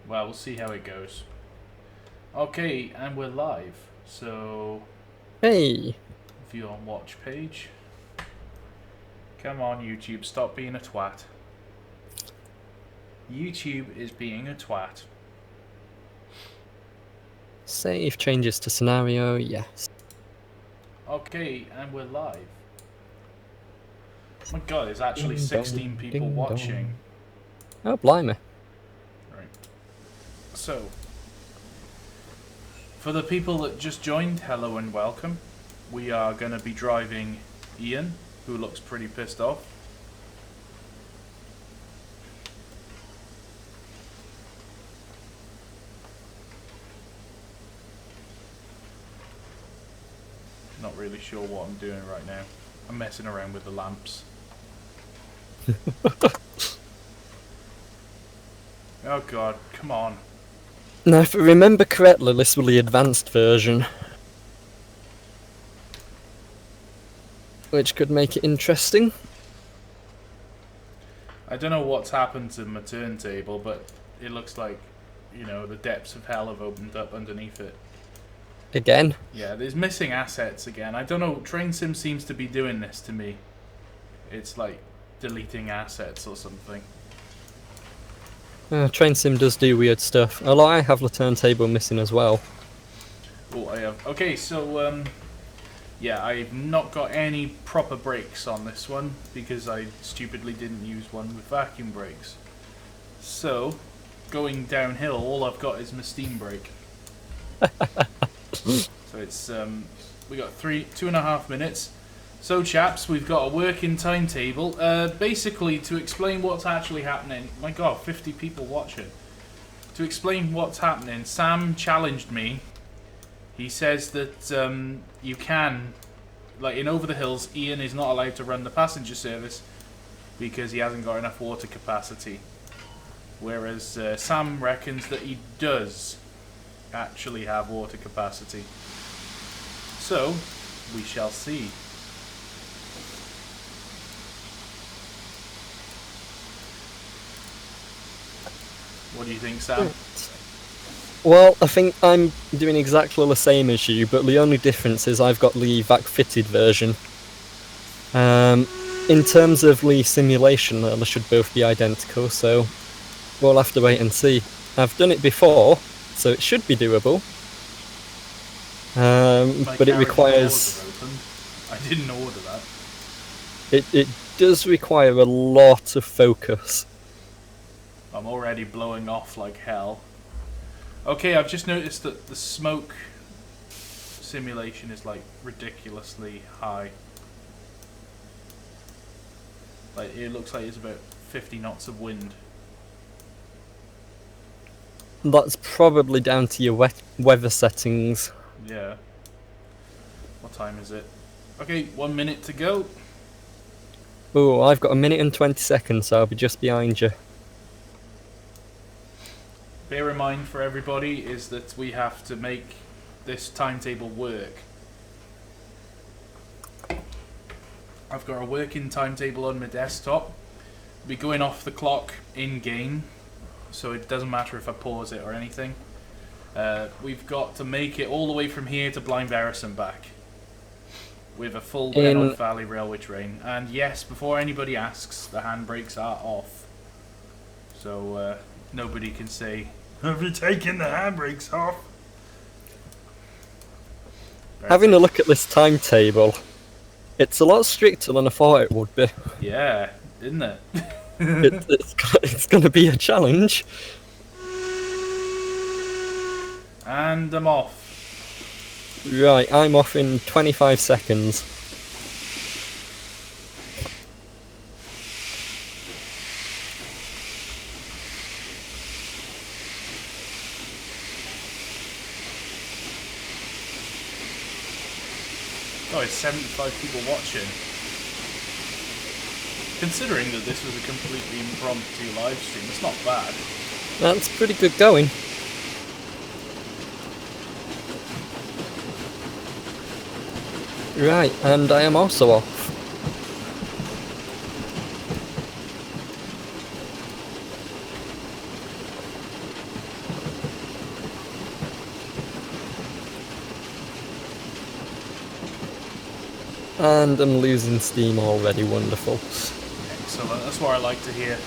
Well, we'll see how it goes. Okay, and we're live. So, Hey! view on watch page. Come on, YouTube, stop being a twat. YouTube is being a twat. Save changes to scenario, yes. Okay, and we're live. My god, there's actually Ding 16 dong, people ding watching. dong. Oh, blimey. Right. So, for the people that just joined, hello and welcome. We are going to be driving Iain, who looks pretty pissed off. Not really sure what I'm doing right now. I'm messing around with the lamps. Oh god, come on. Now, if I remember correctly, this was the advanced version. Which could make it interesting. I don't know what's happened to my turntable, but it looks like, you know, the depths of hell have opened up underneath it. Again. Yeah, there's missing assets again. I don't know, Train Sim seems to be doing this to me. It's like deleting assets or something. Train Sim does do weird stuff. Although I have the turntable missing as well. Oh, I have. Okay, so, yeah, I've not got any proper brakes on this one because I stupidly didn't use one with vacuum brakes. So, going downhill, all I've got is my steam brake. So it's, we got 2.5 minutes. So chaps, we've got a working timetable. Basically, to explain what's actually happening, my god, 50 people watching. To explain what's happening, Sam challenged me. He says that you can, like in Over the Hills, Iain is not allowed to run the passenger service because he hasn't got enough water capacity. Whereas Sam reckons that he does actually have water capacity. So, we shall see. What do you think, Sam? Well, I think I'm doing exactly the same as you, but the only difference is I've got the vac-fitted version. In terms of the simulation, they should both be identical, so we'll have to wait and see. I've done it before, so it should be doable. But it requires... I didn't order that. It does require a lot of focus. I'm already blowing off like hell. Okay, I've just noticed that the smoke simulation is like ridiculously high. Like it looks like it's about 50 knots of wind. That's probably down to your weather settings. Yeah. What time is it? Okay, 1 minute to go. Oh, I've got 1 minute and 20 seconds, so I'll be just behind you. Bear in mind for everybody is that we have to make this timetable work. I've got a working timetable on my desktop. Be going off the clock in game, so it doesn't matter if I pause it or anything. We've got to make it all the way from here to Blind Verus and back with a full Penwyth Valley Railway train. And yes, before anybody asks, the handbrakes are off. So nobody can say, have you taken the handbrakes off? Having a look at this timetable, it's a lot stricter than I thought it would be. Yeah, isn't it? It's going to be a challenge. And I'm off. Right, I'm off in 25 seconds. Oh, it's 75 people watching. Considering that this was a completely impromptu live stream, it's not bad. That's pretty good going. Right, and I am also off. And I'm losing steam already, wonderful. Excellent, that's what I like to hear.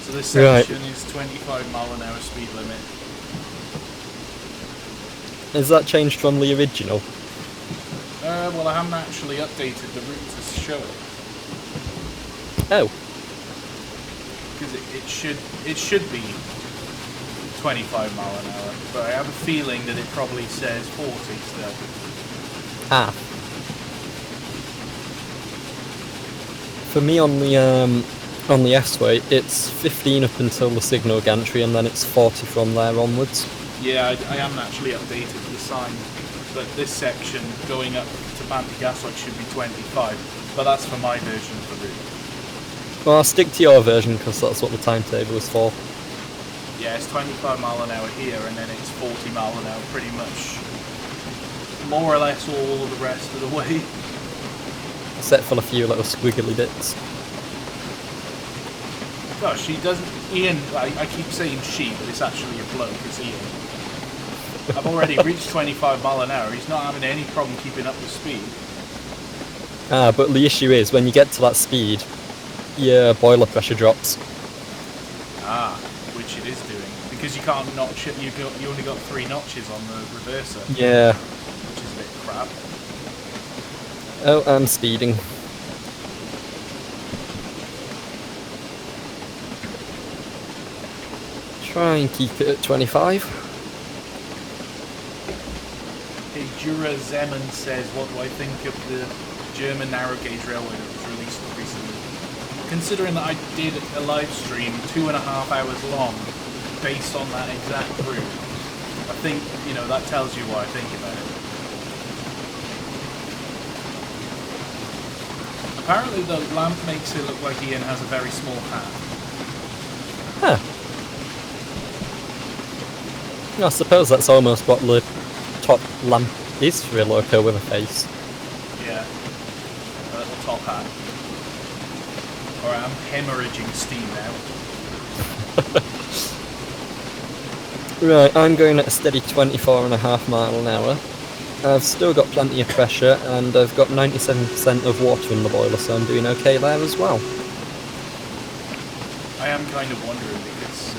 So this section is 25 mph speed limit. Is that changed from the original? Well, I haven't actually updated the route to show it. Oh. Because it should be 25 mph, but I have a feeling that it probably says 40 still. Ah. For me on the S-way, it's 15 up until the signal gantry, and then it's 40 from there onwards. Yeah, I haven't actually updated the sign, but this section going up to Banty Gasworks should be 25, but that's for my version of the route. Well, I'll stick to your version because that's what the timetable is for. Yeah, it's 25 mph here, and then it's 40 mph pretty much more or less all the rest of the way. Except for a few little squiggly bits. Gosh, she doesn't... Iain, I keep saying she, but it's actually a bloke, it's Iain. I've already reached 25 mph, he's not having any problem keeping up with speed. Ah, but the issue is, when you get to that speed, your boiler pressure drops. Ah, which it is doing. Because you can't notch it, you only got 3 notches on the reverser. Yeah. Which is a bit crap. Oh, I'm speeding. Try and keep it at 25. Hey, Jura Zeman says, what do I think of the German narrow gauge railway that was released recently? Considering that I did a live stream 2.5 hours long based on that exact route, I think, you know, that tells you what I think about it. Apparently the lamp makes it look like Iain has a very small hat. Huh. I suppose that's almost what the top lamp is for a loco with a face. Yeah. A little top hat. Alright, I'm hemorrhaging steam now. Right, I'm going at a steady 24.5 miles an hour. I've still got plenty of pressure, and I've got 97% of water in the boiler, so I'm doing okay there as well. I am kind of wondering because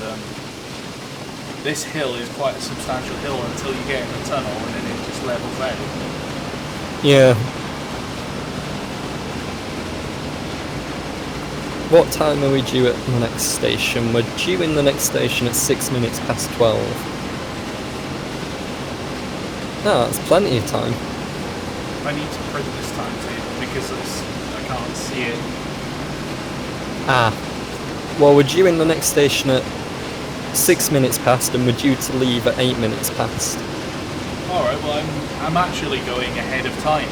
this hill is quite a substantial hill until you get in the tunnel and then it just levels out. Yeah. What time are we due at the next station? We're due in the next station at 6 minutes past 12. Ah, that's plenty of time. I need to print this timetable because I can't see it. Ah. Well, we're due in the next station at 6 minutes past, and we're due to leave at 8 minutes past. Alright, well I'm actually going ahead of time.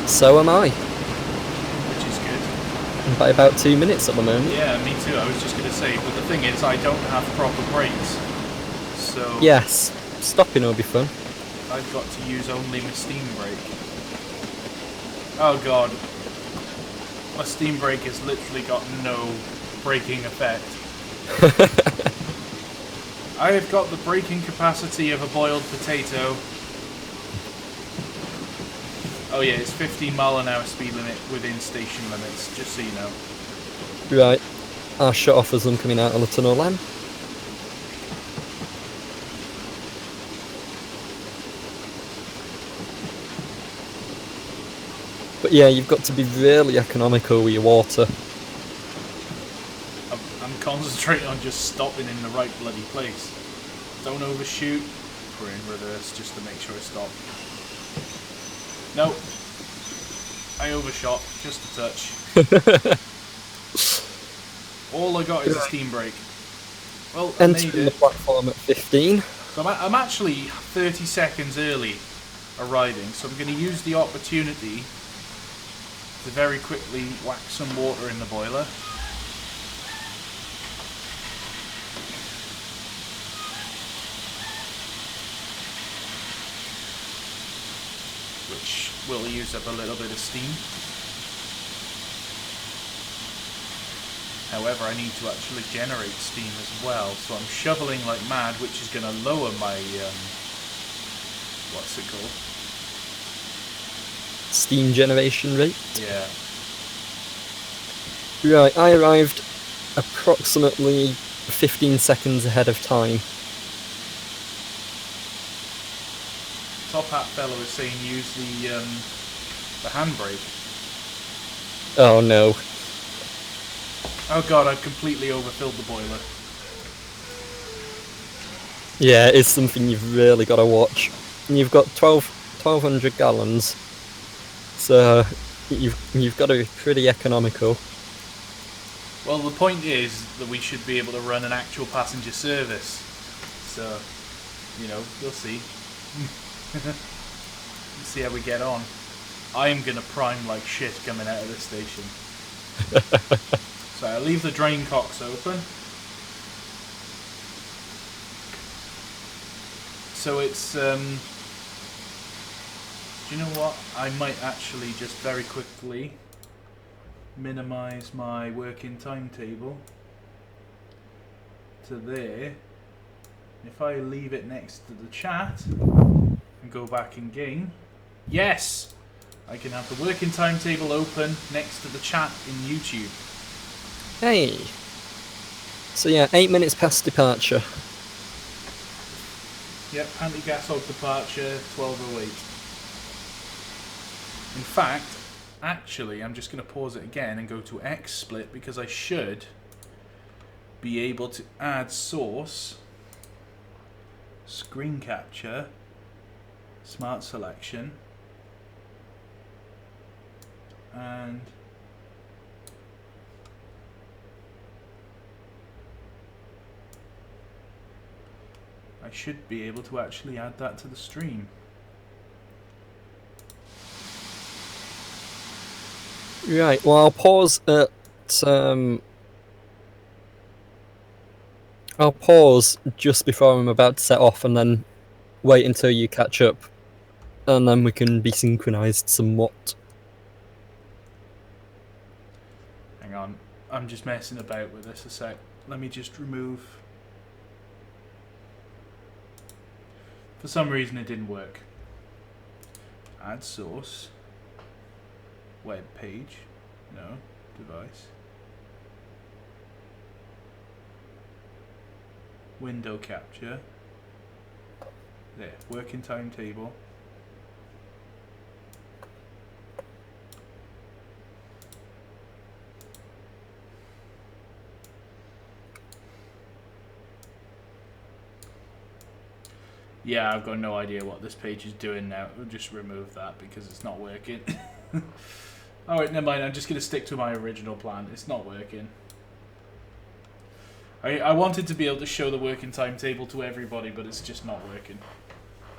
So am I. Which is good. By about 2 minutes at the moment. Yeah, me too, I was just going to say, but the thing is I don't have proper brakes. So... Yes. Stopping will be fun. I've got to use only my steam brake. Oh god. My steam brake has literally got no braking effect. I have got the braking capacity of a boiled potato. Oh yeah, it's 15 mph speed limit within station limits, just so you know. Right. I'll shut off as I'm coming out of the tunnel then. But yeah, you've got to be really economical with your water. I'm concentrating on just stopping in the right bloody place. Don't overshoot. We're in reverse just to make sure I stop. No. I overshot, just a touch. All I got is a steam brake. Well, I made Entering it. the platform at 15. So I'm actually 30 seconds early arriving, so I'm going to use the opportunity to very quickly whack some water in the boiler. will use up a little bit of steam. However, I need to actually generate steam as well, so I'm shoveling like mad, which is going to lower my, what's it called? Steam generation rate? Yeah. Right, I arrived approximately 15 seconds ahead of time. Top hat fellow is saying use the handbrake. Oh no. Oh god, I've completely overfilled the boiler. Yeah, it's something you've really got to watch. And you've got 1,200 gallons, so you've got to be pretty economical. Well, the point is that we should be able to run an actual passenger service. So, you know, we'll see. Let's see how we get on. I am going to prime like shit coming out of this station. So I'll leave the drain cocks open. So it's, do you know what? I might actually just very quickly minimize my working timetable to there. If I leave it next to the chat and go back in game, yes, I can have the working timetable open next to the chat in YouTube. Hey! So yeah, 8 minutes past departure. Yep, anti-gas hog departure, 12:08. In fact, actually, I'm just going to pause it again and go to XSplit because I should be able to add source, screen capture, smart selection, and I should be able to actually add that to the stream. Right, well I'll pause at I'll pause just before I'm about to set off and then wait until you catch up, and then we can be synchronized somewhat. Hang on, I'm just messing about with this a sec. Let me just remove. For some reason it didn't work. Add source. Web page. No. Device. Window capture. There. Working timetable. Yeah, I've got no idea what this page is doing now. We'll just remove that because it's not working. Alright, never mind. I'm just going to stick to my original plan. It's not working. I wanted to be able to show the working timetable to everybody, but it's just not working.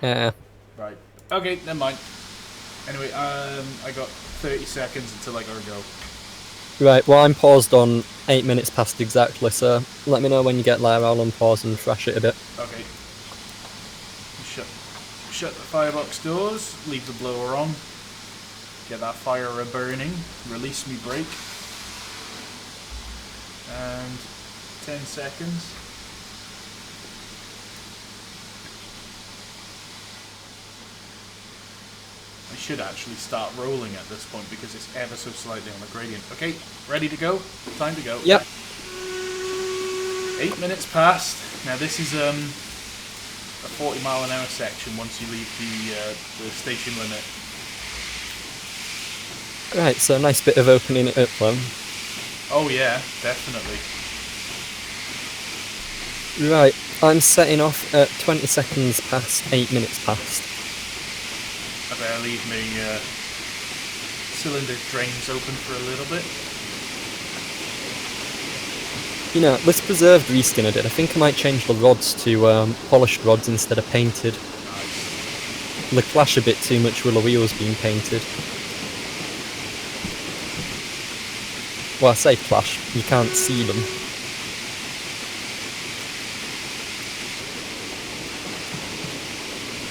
Yeah. Right. Okay, never mind. Anyway, I got 30 seconds until I gotta go. Right, well I'm paused on 8 minutes past exactly, so let me know when you get there. I'll unpause and thrash it a bit. Okay. Shut the firebox doors, leave the blower on, get that fire burning, release me brake, and 10 seconds. I should actually start rolling at this point because it's ever so slightly on the gradient. Okay, ready to go? Time to go. Yep. 8 minutes past. Now this is a 40-mile-an-hour section once you leave the station limit. Right, so a nice bit of opening it up then. Oh yeah, definitely. Right, I'm setting off at 20 seconds past 8 minutes past. I better leave my cylinder drains open for a little bit. You know, this preserved reskin I did, I think I might change the rods to polished rods instead of painted. Nice. They clash a bit too much with the wheels being painted. Well, I say clash, you can't see them.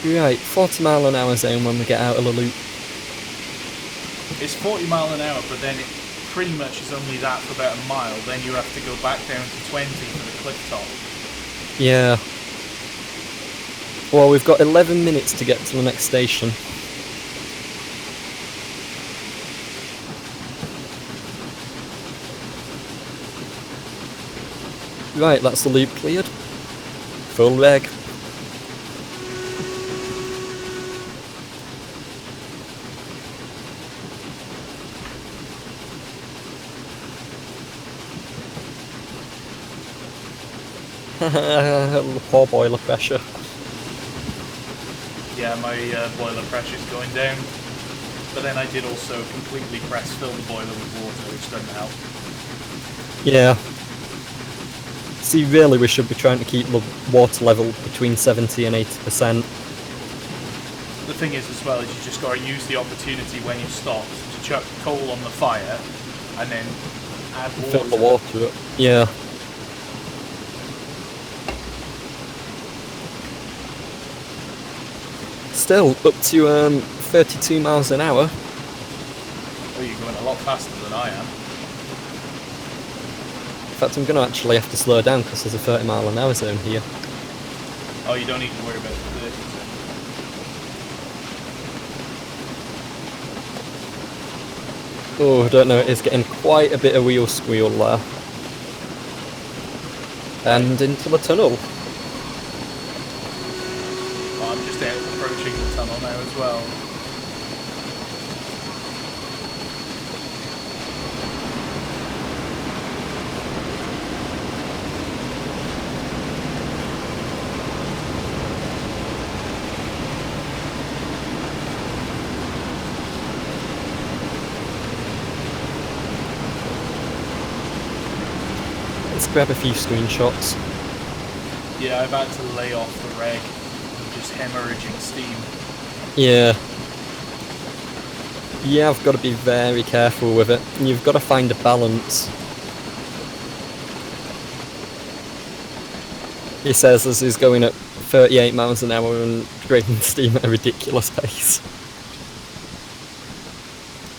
Right, 40 mile an hour zone when we get out of the loop. It's 40 mile an hour, but then it pretty much is only that for about a mile. Then you have to go back down to 20 for the cliff top. Yeah. Well, we've got 11 minutes to get to the next station. Right, that's the loop cleared. Full reg. Poor boiler pressure. Yeah, my boiler pressure's going down. But then I did also completely press fill the boiler with water, which doesn't help. Yeah. See, really we should be trying to keep the water level between 70 and 80%. The thing is as well is you just got to use the opportunity when you stop to chuck coal on the fire and then add water. Fill the water up. Yeah. Still, up to 32 miles an hour. Oh, you're going a lot faster than I am. In fact, I'm going to actually have to slow down because there's a 30 mile an hour zone here. Oh, you don't need to worry about the 30. Oh, I don't know, it's getting quite a bit of wheel squeal there. And into the tunnel. Well, I'm just approaching the tunnel now as well. Let's grab a few screenshots. Yeah, I've had to lay off the reg. I'm just hemorrhaging steam. Yeah. Yeah, I've got to be very careful with it. You've got to find a balance. He says as he's going at 38 miles an hour and draining steam at a ridiculous pace.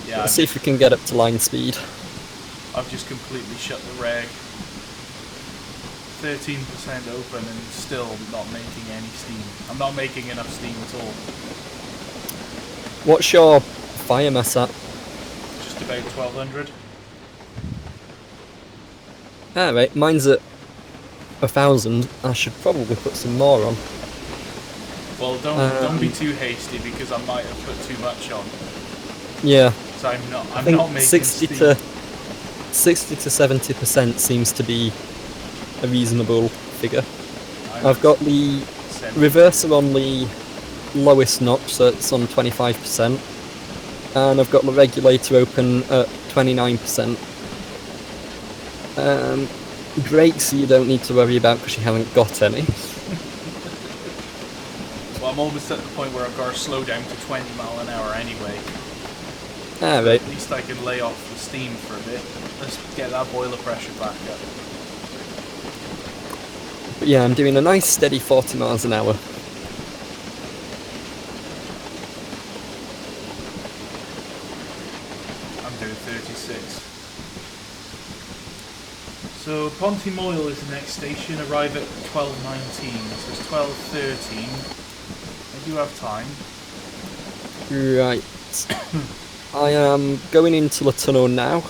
Yeah, Let's see if we can get up to line speed. I've just completely shut the reg. 13% open and still not making any steam. I'm not making enough steam at all. What's your fire mass at? Just about 1200. Alright, mine's at 1000. I should probably put some more on. Well, don't be too hasty because I might have put too much on. Yeah. So I'm not I think making 60 steam. to 70% seems to be a reasonable figure. I've got the reverser on the lowest notch, so it's on 25%, and I've got the regulator open at 29%. Brakes you don't need to worry about because you haven't got any. Well, I'm almost at the point where I've got to slow down to 20 mile an hour anyway. Alright. At least I can lay off the steam for a bit. Let's get that boiler pressure back up. But yeah, I'm doing a nice steady 40 miles an hour. I'm doing 36. So Pontymoyle is the next station. Arrive at 12:19. So it's 12:13. I do have time. Right. I am going into the tunnel now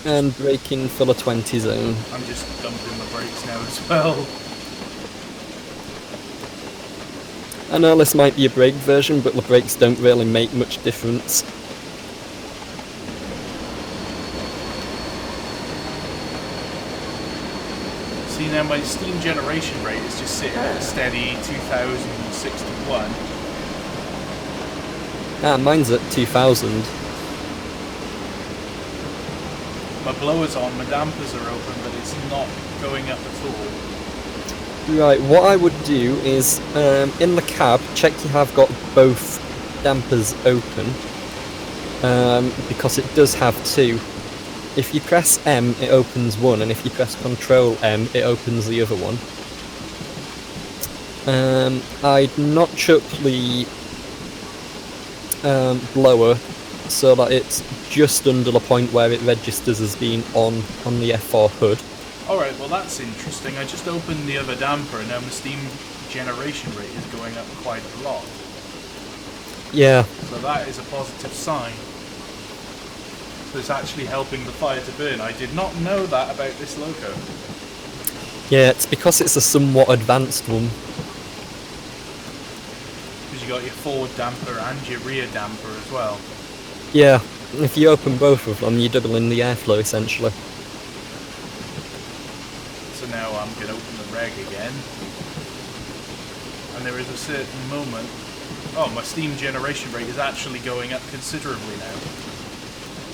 and braking for the 20 zone. I'm just dumping the brakes now as well. I know this might be a brake version, but the brakes don't really make much difference. See, now my steam generation rate is just sitting at a steady 2061. Ah, mine's at 2000. My blower's on, my dampers are open, but it's not going up at all. Right, what I would do is, in the cab, check you have got both dampers open, because it does have two. If you press M, it opens one, and if you press Control M, it opens the other one. I'd notch up the blower so that it's just under the point where it registers as being on the F4 hood. Alright, well that's interesting. I just opened the other damper and now my steam generation rate is going up quite a lot. Yeah. So that is a positive sign. So it's actually helping the fire to burn. I did not know that about this loco. Yeah, it's because it's a somewhat advanced one. Because you got your forward damper and your rear damper as well. Yeah, if you open both of them, you're doubling the airflow essentially. So now I'm going to open the reg again. And there is a certain moment... Oh, my steam generation rate is actually going up considerably now.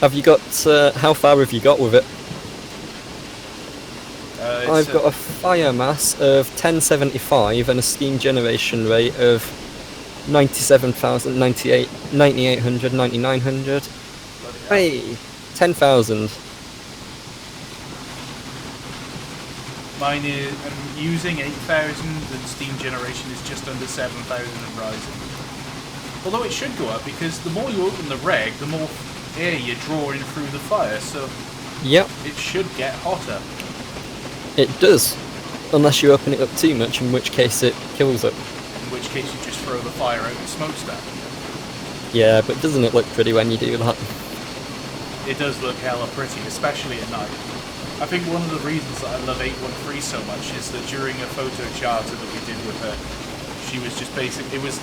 Have you got... how far have you got with it? I've got a fire mass of 1075 and a steam generation rate of 97,000, 9,800, 9,900. Hey, 10,000. Mine is, I'm using 8,000 and steam generation is just under 7,000 and rising. Although it should go up because the more you open the reg, the more air you're drawing through the fire, so yep, it should get hotter. It does, unless you open it up too much, in which case it kills it. In which case you just throw the fire out the smokestack. Yeah, but doesn't it look pretty when you do that? It does look hella pretty, especially at night. I think one of the reasons that I love 813 so much is that during a photo charter that we did with her, she was just basically, it was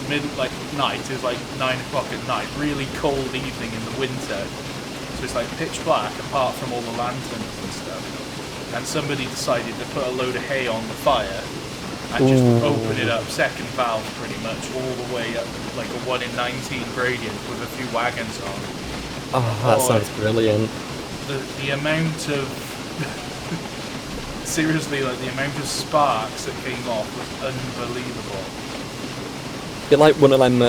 night, it was like 9 o'clock at night, really cold evening in the winter. So it's like pitch black apart from all the lanterns and stuff. And somebody decided to put a load of hay on the fire and just open it up, second valve pretty much, all the way up like a 1 in 19 gradient with a few wagons on. Oh, that sounds brilliant. The amount of seriously, like the amount of sparks that came off was unbelievable. You're like one of them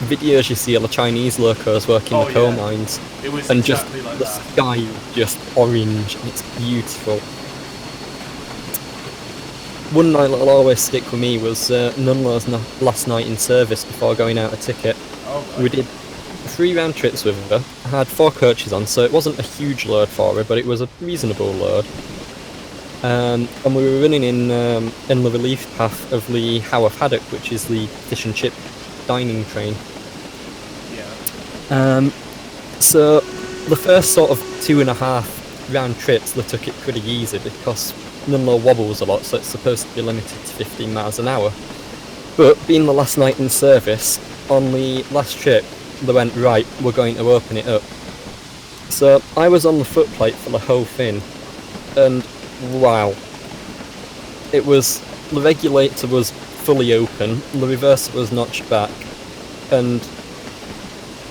videos you see of the Chinese locos working the coal mines. It was and exactly just like the that. sky just orange and it's beautiful. One night that'll always stick with me was Nunlow's last night in service before going out a ticket. Oh, right. We did 3 round trips with her. I had 4 coaches on, so it wasn't a huge load for her, but it was a reasonable load. And we were running in the relief path of the Haworth Haddock, which is the fish and chip dining train. Yeah. So the first sort of 2.5 round trips, they took it pretty easy because Nunlow wobbles a lot, so it's supposed to be limited to 15 miles an hour. But being the last night in service, on the last trip, they went, right, we're going to open it up. So I was on the footplate for the whole thing, and wow. It was, the regulator was fully open, the reverser was notched back, and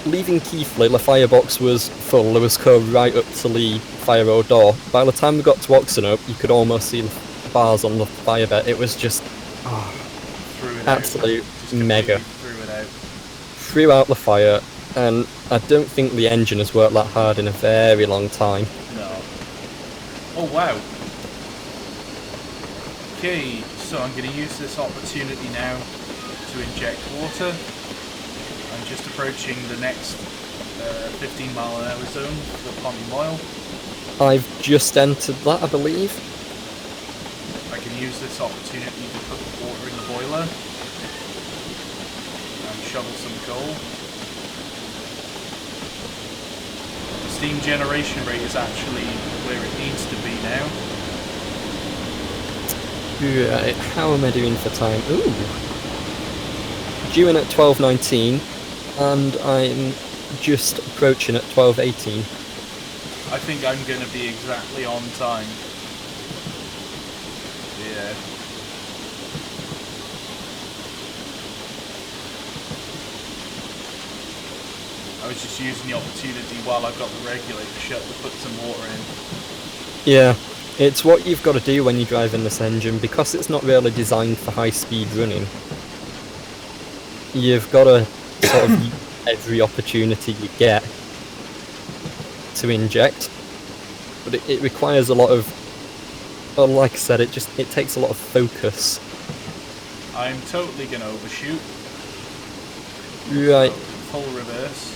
leaving Keighley, the firebox was full, there was code right up to the fire road door. By the time we got to Oxenhope, you could almost see the bars on the fire bed. It was just absolute mega. Threw out the fire, and I don't think the engine has worked that hard in a very long time. No. Oh wow. Okay, so I'm going to use this opportunity now to inject water. I'm just approaching the next 15 mile an hour zone for Ponty Moyle. I've just entered that, I believe. I can use this opportunity to put the water in the boiler and shovel some coal. The steam generation rate is actually where it needs to be now. Right, how am I doing for time? Ooh! Due in at 12:19, and I'm just approaching at 12:18. I think I'm going to be exactly on time. Yeah. I was just using the opportunity while I've got the regulator shut to put some water in. Yeah, it's what you've got to do when you're driving this engine, because it's not really designed for high speed running. You've got to sort of use every opportunity you get to inject, but it requires a lot of, well, like I said, it takes a lot of focus. I'm totally going to overshoot. Right. Full reverse.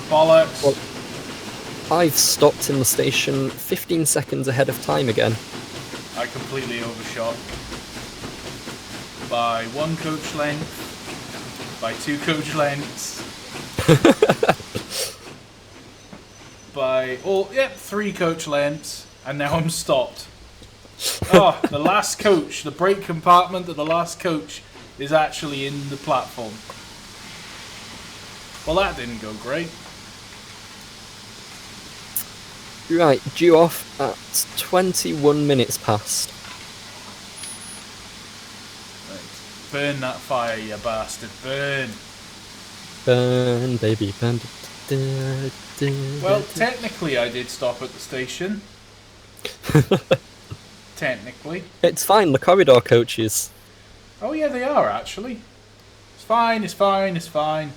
Bollocks. Well, I've stopped in the station 15 seconds ahead of time again. I completely overshot. By 1 coach length. By 2 coach lengths. By 3 coach lengths. And now I'm stopped. Oh, the last coach, the brake compartment of the last coach is actually in the platform. Well, that didn't go great. Right, due off at 21 minutes past. Right. Burn that fire, you bastard. Burn. Burn, baby, burn. Well, technically I did stop at the station. Technically. It's fine, the corridor coaches. Oh yeah, they are actually. It's fine, it's fine, it's fine.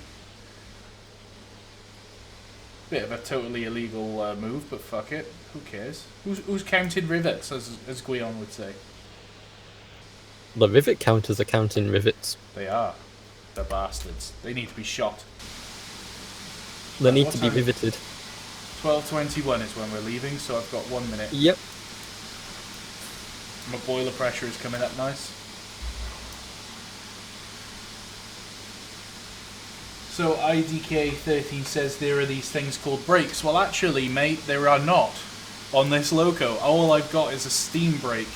Bit of a totally illegal move, but fuck it. Who cares? Who's counting rivets, as Guion would say? The rivet counters are counting rivets. They are. They're bastards. They need to be shot. They need to be riveted. 12:21 is when we're leaving, so I've got 1 minute. Yep. My boiler pressure is coming up nice. So IDK13 says there are these things called brakes. Well, actually, mate, there are not on this loco. All I've got is a steam brake.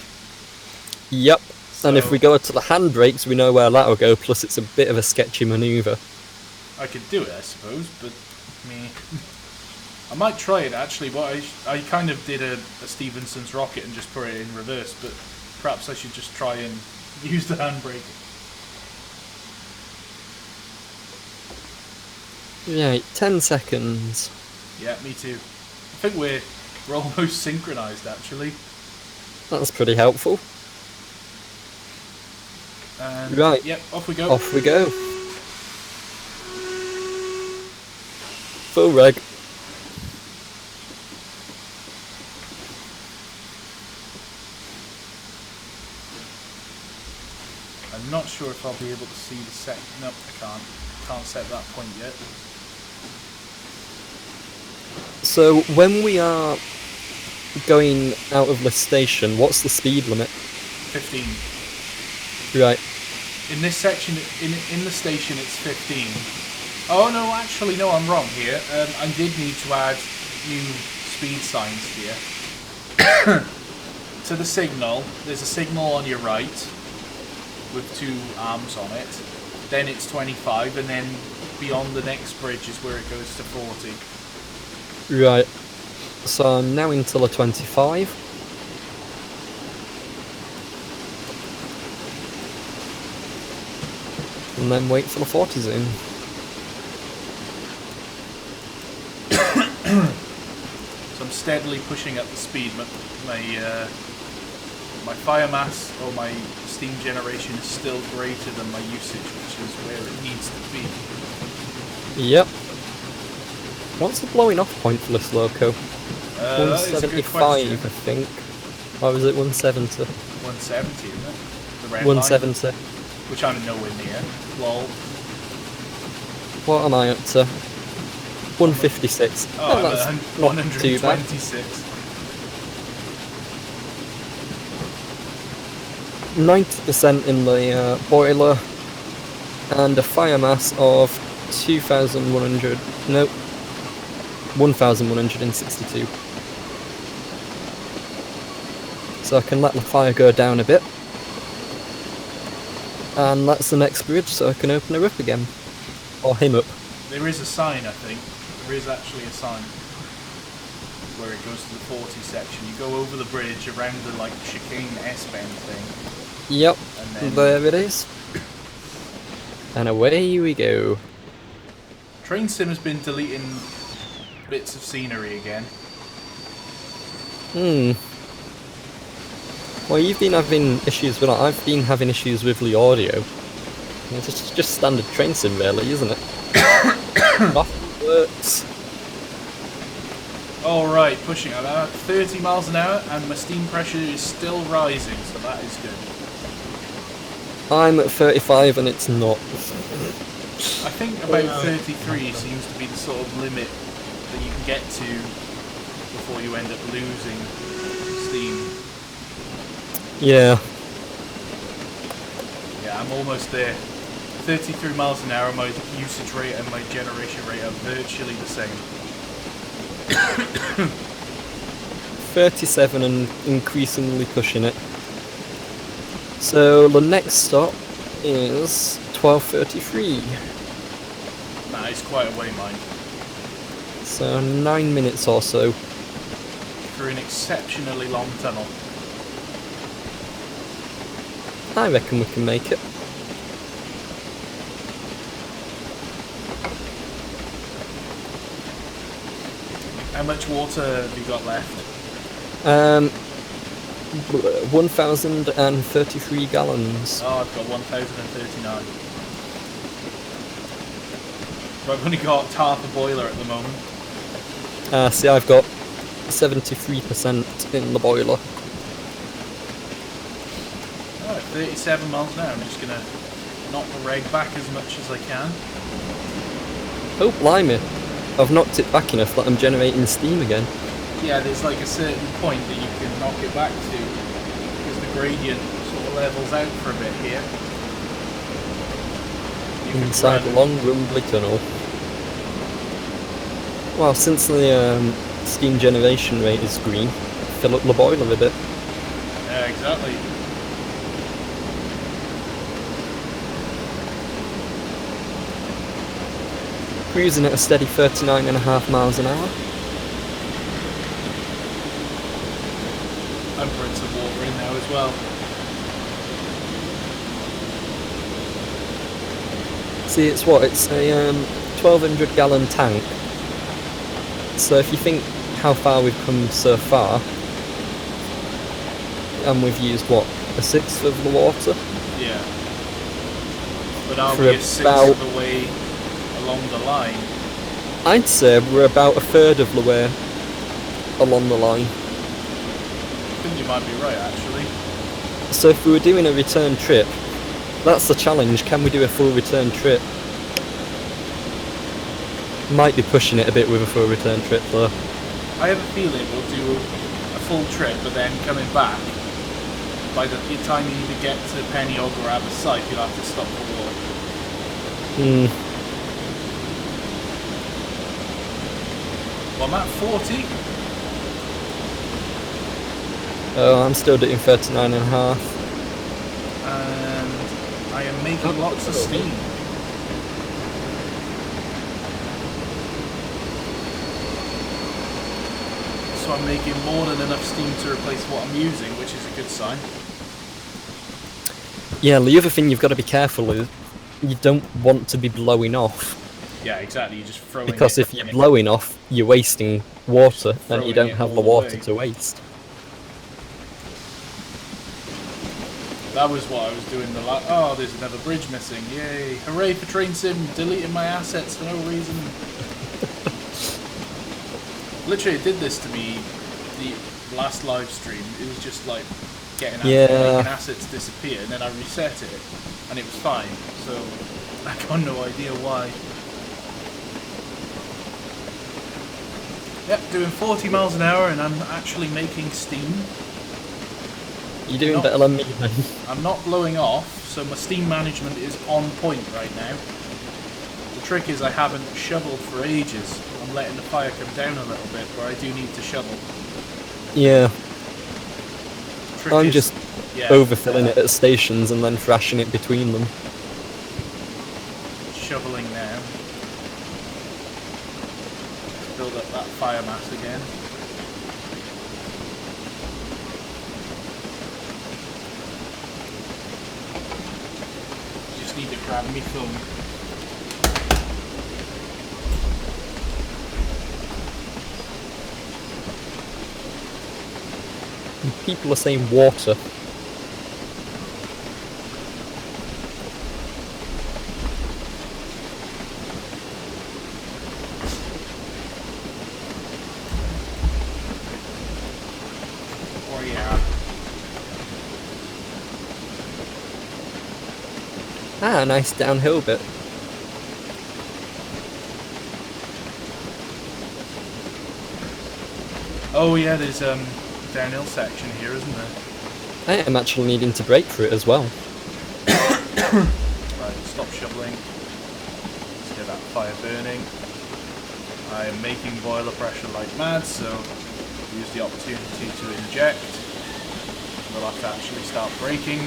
Yep. So And if we go to the handbrakes, we know where that'll go. Plus, it's a bit of a sketchy manoeuvre. I could do it, I suppose, but me, I might try it actually. But I kind of did a Stevenson's rocket and just put it in reverse. But perhaps I should just try and use the handbrake. Right, 10 seconds. Yeah, me too. I think we're almost synchronised actually. That's pretty helpful. And Right. Yep, off we go. Off we go. Full reg. I'm not sure if I'll be able to see the set. Nope, I can't. Can't set that point yet. So, when we are going out of the station, what's the speed limit? 15. Right. In this section, in the station, it's 15. Oh no, actually no, I'm wrong here. I did need to add new speed signs here. To the signal, there's a signal on your right with 2 arms on it. Then it's 25, and then beyond the next bridge is where it goes to 40. Right. So I'm now into the 25. And then wait for the 40 zone. So I'm steadily pushing up the speed. My fire mass or my steam generation is still greater than my usage, which is where it needs to be. Yep. What's the blowing off point for this loco? That is a good 175, question. I think. Or was it 170? 170, isn't it? The red 170. line, which I'm nowhere near. Lol. What am I up to? 156. Oh, that's I'm not too bad. 126. 90% in the boiler, and a fire mass of 2,100. Nope. 1,162. So I can let the fire go down a bit. And that's the next bridge, so I can open her up again. Or him up. There is a sign, I think. There is actually a sign where it goes to the 40 section. You go over the bridge around the like chicane S-bend thing. Yep, And then there it is. And away we go. Train Sim has been deleting bits of scenery again. Well, you've been having issues with it. I've been having issues with the audio. It's just standard train sim, really, isn't it? Nothing works. Alright, pushing at about 30 miles an hour, and my steam pressure is still rising, so that is good. I'm at 35 and it's not. I think about 33 seems to be the sort of limit that you can get to before you end up losing steam. Yeah. Yeah, I'm almost there. 33 miles an hour, my usage rate and my generation rate are virtually the same. 37 and increasingly pushing it. So the next stop is 12:33. That is quite a way, mind. So 9 minutes or so. Through an exceptionally long tunnel. I reckon we can make it. How much water have you got left? 1,033 gallons. Oh, I've got 1,039. But I've only got half a boiler at the moment. See, I've got 73% in the boiler. Alright, 37 miles an hour. I'm just gonna knock the reg back as much as I can. Oh, blimey. I've knocked it back enough that I'm generating steam again. Yeah, there's like a certain point that you can knock it back to, because the gradient sort of levels out for a bit here. Inside the long rumbly tunnel. Well, since the steam generation rate is green, fill up the boiler a bit. Yeah, exactly. Cruising at a steady 39.5 miles an hour. I'm putting some water in now as well. See, it's what? It's a 1,200 gallon tank. So if you think how far we've come so far, and we've used what? A sixth of the water? Yeah. But are For we a sixth of the way along the line? I'd say we're about a third of the way along the line. I think you might be right, actually. So if we were doing a return trip, that's the challenge. Can we do a full return trip? Might be pushing it a bit with a full return trip though. I have a feeling we'll do a full trip, but then coming back, by the time you either get to Pennyog or Abersyth, you'll have to stop for water. Well, I'm at 40. Oh, I'm still doing 39.5. And I am making lots of steam. So I'm making more than enough steam to replace what I'm using, which is a good sign. Yeah, the other thing you've got to be careful with, you don't want to be blowing off. Yeah, exactly. You just throw Because if you're blowing off, you're wasting water, and you don't have the water away. to waste. That was what I was doing the last... Oh, there's another bridge missing. Yay. Hooray for Train Sim. Deleting my assets for no reason. Literally, it did this to me the last live stream. It was just like making assets disappear, and then I reset it, and it was fine. So, I got no idea why. Yep, doing 40 miles an hour, and I'm actually making steam. You're doing better than me, then. I'm not blowing off, so my steam management is on point right now. The trick is I haven't shoveled for ages. I'm letting the fire come down a little bit, where I do need to shovel. Yeah. I'm just overfilling it at stations and then thrashing it between them. Shoveling now. Build up that fire mass again. Just need to grab me thumb. People are saying water. Or yeah. Ah, nice downhill bit. Oh yeah, there's downhill section here, isn't there? I am actually needing to brake for it as well. Right, stop shoveling. Let's get that fire burning. I am making boiler pressure like mad, so use the opportunity to inject. We'll have to actually start braking.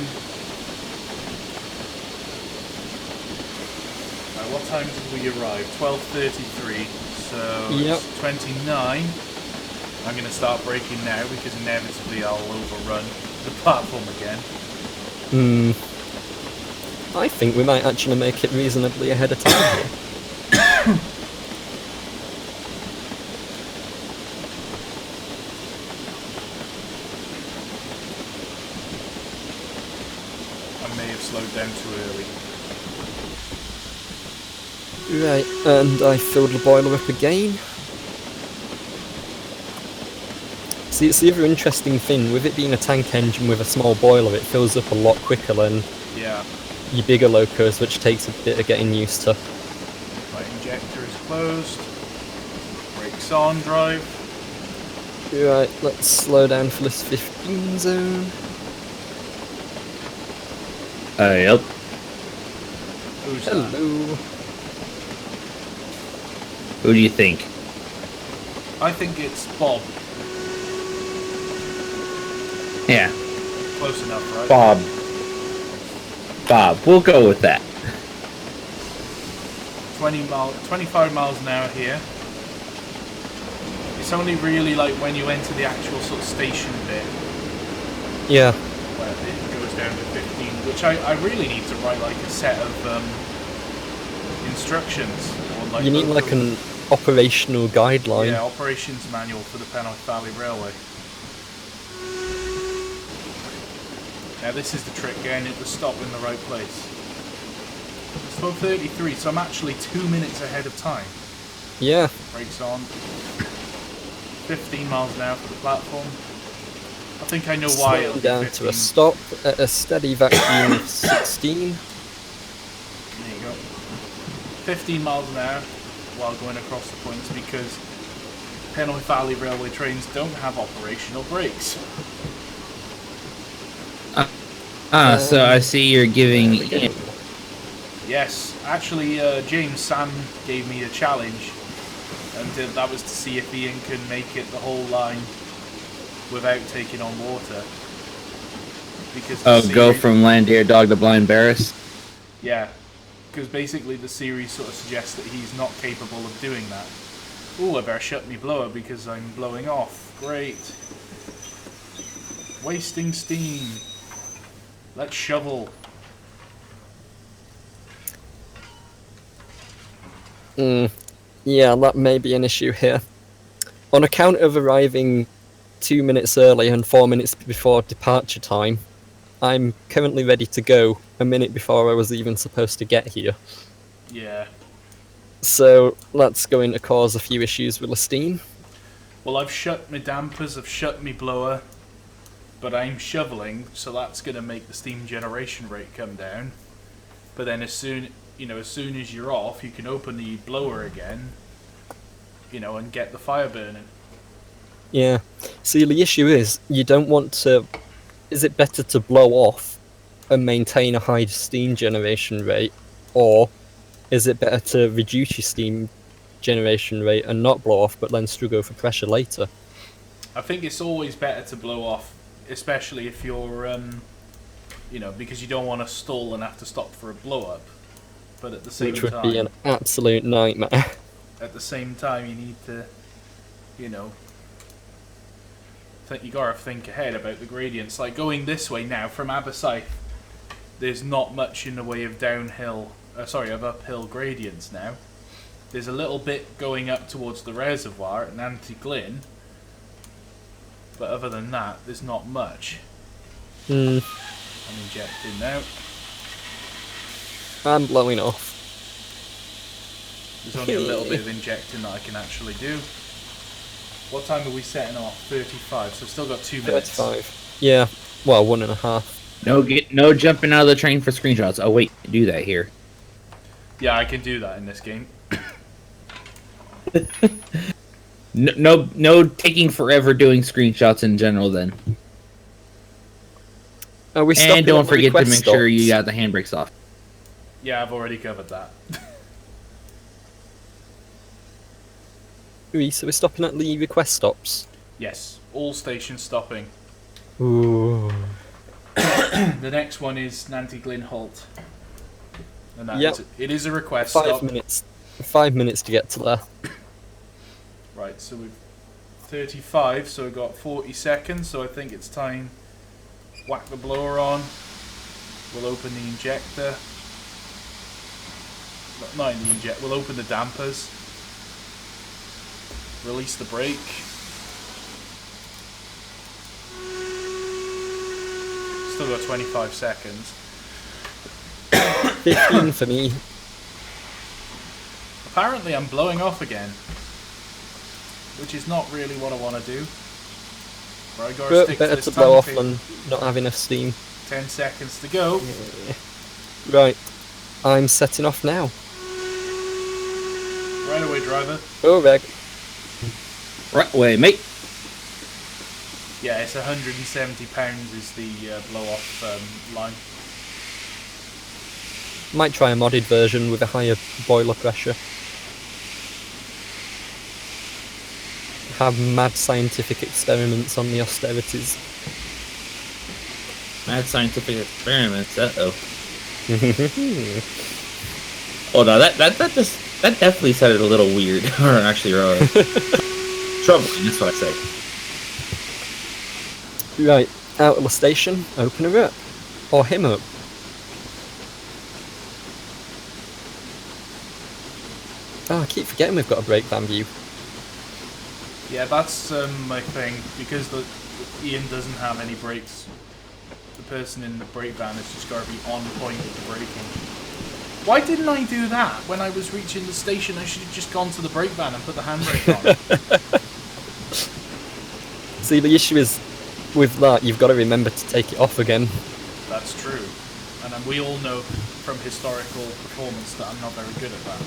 Right, what time did we arrive? 12:33, so Yep. it's 29. I'm going to start braking now because inevitably I'll overrun the platform again. I think we might actually make it reasonably ahead of time here. I may have slowed down too early. Right, and I filled the boiler up again. See, it's the other interesting thing, with it being a tank engine with a small boiler, it fills up a lot quicker than Yeah. your bigger locos, which takes a bit of getting used to. Right, injector is closed. Brakes on, drive. Right, let's slow down for this 15 zone. Yep. Who's that? Hello. Who do you think? I think it's Bob. Yeah, Close enough, right? Bob. Bob, we'll go with that. 25 miles an hour here. It's only really like when you enter the actual sort of station bit Yeah, where it goes down to 15, which I really need to write like a set of instructions. Or like you need like an operational guideline. Yeah, operations manual for the Penwyth Valley Railway. Now this is the trick, getting it to stop in the right place. It's 12:33, so I'm actually 2 minutes ahead of time. Yeah, Brakes on. 15 miles an hour for the platform. I think I know why it'll slowing be down 15. to a stop at a steady vacuum of 16. There you go. 15 miles an hour while going across the points because Penwyth Valley Railway trains don't have operational brakes. So I see you're giving There we go. Ian. Yes, actually, James Sam gave me a challenge, and that was to see if Ian can make it the whole line without taking on water. Because the Go series- from land deer dog to blind Barris. Yeah, because basically the series sort of suggests that he's not capable of doing that. Ooh, I better shut me blower because I'm blowing off. Great. Wasting steam. Let's shovel. Yeah, that may be an issue here. On account of arriving 2 minutes early and 4 minutes before departure time, I'm currently ready to go a minute before I was even supposed to get here. Yeah. So that's going to cause a few issues with the steam. Well, I've shut my dampers, I've shut my blower, but I'm shoveling, so that's going to make the steam generation rate come down. But then as soon as you're off, you can open the blower again, and get the fire burning. Yeah. See, the issue is, you don't want to... Is it better to blow off and maintain a high steam generation rate, or is it better to reduce your steam generation rate and not blow off, but then struggle for pressure later? I think it's always better to blow off, especially if you're, because you don't want to stall and have to stop for a blow-up. But at the same Which would time, be an absolute nightmare. at the same time, you need to, you gotta think ahead about the gradients. Like going this way now from Aberystwyth, there's not much in the way of of uphill gradients now. There's a little bit going up towards the reservoir at Nanty-Glyn, but other than that, there's not much. I'm injecting now. I'm blowing off. There's only a little bit of injecting that I can actually do. What time are we setting off? 35, so I've still got 2 minutes. 35. Yeah, well, 1.5. No jumping out of the train for screenshots. Oh wait, do that here. Yeah, I can do that in this game. No taking forever doing screenshots in general. Then, Are we and stopping don't at the forget to request make sure you stops? got the handbrakes off. Yeah, I've already covered that. So we're stopping at the request stops. Yes, all stations stopping. Ooh. The next one is Nanty Glyn Halt. And that Yep. it is a request 5 stop. minutes. 5 minutes to get to there. Right, so we've 35, so we've got 40 seconds, so I think it's time. Whack the blower on. We'll open the injector. Not in the injector, we'll open the dampers. Release the brake. Still got 25 seconds. 15 for me. Apparently I'm blowing off again. Which is not really what I want to do. But I gotta But stick better to to this blow off timetable. than not have enough steam. 10 seconds to go. Right. I'm setting off now. Right away, driver. Oh, Reg. Right way, mate. Yeah, it's £170 is the blow-off line. Might try a modded version with a higher boiler pressure. Have mad scientific experiments on the austerities. Mad scientific experiments. Oh. Oh no, that definitely sounded a little weird, or actually troubling. That's what I say. Right, out of the station, open her up. Or him up. Oh, I keep forgetting we've got a brake van view. Yeah, that's my thing, because Iain doesn't have any brakes. The person in the brake van has just got to be on point with the braking. Why didn't I do that when I was reaching the station? I should have just gone to the brake van and put the handbrake on. See, the issue is, with that, you've got to remember to take it off again. That's true. And we all know from historical performance that I'm not very good at that.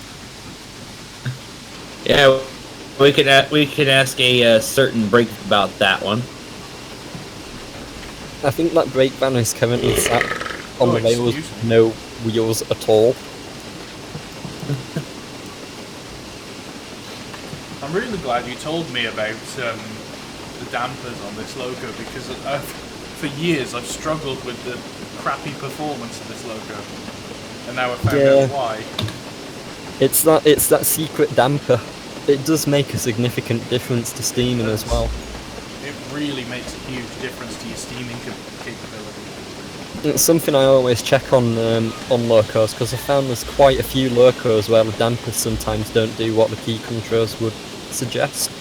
Yeah, we could ask a certain brake about that one. I think that brake van is currently sat on the rails excuse with no wheels at all. I'm really glad you told me about the dampers on this loco, because for years I've struggled with the crappy performance of this loco, and now I've found out why. It's that secret damper. It does make a significant difference to steaming as well. It really makes a huge difference to your steaming capability. It's something I always check on locos, because I found there's quite a few locos where the dampers sometimes don't do what the key controls would suggest.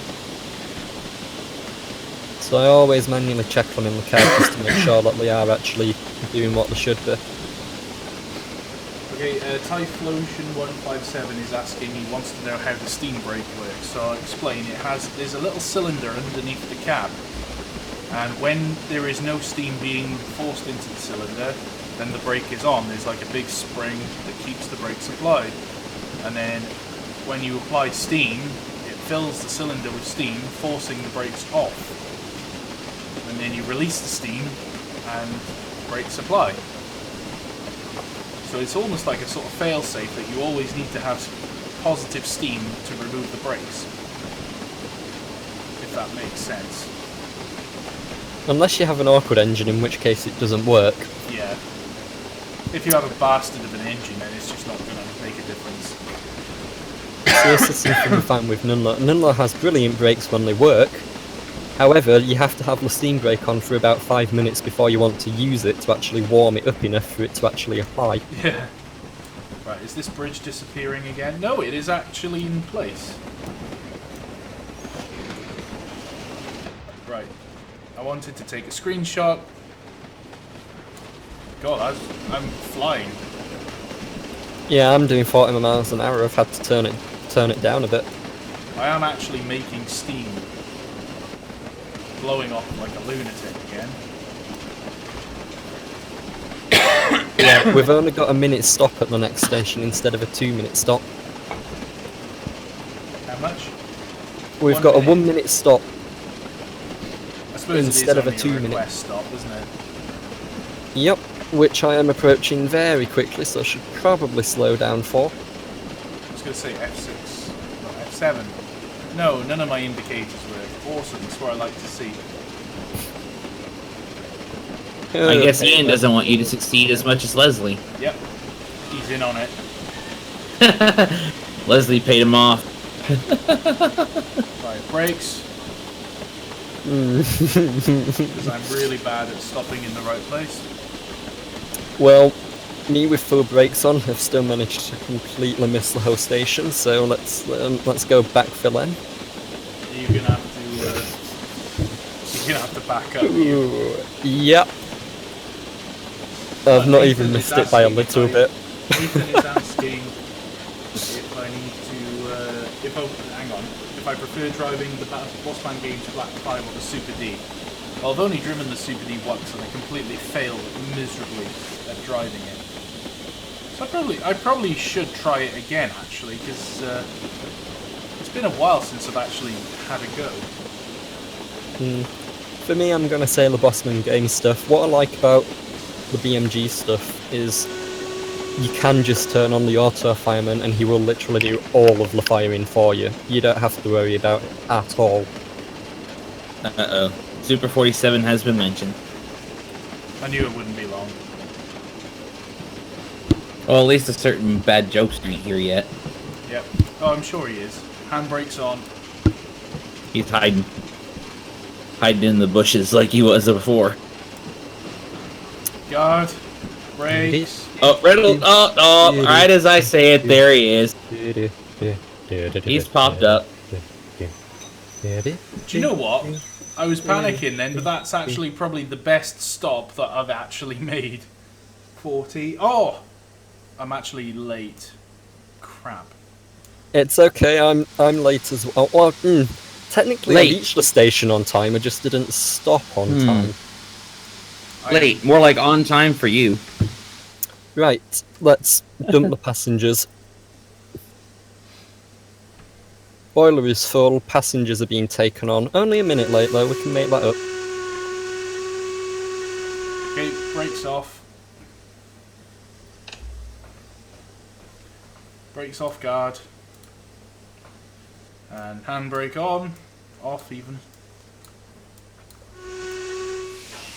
So I always manually check on in the car just to make sure that they are actually doing what they should be. Okay, Typhlosion157 is asking, he wants to know how the steam brake works. So I'll explain. There's a little cylinder underneath the cab, and when there is no steam being forced into the cylinder, then the brake is on. There's like a big spring that keeps the brake supplied, and then when you apply steam, it fills the cylinder with steam, forcing the brakes off, and then you release the steam and brakes apply. So it's almost like a sort of fail-safe that you always need to have positive steam to remove the brakes, if that makes sense. Unless you have an awkward engine, in which case it doesn't work. Yeah. If you have a bastard of an engine, then it's just not going to make a difference. So this is something we find with Nunla. Nunla has brilliant brakes when they work. However, you have to have the steam brake on for about 5 minutes before you want to use it to actually warm it up enough for it to actually apply. Yeah. Right, is this bridge disappearing again? No, it is actually in place. Right. I wanted to take a screenshot. God, I'm flying. Yeah, I'm doing 40 miles an hour. I've had to turn it down a bit. I am actually making steam. Blowing off like a lunatic again. Yeah, we've only got a minute stop at the next station instead of a 2-minute stop. How much? We've got a 1 minute stop I suppose instead it is of a only 2 minute. request stop, isn't it? Yep, which I am approaching very quickly, so I should probably slow down for. I was going to say F6, no, F7. No, none of my indicators work. Awesome, that's what I like to see. I guess Okay, Ian doesn't want you to succeed as much as Leslie. Yep, he's in on it. Leslie paid him off. Right, brakes. Because I'm really bad at stopping in the right place. Well, me with full brakes on have still managed to completely miss the whole station, so let's go backfill in. You're gonna have to back up. Ooh, yep. I've not even missed it by a little bit. Nathan is asking if I need to, hang on, if I prefer driving the Bossman Games Blastpipe or the Super D. Well, I've only driven the Super D once and I completely failed miserably at driving it. So I probably should try it again, actually, because it's been a while since I've actually had a go. For me, I'm going to say the Bossman Games stuff. What I like about the BMG stuff is you can just turn on the auto fireman and he will literally do all of the firing for you. You don't have to worry about it at all. Uh-oh. Super 47 has been mentioned. I knew it wouldn't be long. Well, at least a certain bad joke's not here yet. Yep. Oh, I'm sure he is. Handbrake's on. He's hiding. Hiding in the bushes like he was before. Guard. Brakes. Oh, Riddle. Oh, right as I say it, there he is. He's popped up. Do you know what? I was panicking then, but that's actually probably the best stop that I've actually made. 40. Oh! I'm actually late. Crap. It's okay, I'm late as well. Well, technically I reached the station on time, I just didn't stop on time. Late, more like on time for you. Right, let's dump the passengers. Boiler is full, passengers are being taken on. Only a minute late though, we can make that up. Okay, brakes off. Brakes off, guard. And handbrake on. Off even.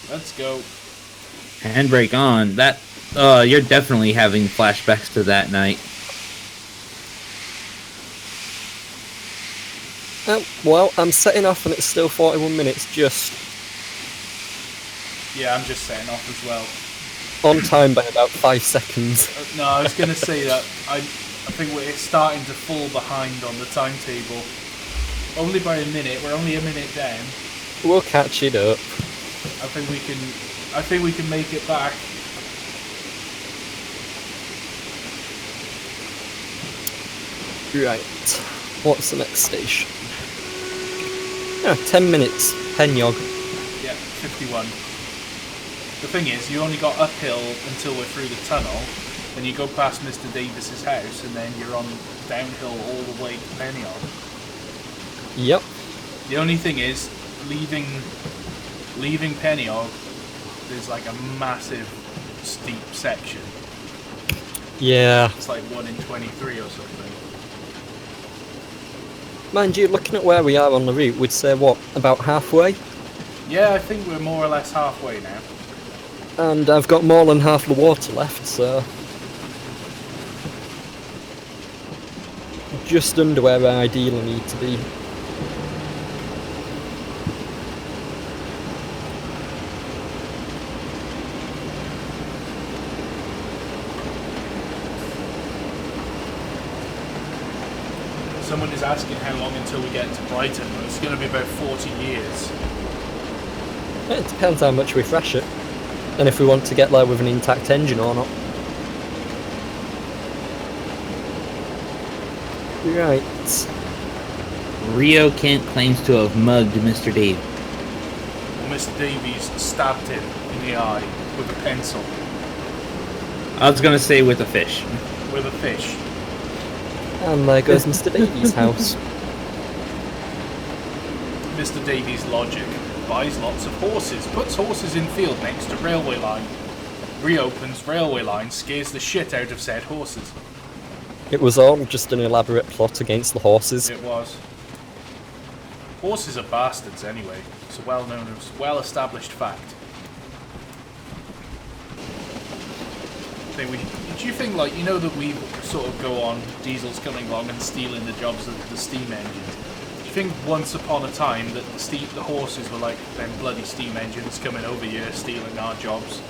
Let's go. Handbrake on. That, you're definitely having flashbacks to that night. Well, I'm setting off and it's still 41 minutes, just... Yeah, I'm just setting off as well. On time by about 5 seconds. No, I was going to say that I think we're starting to fall behind on the timetable. Only by a minute. We're only a minute down. We'll catch it up. I think we can make it back. Right. What's the next station? Yeah, 10 minutes. Penyog. Yeah, 51. The thing is, you only got uphill until we're through the tunnel, then you go past Mr. Davis's house, and then you're on downhill all the way to Penwyth. Yep. The only thing is, leaving Penwyth, there's like a massive steep section. Yeah. It's like 1 in 23 or something. Mind you, looking at where we are on the route, we'd say, what, about halfway? Yeah, I think we're more or less halfway now. And I've got more than half the water left, so... just under where I ideally need to be. Someone is asking how long until we get to Brighton. It's going to be about 40 years. It depends how much we thrash it, and if we want to get there with an intact engine or not. Right. Rio Kent claims to have mugged Mr. Dave. Mr. Davies stabbed him in the eye with a pencil. I was gonna say with a fish. With a fish. And there goes Mr. Davies' house. Mr. Davies' logic. Buys lots of horses, puts horses in field next to railway line, reopens railway line, scares the shit out of said horses. It was all just an elaborate plot against the horses. It was. Horses are bastards anyway. It's a well-known, well-established fact. Do you think, like, you know that we sort of go on diesels coming along and stealing the jobs of the steam engines? Do you think once upon a time that the horses were like, them bloody steam engines coming over here stealing our jobs?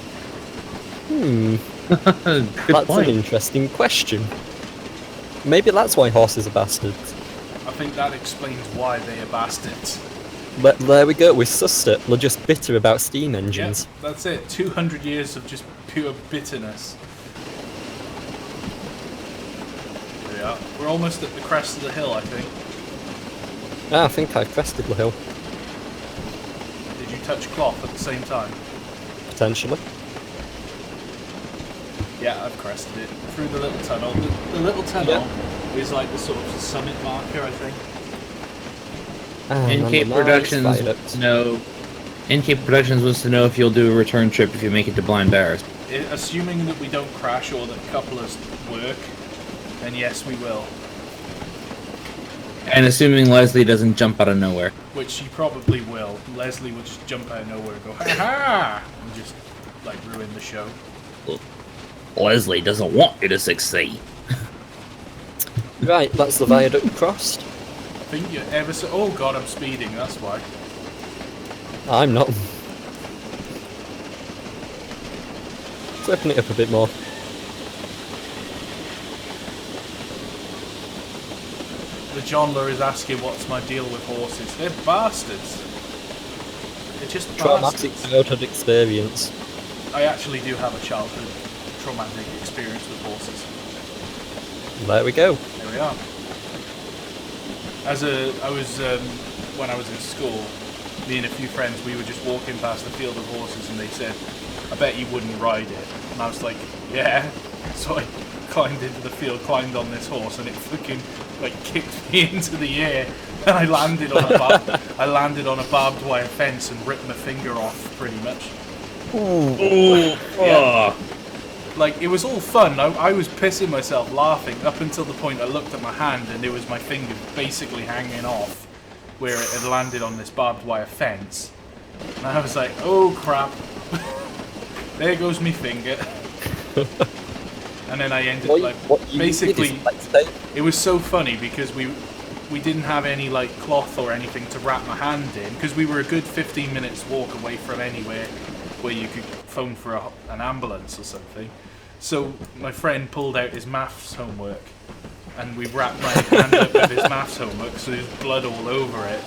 That's point. an interesting question. Maybe that's why horses are bastards. I think that explains why they are bastards. But there we go, we sussed it. We're just bitter about steam engines. Yeah, that's it. 200 years of just pure bitterness. There we are. We're almost at the crest of the hill, I think. I think I've crested the hill. Did you touch cloth at the same time? Potentially. Yeah, I've crested it. Through the little tunnel. The little tunnel is like the sort of summit marker, I think. NK Productions wants to know. NK Productions wants to know if you'll do a return trip if you make it to Blind Barrows. Assuming that we don't crash or that couplers work, then yes, we will. And assuming Leslie doesn't jump out of nowhere. Which she probably will. Leslie will just jump out of nowhere and go, ha-ha! And just, like, ruin the show. Leslie doesn't want you to succeed. Right, that's the viaduct crossed. I think you're ever so... Oh god, I'm speeding, that's why. I'm not. Let's open it up a bit more. The Johnler is asking what's my deal with horses. They're bastards. They're just Traumatic bastards. childhood experience. I actually do have a childhood traumatic experience with horses. There we go. There we are. When I was in school, me and a few friends, we were just walking past the field of horses and they said, I bet you wouldn't ride it. And I was like, yeah. So I climbed into the field, climbed on this horse, and it fucking like kicked me into the air, and I landed on a barbed wire fence and ripped my finger off, pretty much. Ooh. Yeah. Like, it was all fun. I was pissing myself laughing up until the point I looked at my hand and it was my finger basically hanging off where it had landed on this barbed wire fence. And I was like, oh crap. There goes me finger. And then I ended basically it was so funny because we didn't have any like cloth or anything to wrap my hand in because we were a good 15 minutes walk away from anywhere where you could phone for an ambulance or something. So my friend pulled out his maths homework and we wrapped my hand up with his maths homework so there's blood all over it.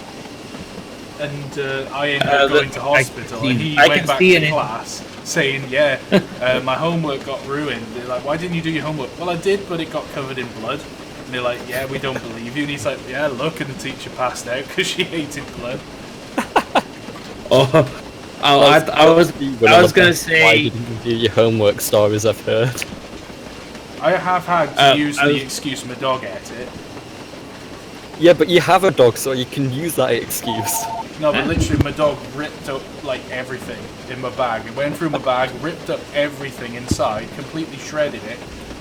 And I ended up going to hospital and he went back to class saying, yeah, my homework got ruined. They're like, why didn't you do your homework? Well, I did, but it got covered in blood. And they're like, yeah, we don't believe you. And he's like, yeah, look, and the teacher passed out because she hated blood. I was gonna say. Why didn't you do your homework stories? I've heard. I have had to use the excuse my dog ate it. Yeah, but you have a dog, so you can use that excuse. No, but literally my dog ripped up like everything in my bag. It went through my bag, ripped up everything inside, completely shredded it.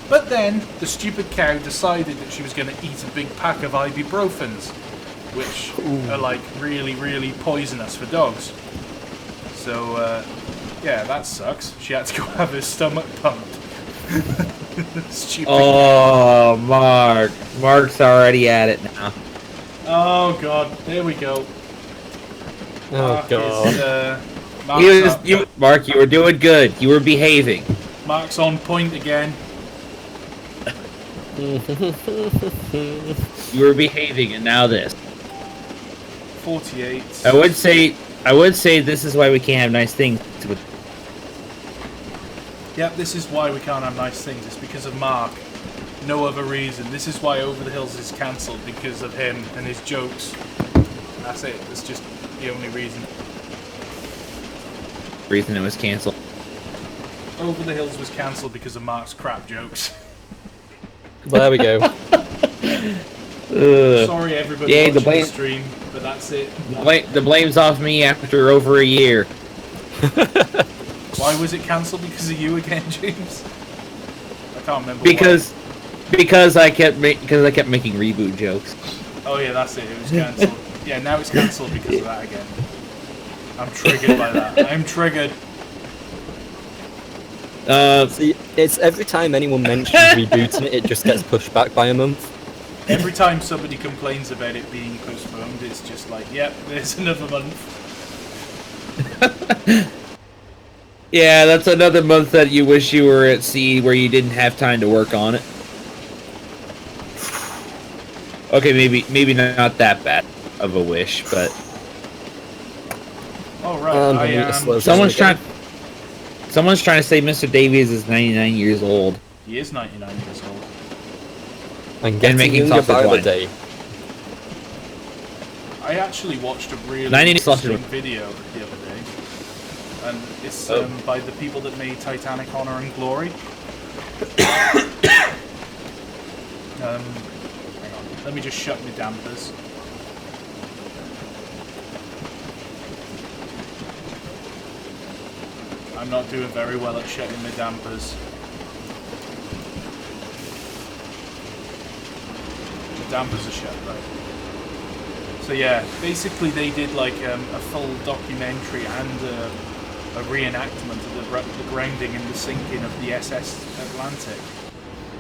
But then the stupid cow decided that she was going to eat a big pack of ibuprofens, which are like really, really poisonous for dogs. So, yeah, that sucks. She had to go have her stomach pumped. Stupid cow. Mark's already at it now. Oh god, there we go. Oh god. Mark, you were doing good. You were behaving. Mark's on point again. You were behaving, and now this. 48. I would say this is why we can't have nice things. Yep, this is why we can't have nice things. It's because of Mark. No other reason. This is why Over the Hills is cancelled, because of him and his jokes. That's it. That's just the only reason. Reason it was cancelled. Over the Hills was cancelled because of Mark's crap jokes. There we go. Sorry, everybody Yeah, watching the stream, but that's it. The blame's off me after over a year. Why was it cancelled? Because of you again, James? I can't remember. Because I kept making reboot jokes. Oh yeah, that's it. It was cancelled. Yeah, now it's cancelled because of that again. I'm triggered by that. I'm triggered. See, it's every time anyone mentions rebooting it, it just gets pushed back by a month. Every time somebody complains about it being postponed, it's just like, yep, there's another month. Yeah, that's another month that you wish you were at sea where you didn't have time to work on it. Okay, maybe not that bad of a wish, but oh right, someone's trying to say Mr. Davies is 99 years old. He is 99 years old. And getting younger by the day. I actually watched a really interesting video the other day, and it's by the people that made Titanic: Honor and Glory. Hang on, let me just shut my dampers. I'm not doing very well at shutting my dampers. The dampers are shut, right? So yeah, basically they did like a full documentary and a reenactment of the grounding and the sinking of the SS Atlantic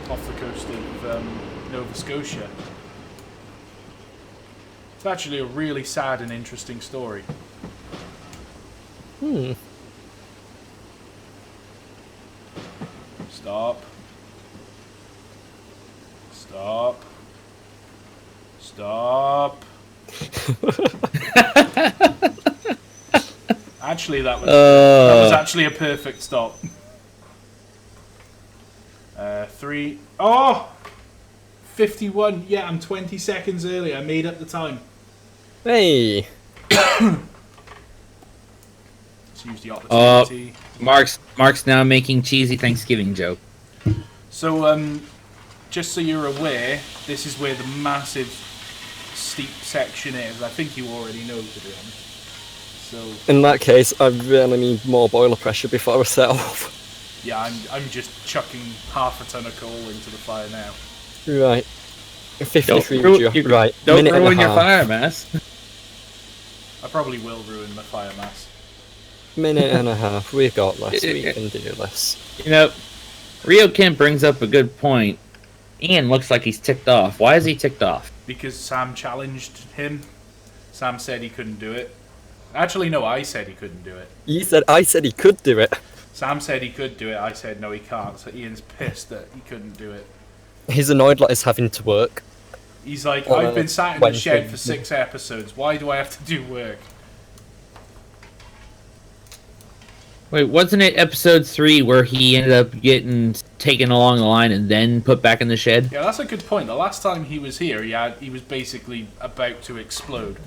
off the coast of Nova Scotia. It's actually a really sad and interesting story. Stop. Stop. Stop. Actually, that was actually a perfect stop. 3. Oh! 51. Yeah, I'm 20 seconds early. I made up the time. Hey! Let's use the opportunity. Mark's now making cheesy Thanksgiving joke. So, just so you're aware, this is where the massive steep section is. I think you already know, to be honest. So in that case, I really need more boiler pressure before I set off. Yeah, I'm just chucking half a ton of coal into the fire now. Right. 53 right. Don't ruin your fire mass. I probably will ruin my fire mass. Minute and a half. We got this. We can do this. You know, Rio Kent brings up a good point. Ian looks like he's ticked off. Why is he ticked off? Because Sam challenged him. Sam said he couldn't do it. Actually, no, I said he couldn't do it. I said he could do it. Sam said he could do it. I said no, he can't. So Ian's pissed that he couldn't do it. He's annoyed like he's having to work. He's like, I've been sat in the shed for 6 episodes. Why do I have to do work? Wait, wasn't it episode 3 where he ended up getting taken along the line and then put back in the shed? Yeah, that's a good point. The last time he was here, he was basically about to explode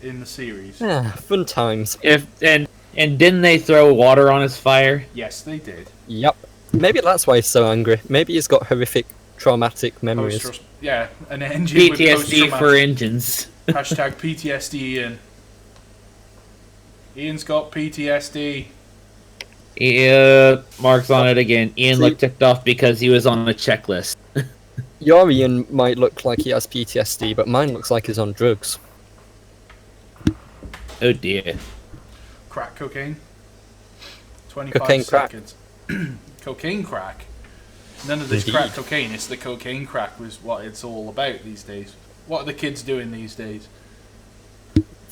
in the series. Yeah, fun times. And didn't they throw water on his fire? Yes, they did. Yep. Maybe that's why he's so angry. Maybe he's got horrific traumatic memories. Yeah, an engine PTSD for engines. Hashtag PTSD Ian. Ian's got PTSD. Yeah, Mark's on it again. Ian looked ticked off because he was on a checklist. Your Ian might look like he has PTSD, but mine looks like he's on drugs. Oh dear. Crack cocaine. 25 cocaine seconds. Cocaine crack. None of this crack cocaine. It's the cocaine crack was what it's all about these days. What are the kids doing these days?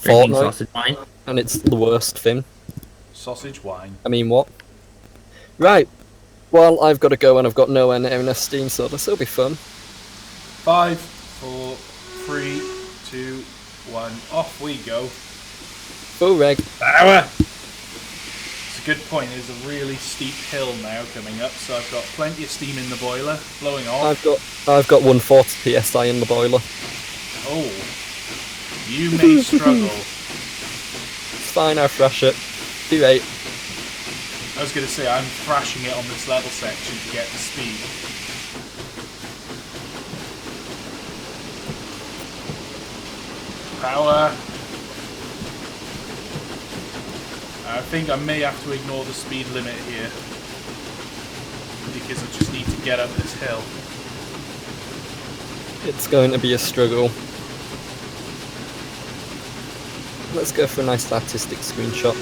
Drinking sausage wine. And it's the worst thing. Sausage wine. I mean, what? Right. Well, I've got to go and I've got no enough steam, so this will be fun. 5, 4, 3, 2, 1. Off we go. Full reg. Power! It's a good point. There's a really steep hill now coming up, so I've got plenty of steam in the boiler, blowing off. I've got 140 psi in the boiler. Oh. You may struggle. It's fine, I'll thrash it. Be right. I was going to say, I'm thrashing it on this level section to get the speed. Power. I think I may have to ignore the speed limit here, because I just need to get up this hill. It's going to be a struggle. Let's go for a nice artistic screenshot.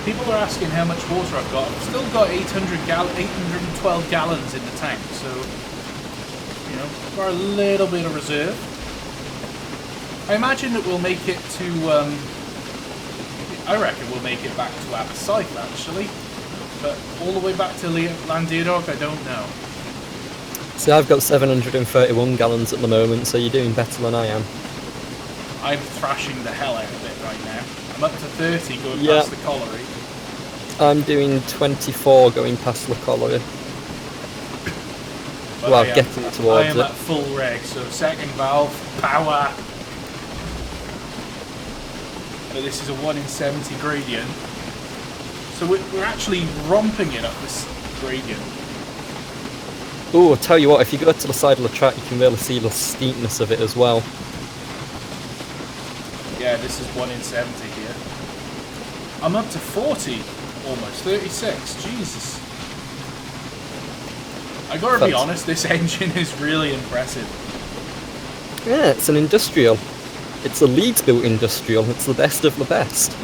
People are asking how much water I've got. I've still got 812 gallons in the tank, so, you know, I've got a little bit of reserve. I imagine that we'll make it to, I reckon we'll make it back to Abersaeth, actually. But all the way back to Llandiadog, I don't know. See, I've got 731 gallons at the moment, so you're doing better than I am. I'm thrashing the hell out of it right now. I'm up to 30 going past the colliery. I'm doing 24 going past the colliery. But well, getting towards it. I am at full reg, so second valve, power. But this is a 1 in 70 gradient. So we're actually romping it up this gradient. Oh, I'll tell you what, if you go to the side of the track, you can really see the steepness of it as well. Yeah, this is 1 in 70 here. I'm up to 40, almost 36. Jesus. I gotta be honest, this engine is really impressive. Yeah, it's an industrial. It's a Leeds-built industrial. It's the best of the best.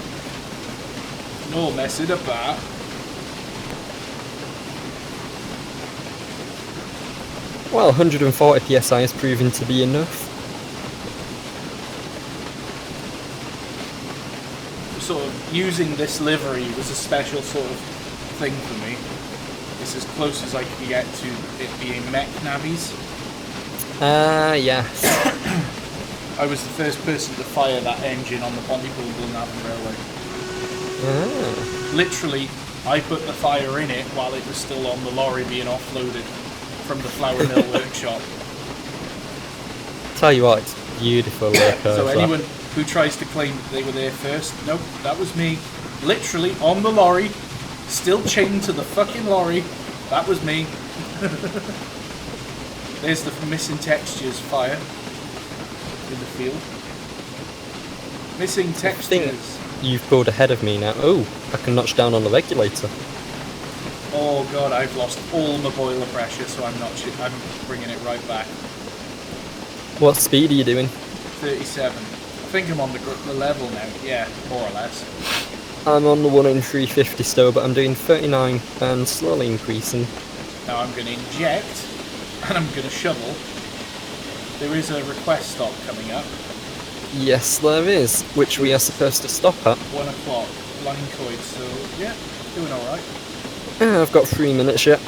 No messing about. Well, 140 PSI is proving to be enough. Sort of using this livery was a special sort of thing for me. It's as close as I could get to it being mech navvies. Yes. I was the first person to fire that engine on the Pontypool Glenavon Railway. Ah. Literally, I put the fire in it while it was still on the lorry being offloaded from the flour mill workshop. Tell you what, it's beautiful. So anyone who tries to claim that they were there first, nope, that was me. Literally on the lorry, still chained to the fucking lorry. That was me. There's the missing textures fire in the field. Missing textures. You've pulled ahead of me now. Oh, I can notch down on the regulator. Oh god, I've lost all my boiler pressure, so I'm bringing it right back. What speed are you doing? 37. I think I'm on the level now. Yeah, more or less. I'm on the 1 in 350 still, but I'm doing 39 and slowly increasing. Now I'm going to inject, and I'm going to shovel. There is a request stop coming up. Yes, there is, which we are supposed to stop at. 1 o'clock, line coid, so yeah, doing alright. I've got 3 minutes yet.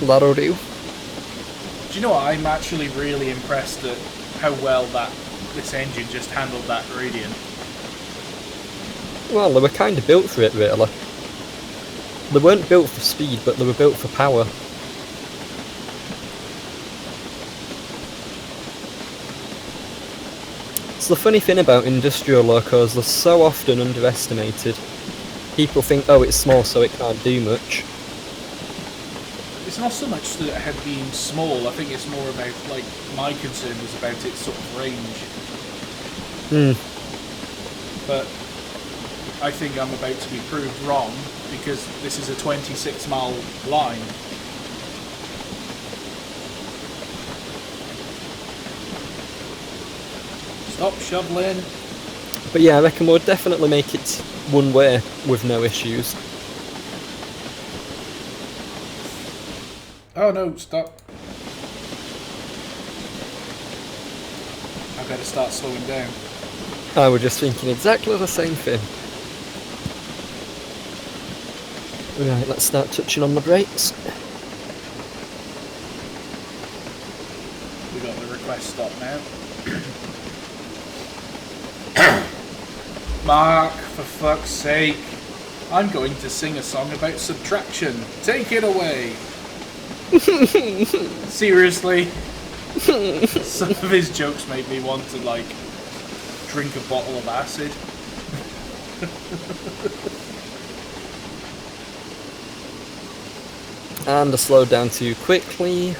That'll do. Do you know what? I'm actually really impressed at how well this engine just handled that gradient. Well, they were kind of built for it, really. They weren't built for speed, but they were built for power. It's the funny thing about industrial locos, they're so often underestimated. People think, oh, it's small, so it can't do much. It's not so much that it had been small, I think it's more about, like, my concern was about its sort of range. But I think I'm about to be proved wrong, because this is a 26-mile line. Stop shoveling. But yeah, I reckon we'll definitely make it one way with no issues. Oh no, stop. I better start slowing down. I was just thinking exactly the same thing. Right, let's start touching on the brakes. We got the request stop now. Mark, for fuck's sake. I'm going to sing a song about subtraction. Take it away. Seriously. Some of his jokes made me want to, like, drink a bottle of acid. And I slowed down too quickly.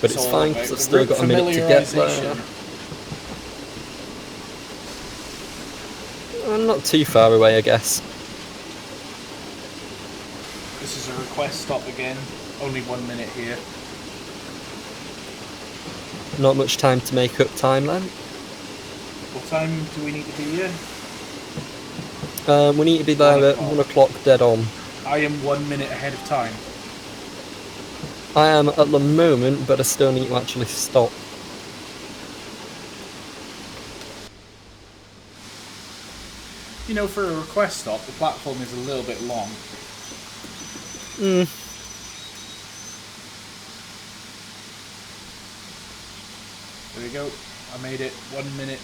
But it's all fine about because I've the still route got a minute to get there. familiarisation. I'm not too far away, I guess. This is a request stop again. Only 1 minute here. Not much time to make up time then. What time do we need to be here? We need to be there at 1 o'clock dead on. I am 1 minute ahead of time. I am at the moment, but I still need to actually stop. You know, for a request stop, the platform is a little bit long. There we go. I made it 1 minute.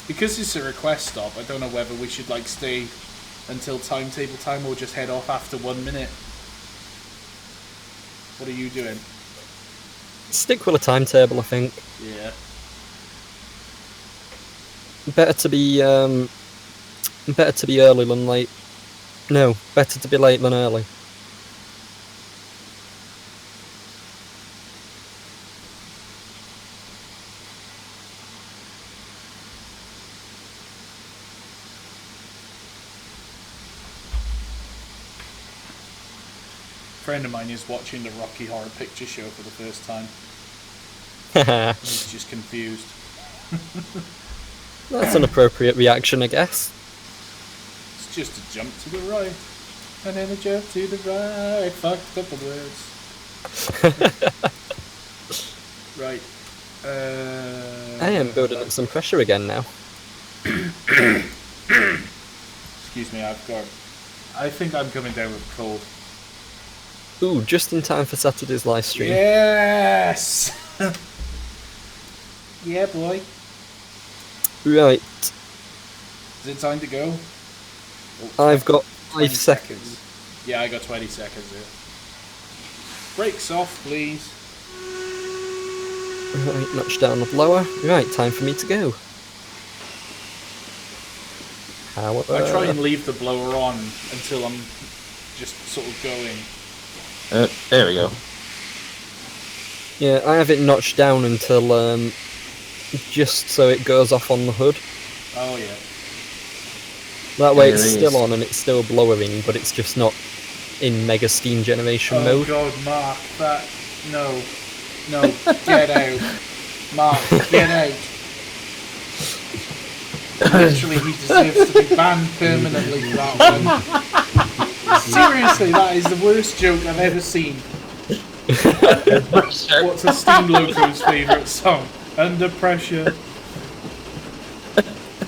Because it's a request stop, I don't know whether we should like stay until timetable time or just head off after 1 minute. What are you doing? Stick with a timetable, I think. Yeah. Better to be early than late. No, better to be late than early. A friend of mine is watching the Rocky Horror Picture Show for the first time. He's just confused. That's an appropriate reaction, I guess. It's just a jump to the right, and then a jump to the right. Fucked up the words. Right. I am building up some pressure again now. Excuse me, I think I'm coming down with a cold. Ooh, just in time for Saturday's live stream. Yes! Yeah, boy. Right. Is it time to go? Oh, I've got 20 5 seconds. Yeah, I got 20 seconds here. Brakes off, please. Right, notch down the blower. Right, time for me to go. However... I try and leave the blower on until I'm just sort of going. There we go. Yeah, I have it notched down until, just so it goes off on the hood. Oh, yeah. That way it's There it still is. on and it's still blowing, but it's just not in mega steam generation Oh, mode. God, Mark, that... No. No, get out. Mark, get out. Literally, he deserves to be banned permanently for that one. Seriously, that is the worst joke I've ever seen. What's a Steam Loco's favourite song? Under Pressure.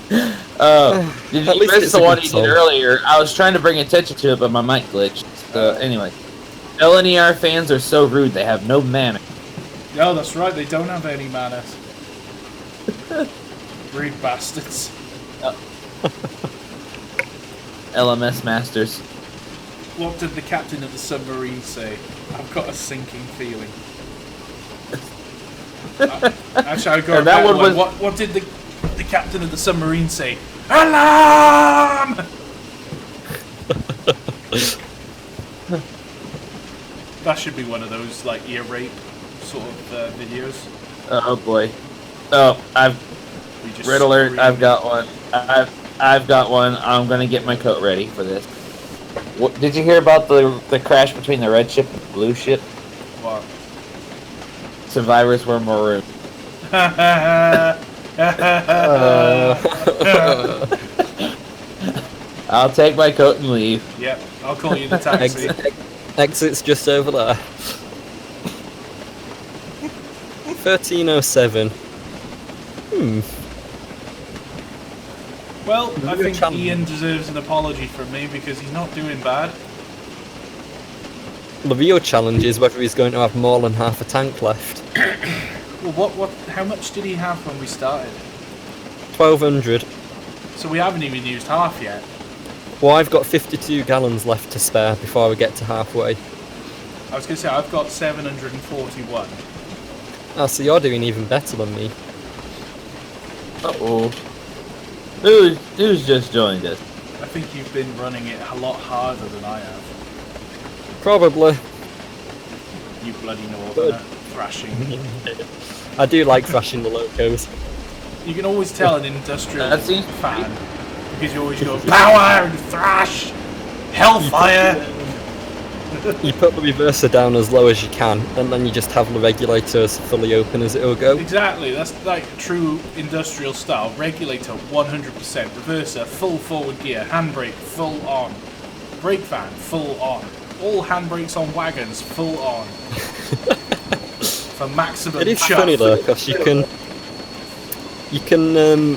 Did At you least miss it's the a one good you song. did earlier? I was trying to bring attention to it, but my mic glitched. So anyway, LNER fans are so rude. They have no manner. No, that's right, they don't have any manners. Rude bastards. LMS masters. What did the captain of the submarine say? I've got a sinking feeling. Actually, I've got And that one was- What did the captain of the submarine say? Alarm! That should be one of those like ear rape sort of videos. Oh boy. Oh, We just red alert. scream. I've got one. I've got one. I'm gonna get my coat ready for this. What, did you hear about the crash between the red ship and the blue ship? What? Survivors were marooned. I'll take my coat and leave. Yep, I'll call you the taxi. Exit's just over there. 1307. Well, I Real think challenge. Ian deserves an apology from me because he's not doing bad. The real challenge is whether he's going to have more than half a tank left. Well, how much did he have when we started? 1200. So we haven't even used half yet. Well, I've got 52 gallons left to spare before we get to halfway. I was going to say, I've got 741. Ah, so you're doing even better than me. Uh-oh. Who's just joined us? I think you've been running it a lot harder than I have. Probably. You bloody northerner. Thrashing. I do like thrashing the locos. You can always tell an industrial That seems fan because you always go power and thrash, hellfire. You put the reverser down as low as you can, and then you just have the regulator as fully open as it'll go. Exactly, that's like true industrial style. Regulator 100%, reverser full forward gear, handbrake full on, brake van full on, all handbrakes on wagons full on. For maximum. It is chuff. funny though, because you can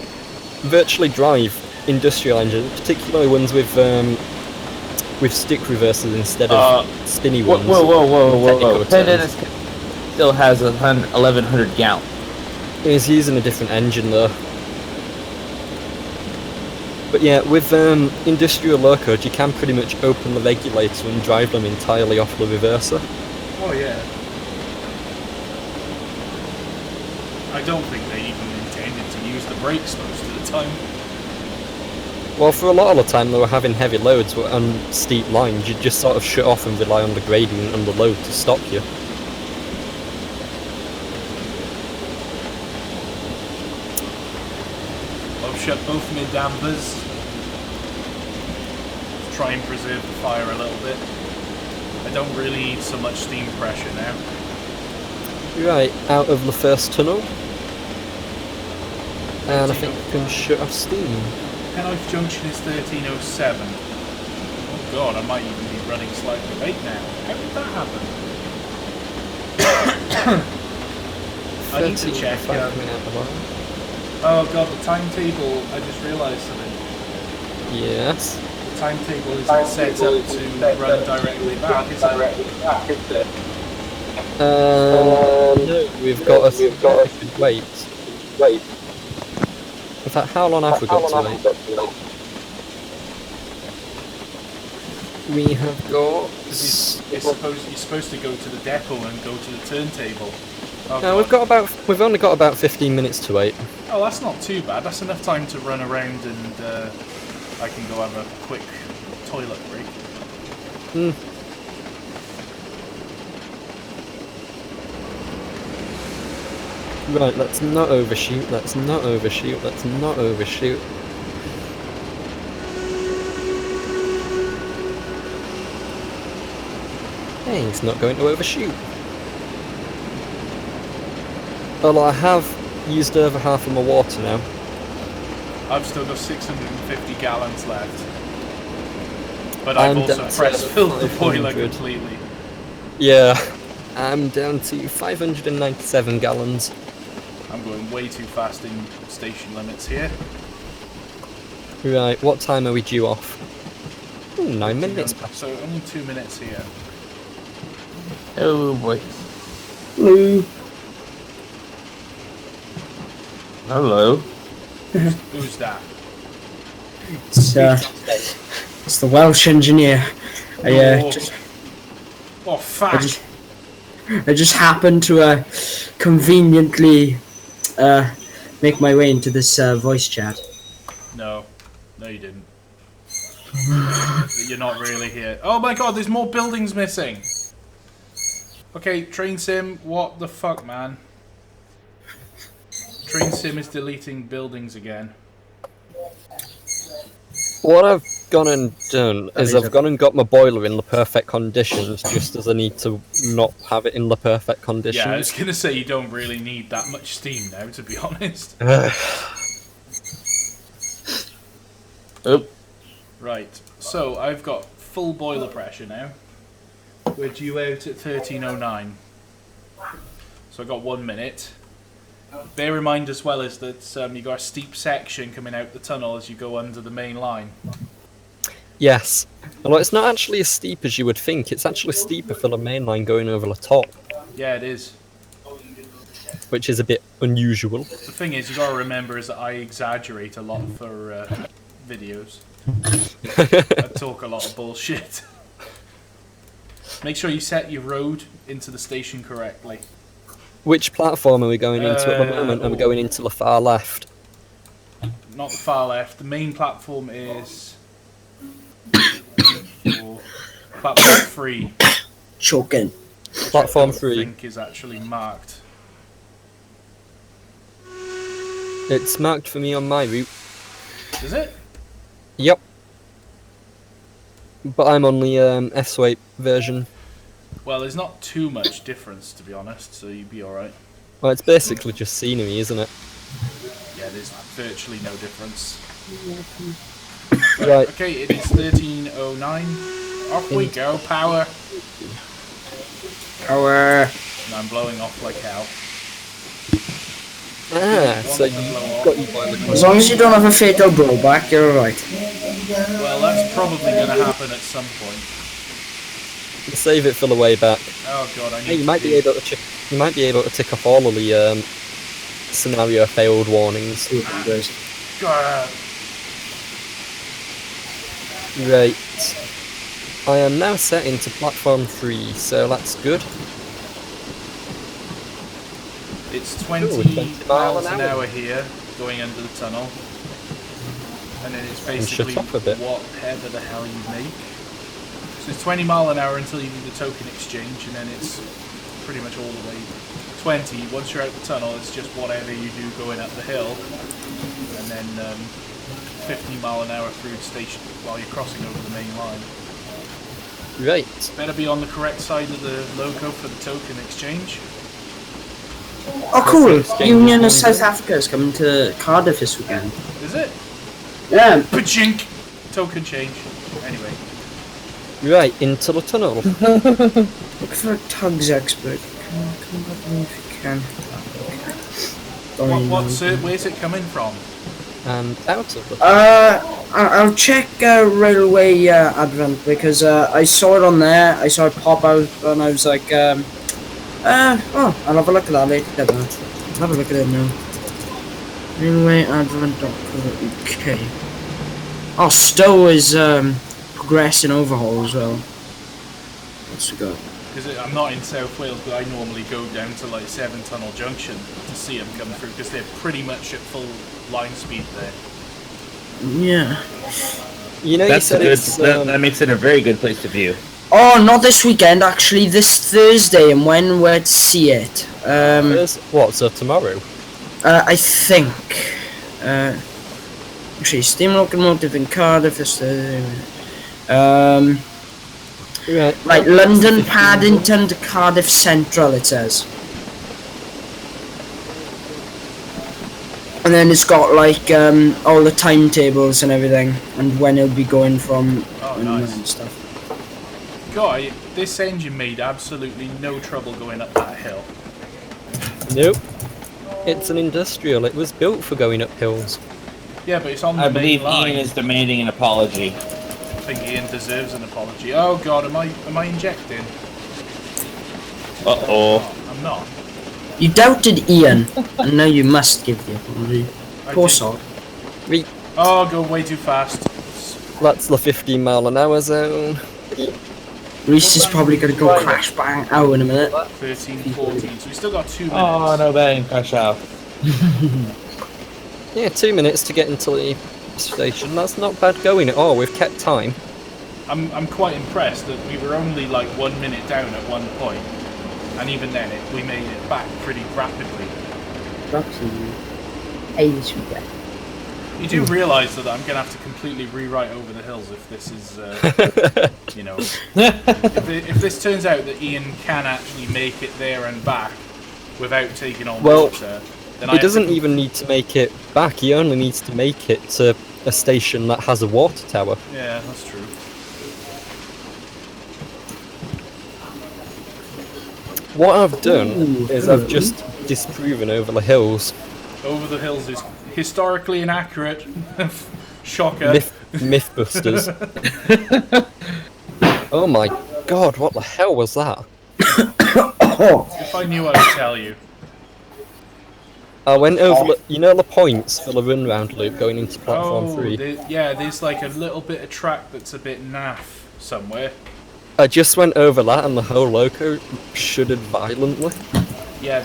virtually drive industrial engines, particularly ones with stick reversers instead of spinny ones. Whoa. Pendennis still has 1100 gallons. He's using a different engine though. But yeah, with industrial locos, you can pretty much open the regulator and drive them entirely off the reverser. Oh yeah. I don't think they even intended to use the brakes most of the time. Well, for a lot of the time they were having heavy loads on steep lines. You'd just sort of shut off and rely on the gradient and the load to stop you. I've shut both mid dampers. Try and preserve the fire a little bit. I don't really need so much steam pressure now. Right, out of the first tunnel. And I think we can shut off steam. Penwyth Junction is 1307. Oh god, I might even be running slightly late now. How did that happen? I need to check. Oh god, the timetable, I just realised something. Yes. The timetable isn't set up to run directly back, is it? No, we've got a wait. In fact, how long have we got to wait? We have got. You're supposed to go to the depot and go to the turntable. Oh, no, we've only got about 15 minutes to wait. Oh, that's not too bad. That's enough time to run around and I can go have a quick toilet break. Right, let's not overshoot, let's not overshoot, let's not overshoot. Hey, he's not going to overshoot. Although I have used over half of my water now. I've still got 650 gallons left. But I've also press-filled the boiler completely. Yeah, I'm down to 597 gallons. I'm going way too fast in station limits here. Right, what time are we due off? Ooh, 9 minutes past. So only 2 minutes here. Oh boy. Hello. Hello. Who's that? It's the Welsh engineer. I just happened to conveniently make my way into this voice chat. No, you didn't. You're not really here. Oh my god, there's more buildings missing. Okay, train sim, what the fuck, man? Train sim is deleting buildings again. What I've gone and done is I've gone and got my boiler in the perfect conditions, just as I need to not have it in the perfect conditions. Yeah, I was gonna say you don't really need that much steam now, to be honest. Oop. Right, so I've got full boiler pressure now. We're due out at 1309. So I've got 1 minute. Bear in mind as well is that you've got a steep section coming out the tunnel as you go under the main line. Yes. Although it's not actually as steep as you would think, it's actually steeper for the main line going over the top. Yeah, it is. Which is a bit unusual. The thing is, you've got to remember is that I exaggerate a lot for videos. I talk a lot of bullshit. Make sure you set your road into the station correctly. Which platform are we going into at the moment? Are we going into the far left? Not the far left. The main platform is platform 3. choking. Platform I don't 3. think is actually marked. It's marked for me on my route. Is it? Yep. But I'm on the F-Swipe version. Well, there's not too much difference, to be honest, so you'd be alright. Well, it's basically just scenery, isn't it? Yeah, there's virtually no difference. Right. Okay, it is 13:09. Off we go, power. Power. And I'm blowing off like hell. Ah, so Want to you blow got off. your boiler. As long as you don't have a fatal blowback, you're alright. Well, that's probably going to happen at some point. Save it for the way back. Oh god, I need Hey, you to might be pee. able to you might be able to tick off all of the scenario failed warnings. God. Right. I am now set into platform 3, so that's good. It's 20 20 miles an hour here, going under the tunnel. And then it's basically shut up a bit. whatever the hell you make. So it's 20 mile an hour until you do the token exchange, and then it's pretty much all the way 20. Once you're out the tunnel, it's just whatever you do going up the hill. And then 50 mile an hour through the station while you're crossing over the main line. Right. Better be on the correct side of the loco for the token exchange. Oh, cool! Union of South Africa is coming to Cardiff this weekend. Is it? Yeah. Pachink! Token change. Anyway. Right, into the tunnel. Look for a tugs expert. Come back if you can. Where's it coming from? And out of the I'll check Railway Advent because I saw it on there. I saw it pop out and I was like, oh, I'll have a look at that later. I'll have a look at it now. RailwayAdvent.co.uk. Oh, Stowe is progressing overhaul as well. What's we got? Because I'm not in South Wales, but I normally go down to like 7 Tunnel Junction to see them come through because they're pretty much at full line speed there. Yeah. You know, That's you said good. it's That makes it a very good place to view. Oh, not this weekend actually. This Thursday, and when we're to see it. what, so tomorrow? I think. Actually, steam locomotive in Cardiff this Thursday. Right, London Paddington to Cardiff Central, it says. And then it's got like all the timetables and everything, and when it'll be going from and stuff. God, this engine made absolutely no trouble going up that hill. Nope. It's an industrial. It was built for going up hills. Yeah, but it's on the I main believe line. Iain is demanding an apology. I think Iain deserves an apology. Oh god, am I injecting? Uh-oh. I'm not. You doubted Iain, and now you must give the apology. Poor sod. Oh, go way too fast. That's the 15 mile an hour zone. Reese is probably gonna go crash bang out in a minute. 13, 14. So we still got 2 minutes. Oh, no bang, crash out. Yeah, 2 minutes to get into the station. That's not bad going at all. We've kept time. I'm quite impressed that we were only like 1 minute down at one point, and even then we made it back pretty rapidly. You do realise that I'm going to have to completely rewrite over the hills if this is, you know, if this turns out that Iain can actually make it there and back without taking on water, then he doesn't even need to make it back. He only needs to make it to a station that has a water tower. Yeah, that's true. What I've done is I've just disproven over the hills. Over the hills is historically inaccurate. Shocker. Mythbusters. Oh my god, what the hell was that? If I knew, I would tell you. I went over, you know the points for the run round loop going into platform 3? There's like a little bit of track that's a bit naff somewhere. I just went over that and the whole loco shuddered violently. Yeah,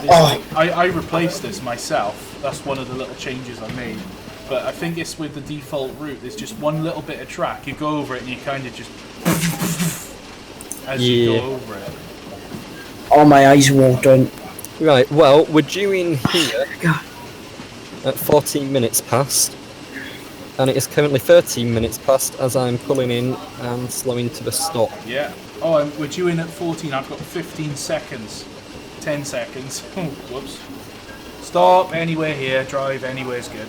I replaced this myself. That's one of the little changes I made. But I think it's with the default route. There's just one little bit of track. You go over it and you kind of just as you go over it. Oh, my eyes watering. Right, well, we're due in here God. at 14 minutes past, and it is currently 13 minutes past as I'm pulling in and slowing to the stop. Yeah. Oh, we're due in at 14. I've got 15 seconds. 10 seconds. Oh, whoops. Stop anywhere here. Drive anywhere's good.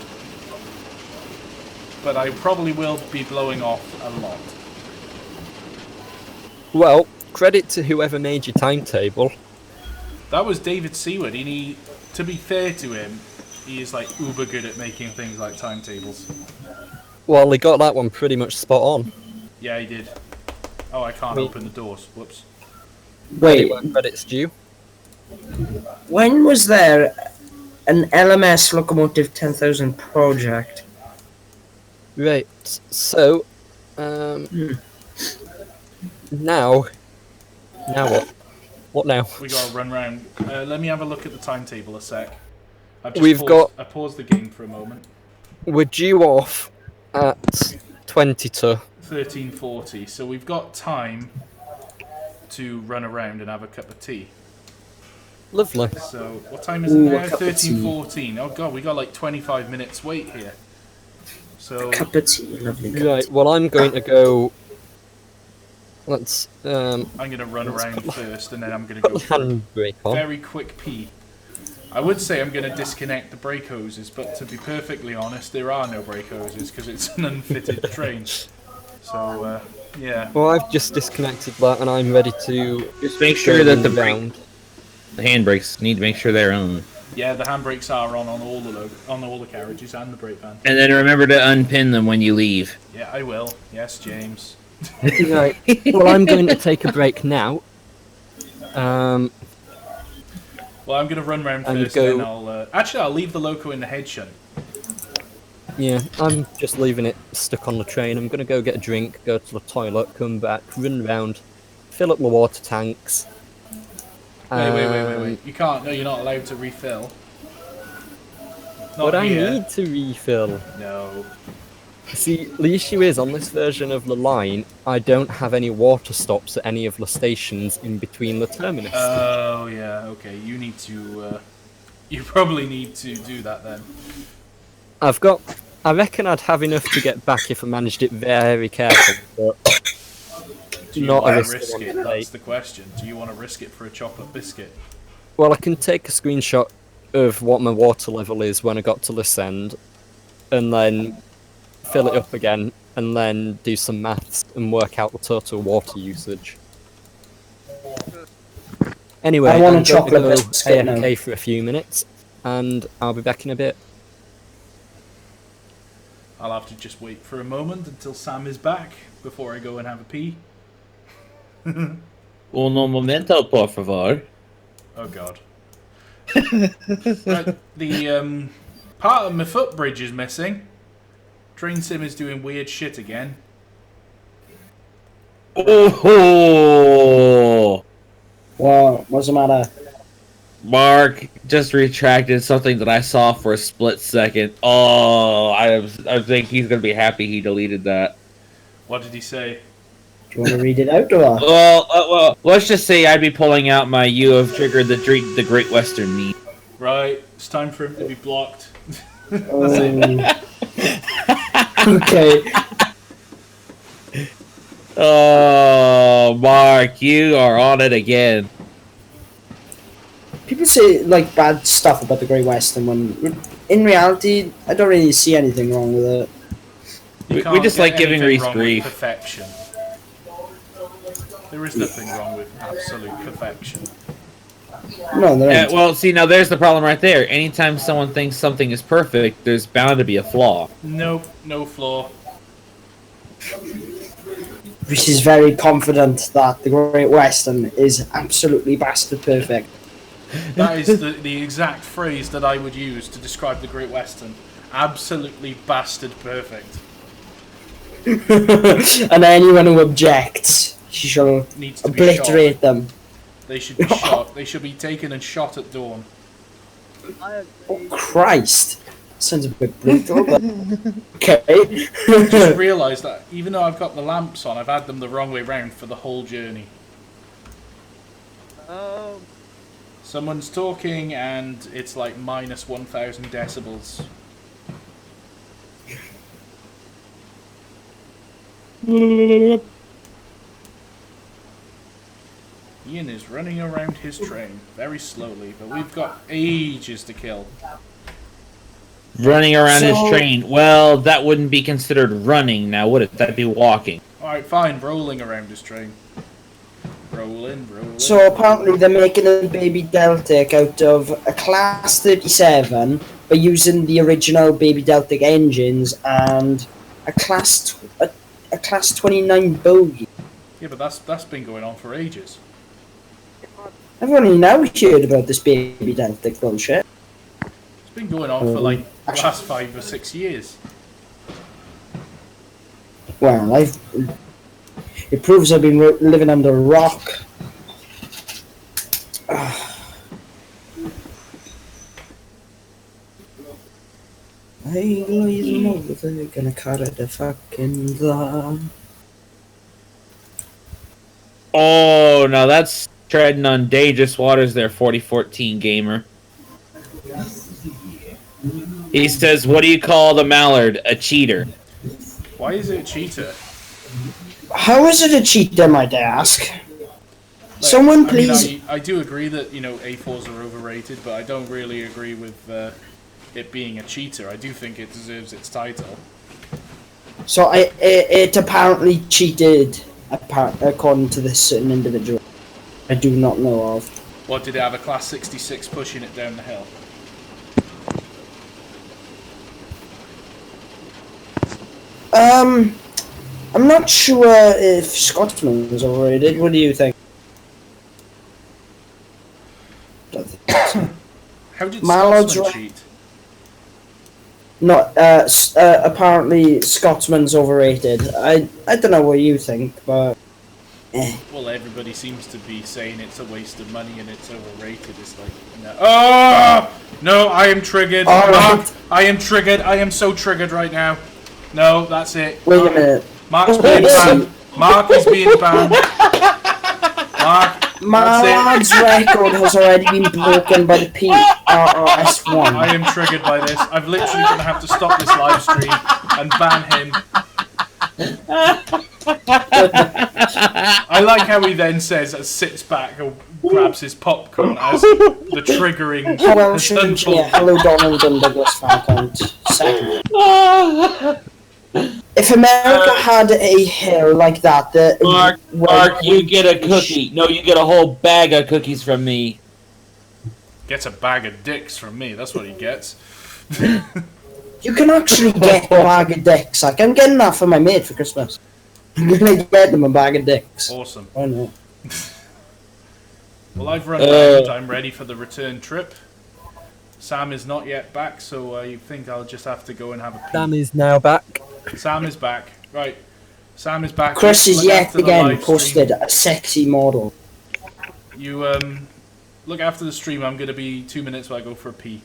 But I probably will be blowing off a lot. Well, credit to whoever made your timetable. That was David Seward. He, to be fair to him, he is like uber good at making things like timetables. Well, he got that one pretty much spot on. Yeah, he did. Oh, I can't open the doors. Whoops. Wait, Credit's due. when was there an LMS Locomotive 10,000 project? Right, so, now what? What now? We gotta run round. Let me have a look at the timetable a sec. I paused the game for a moment. We're due off at 20 to. 13:40. So we've got time to run around and have a cup of tea. Lovely. So what time is it now? 13:14. Oh god, we got like 25 minutes wait here. So Cup of tea, lovely. Right, well, I'm going to go. Let's. I'm gonna run around first, and then I'm gonna Put go the for a handbrake on. very quick pee. I would say I'm gonna disconnect the brake hoses, but to be perfectly honest, there are no brake hoses because it's an unfitted train. So yeah. Well, I've just disconnected that, and I'm ready to. Just make sure that the round. handbrakes need to make sure they're on. Yeah, the handbrakes are on all the carriages and the brake van. And then remember to unpin them when you leave. Yeah, I will. Yes, James. Right. Well, I'm going to take a break now. Well, I'm gonna run round And first, go- and then I'll leave the loco in the head shunt. Yeah, I'm just leaving it stuck on the train. I'm going to go get a drink, go to the toilet, come back, run round, fill up the water tanks. Wait. You can't. No, you're not allowed to refill. Not But I here. need to refill. No. See, the issue is, on this version of the line, I don't have any water stops at any of the stations in between the terminus. Oh yeah. Okay. You need to. You probably need to do that then. I reckon I'd have enough to get back if I managed it very carefully, but Do you not a want risk to risk I want it? to That's take. the question. Do you want to risk it for a chocolate biscuit? Well, I can take a screenshot of what my water level is when I got to this end, and then fill it up again, and then do some maths and work out the total water usage. Anyway, I want a I'm going to chocolate go biscuit now. AFK for a few minutes, and I'll be back in a bit. I'll have to just wait for a moment until Sam is back before I go and have a pee. Uno momento, por favor. Oh god. Right, the part of my footbridge is missing. Train sim is doing weird shit again. Oh, What's the matter? Mark just retracted something that I saw for a split second. Oh, I think he's gonna be happy he deleted that. What did he say? Do you want to read it out or what? Well, let's just say I'd be pulling out my "You have triggered the Great Western" meme. Right, it's time for him to be blocked. Okay. Oh, Mark, you are on it again. People say like bad stuff about the Great Western when in reality I don't really see anything wrong with it. You We can't just get like giving anything Reese wrong with grief. Perfection. There is nothing wrong with absolute perfection. No, there ain't. Well, see, now there's the problem right there. Anytime someone thinks something is perfect, there's bound to be a flaw. Nope, no flaw. Reese is very confident that the Great Western is absolutely bastard perfect. That is the exact phrase that I would use to describe the Great Western. Absolutely bastard perfect. And anyone who objects, she shall Needs to be shot. obliterate them. They should be shot. They should be taken and shot at dawn. Oh Christ! Sounds a bit brutal, but okay. I just realised that even though I've got the lamps on, I've had them the wrong way round for the whole journey. Someone's talking and it's like minus 1,000 decibels. Iain is running around his train very slowly, but we've got ages to kill. Running around his train. Well, that wouldn't be considered running now, would it? That'd be walking. Alright, fine, rolling around his train. Rolling. So apparently they're making a baby Deltic out of a class 37 by using the original baby Deltic engines and a class 29 bogie. Yeah, but that's been going on for ages. I've only now heard about this baby Deltic bullshit. It's been going on for like the last 5 or 6 years. Well, it proves I've been living under a rock. Hey, they're gonna cut it the fucking law. Oh, now that's treading on dangerous waters there, 4014 gamer. He says, what do you call the mallard? A cheater. Why is it a cheater? How is it a cheater, might I ask? Like, Someone please... I do agree that, A4s are overrated, but I don't really agree with it being a cheater. I do think it deserves its title. So it apparently cheated, according to this certain individual. I do not know of. What, did it have a class 66 pushing it down the hill? I'm not sure if Scotsman was overrated. What do you think? How did Mallard's Scotsman cheat? No, apparently Scotsman's overrated. I don't know what you think, but... Well, everybody seems to be saying it's a waste of money and it's overrated. It's like, no. Oh! No, I am triggered. Right. I am triggered. I am so triggered right now. No, that's it. Wait a minute. Mark's being banned. Mark is being banned. Mark, Mallard's record has already been broken by the PRRS1. I am triggered by this. I've literally going to have to stop this live stream and ban him. I like how he then says, sits back and grabs his popcorn as the triggering. Hello, Donald and Douglas Falcon. Second. If America had a hill like that, Mark, you get a cookie. No, you get a whole bag of cookies from me. Gets a bag of dicks from me. That's what he gets. You can actually get a bag of dicks. Like, I'm getting that for my mate for Christmas. I'm gonna get them a bag of dicks. Awesome. Oh no. Well, I've run around. I'm ready for the return trip. Sam is not yet back, so I think I'll just have to go and have a pee. Sam is now back. Sam is back. Right. Sam is back. Chris is yet again posted stream. a sexy model. You, look after the stream. I'm going to be 2 minutes while I go for a pee.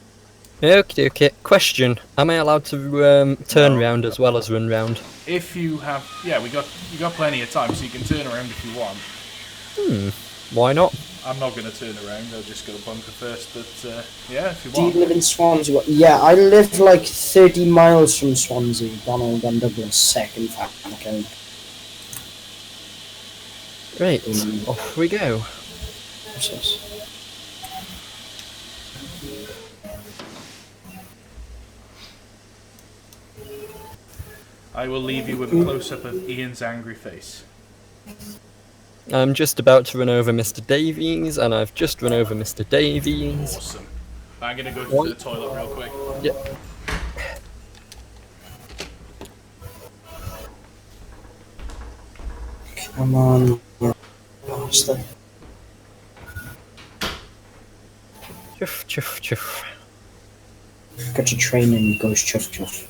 Okay. Question: am I allowed to turn round as well as run round? If you have, yeah, you got plenty of time, so you can turn around if you want. Why not? I'm not going to turn around. I'll just go bunker first. But yeah, if you Do want. you live in Swansea? Yeah, I live like 30 miles from Swansea. Donald and Douglas second fan account. Right, off we go. I will leave you with a close-up of Iain's angry face. I'm just about to run over Mr. Davies, and I've just run over Mr. Davies. Awesome. I'm going to go to the toilet real quick. Yep. Come on, you bastard. Chuff. Got your train and it goes chuff.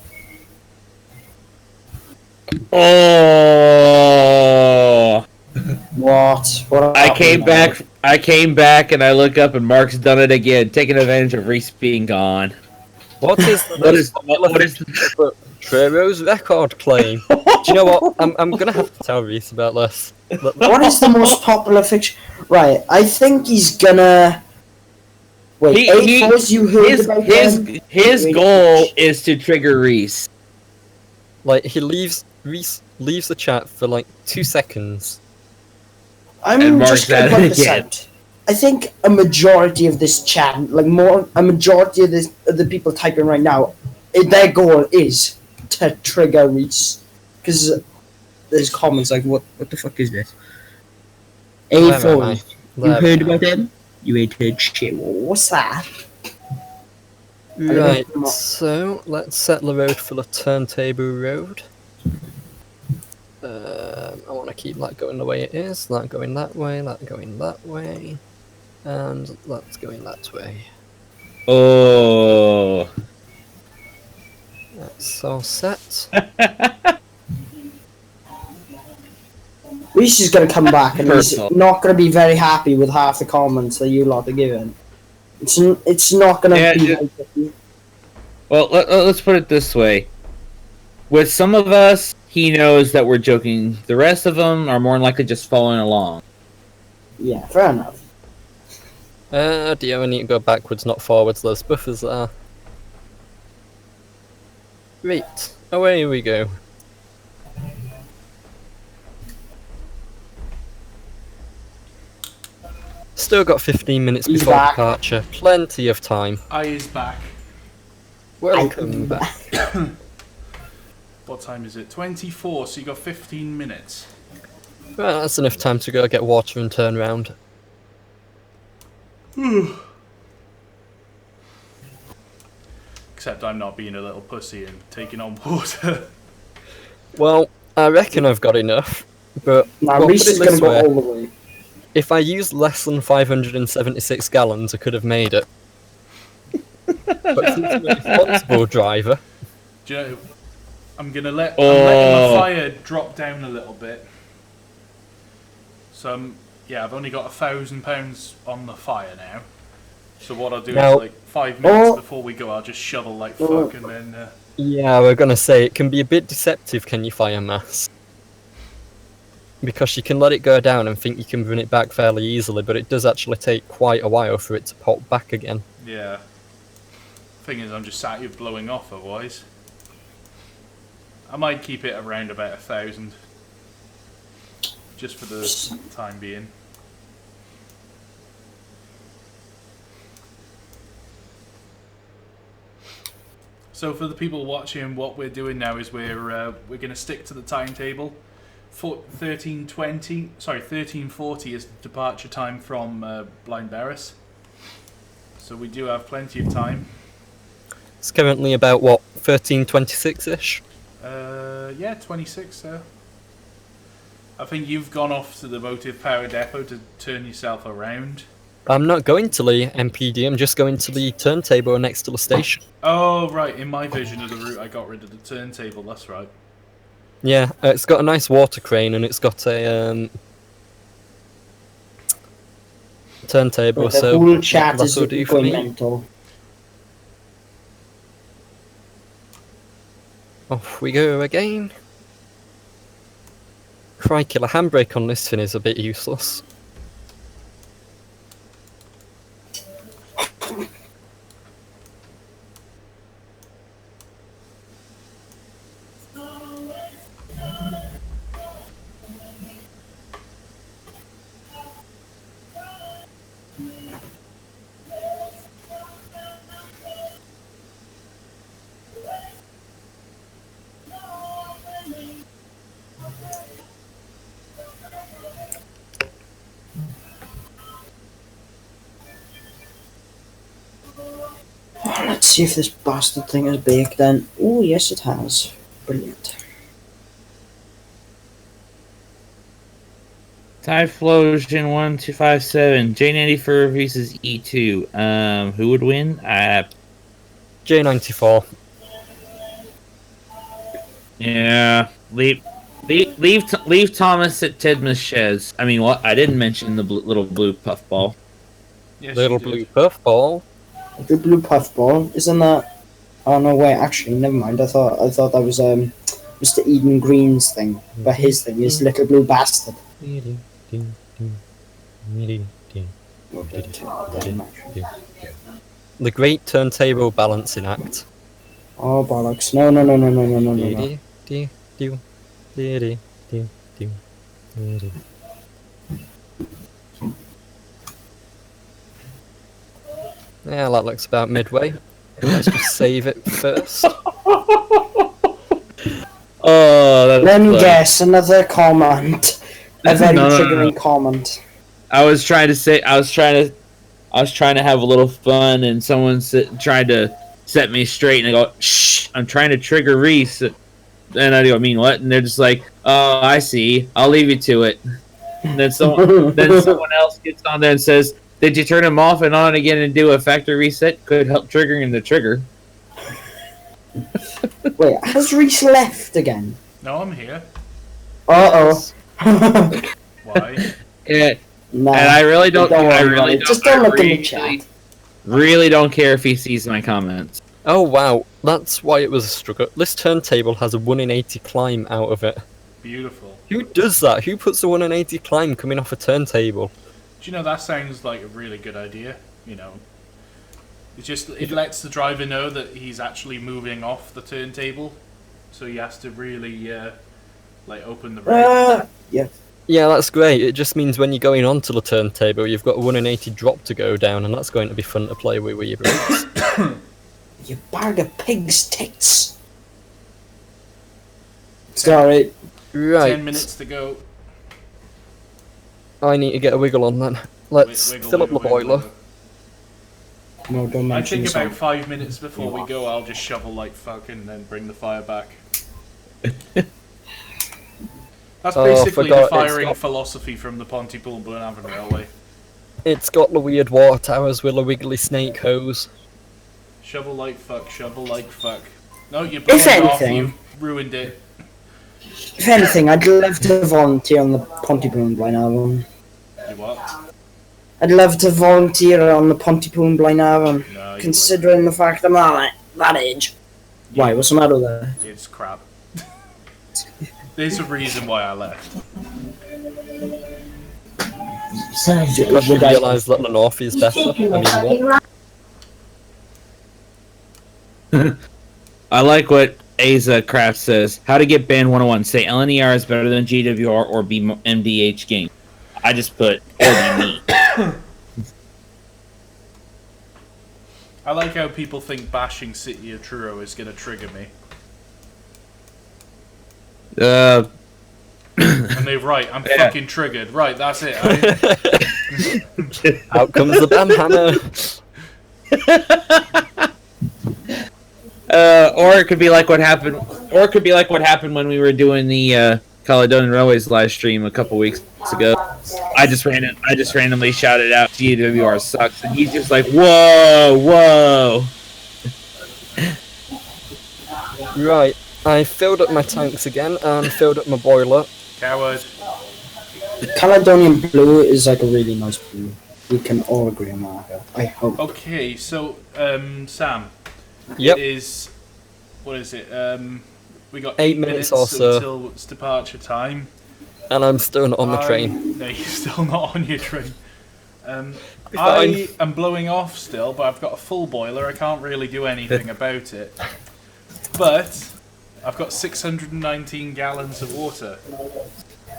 Oh! What I came back and I look up and Mark's done it again, taking advantage of Reese being gone. What is Trevor's record claim? Do you know what? I'm gonna have to tell Reese about this. What is the most popular fiction? Right, I think he's gonna. Wait, A4s, you heard about them? His Wait, goal is to trigger Reese. Like, Reese leaves the chat for like 2 seconds. I'm And marks just gonna that put this again. out. I think a majority of this chat, a majority of the people typing right now, their goal is to trigger Reese. Because there's comments like, what the fuck is this? A4, you heard about them? You ain't heard shit. What's that? Right, so let's set the road for the turntable road. I want to keep that going the way it is, that going that way, that going that way, and that's going that way. Oh. That's all set. Reese is gonna come back and he's Personal. not gonna be very happy with half the comments that you lot are giving. It's not gonna Yeah, be. just- Well, let's put it this way. With some of us, he knows that we're joking. The rest of them are more than likely just following along. Yeah, fair enough. Dear, I need to go backwards, not forwards, those buffers there. Right, away we go. Still got 15 minutes He's before back. departure. Plenty of time. I is back. Welcome back. What time is it? 24, so you got 15 minutes. Well, that's enough time to go get water and turn round. Except I'm not being a little pussy and taking on water. Well, I reckon I've got enough, but Now well, Reese put it is gonna this go way. all the way. If I used less than 576 gallons, I could have made it. But since I'm a responsible driver, Do you know, I'm letting the fire drop down a little bit. So I've only got £1,000 on the fire now. So what I'll do Now- is like 5 minutes before we go, I'll just shovel like fuck and then. yeah, we're gonna say it can be a bit deceptive, can you, fire mass? Because you can let it go down and think you can bring it back fairly easily, but it does actually take quite a while for it to pop back again. Yeah. Thing is, I'm just sat here blowing off otherwise. I might keep it around about 1,000. Just for the time being. So for the people watching, what we're doing now is we're going to stick to the timetable. 13:40 is departure time from Blind Barris. So we do have plenty of time. It's currently about, what, 13:26-ish? Yeah, 26. I think you've gone off to the motive power depot to turn yourself around. I'm not going to the MPD, I'm just going to the turntable next to the station. Oh, right. In my vision of the route, I got rid of the turntable. That's right. Yeah, it's got a nice water crane and it's got a turntable, But the so whole chat is that'll do for going me. mental. Off we go again. Crikey, the handbrake on this thing is a bit useless. Let's see if this bastard thing has baked then. Oh, yes, it has. Brilliant. Typhlosion 1257. J90 for Reese's E2. Who would win? J94. Yeah. Leave Thomas at Tedman's Shez. I mean, what? I didn't mention the little blue puffball. Yes, Little you blue did. puffball. The blue puffball, isn't that? Oh no, wait. Actually, never mind. I thought that was Mr. Eden Green's thing, but his thing is Little Blue Bastard. The Great Turntable Balancing Act. Oh bollocks! No! Yeah, that looks about midway. Let's just save it first. Oh, that's Let me funny. guess, another comment. A very triggering comment. I was trying to have a little fun, and someone tried to set me straight, and I go, "Shh! I'm trying to trigger Reese." And I go, "I mean what?" And they're just like, "Oh, I see. I'll leave you to it." And then someone else gets on there and says, "Did you turn him off and on again and do a factory reset? Could help triggering the trigger." Wait, has Reese left again? No, I'm here. Why? Yeah. Nah, And I really don't. worry I about really it. don't. Just don't I look in the really, chat. really don't care if he sees my comments. Oh wow, that's why it was a struggle. This turntable has a 1 in 80 climb out of it. Beautiful. Who does that? Who puts a 1 in 80 climb coming off a turntable? Do you know, that sounds like a really good idea, you know. It lets the driver know that he's actually moving off the turntable, so he has to really open the brake. Yeah. Yeah, that's great. It just means when you're going onto the turntable, you've got a 1 in 80 drop to go down, and that's going to be fun to play with your brakes. You bag of pig's tits. Sorry. Right. 10 minutes to go. I need to get a wiggle on then. Let's Wiggle, fill up the wiggle, boiler. wiggle. No, don't I mention think the about song. 5 minutes before we go, I'll just shovel like fuck and then bring the fire back. That's Oh, basically the forgot, it's firing got- philosophy from the Pontypool Blaenavon Railway. It's got the weird water towers with a wiggly snake hose. Shovel like fuck, shovel like fuck. No, you blew it off, anything- you ruined it. If anything, I'd love to volunteer on the Pontypool Blaenavon. You what? I'd love to volunteer on the Pontypool Blaenavon, No, you considering the fact I'm not that age. Why, what's the matter there? wouldn't. It's crap. There's a reason why I left. I should realise that the north is better. I mean, what? I like what Aza Craft says. How to get banned 101. Say LNER is better than GWR or be MDH game. I just put or be me. I like how people think bashing City of Truro is going to trigger me. And they're right, I'm fucking triggered. Right, that's it. Out comes the bam hammer. Or it could be like what happened. Or it could be like what happened when we were doing the Caledonian Railways live stream a couple weeks ago. I just randomly shouted out GWR sucks, and he's just like, whoa. Right, I filled up my tanks again and filled up my boiler. Coward. Caledonian Blue is like a really nice blue. We can all agree on that, I hope. Okay, so, Sam. Yep. It is... What is it? We got 8 minutes or so. until it's departure time. And I'm still not on the train. No, you're still not on your train. Fine. I am blowing off still, but I've got a full boiler. I can't really do anything about it. But I've got 619 gallons of water.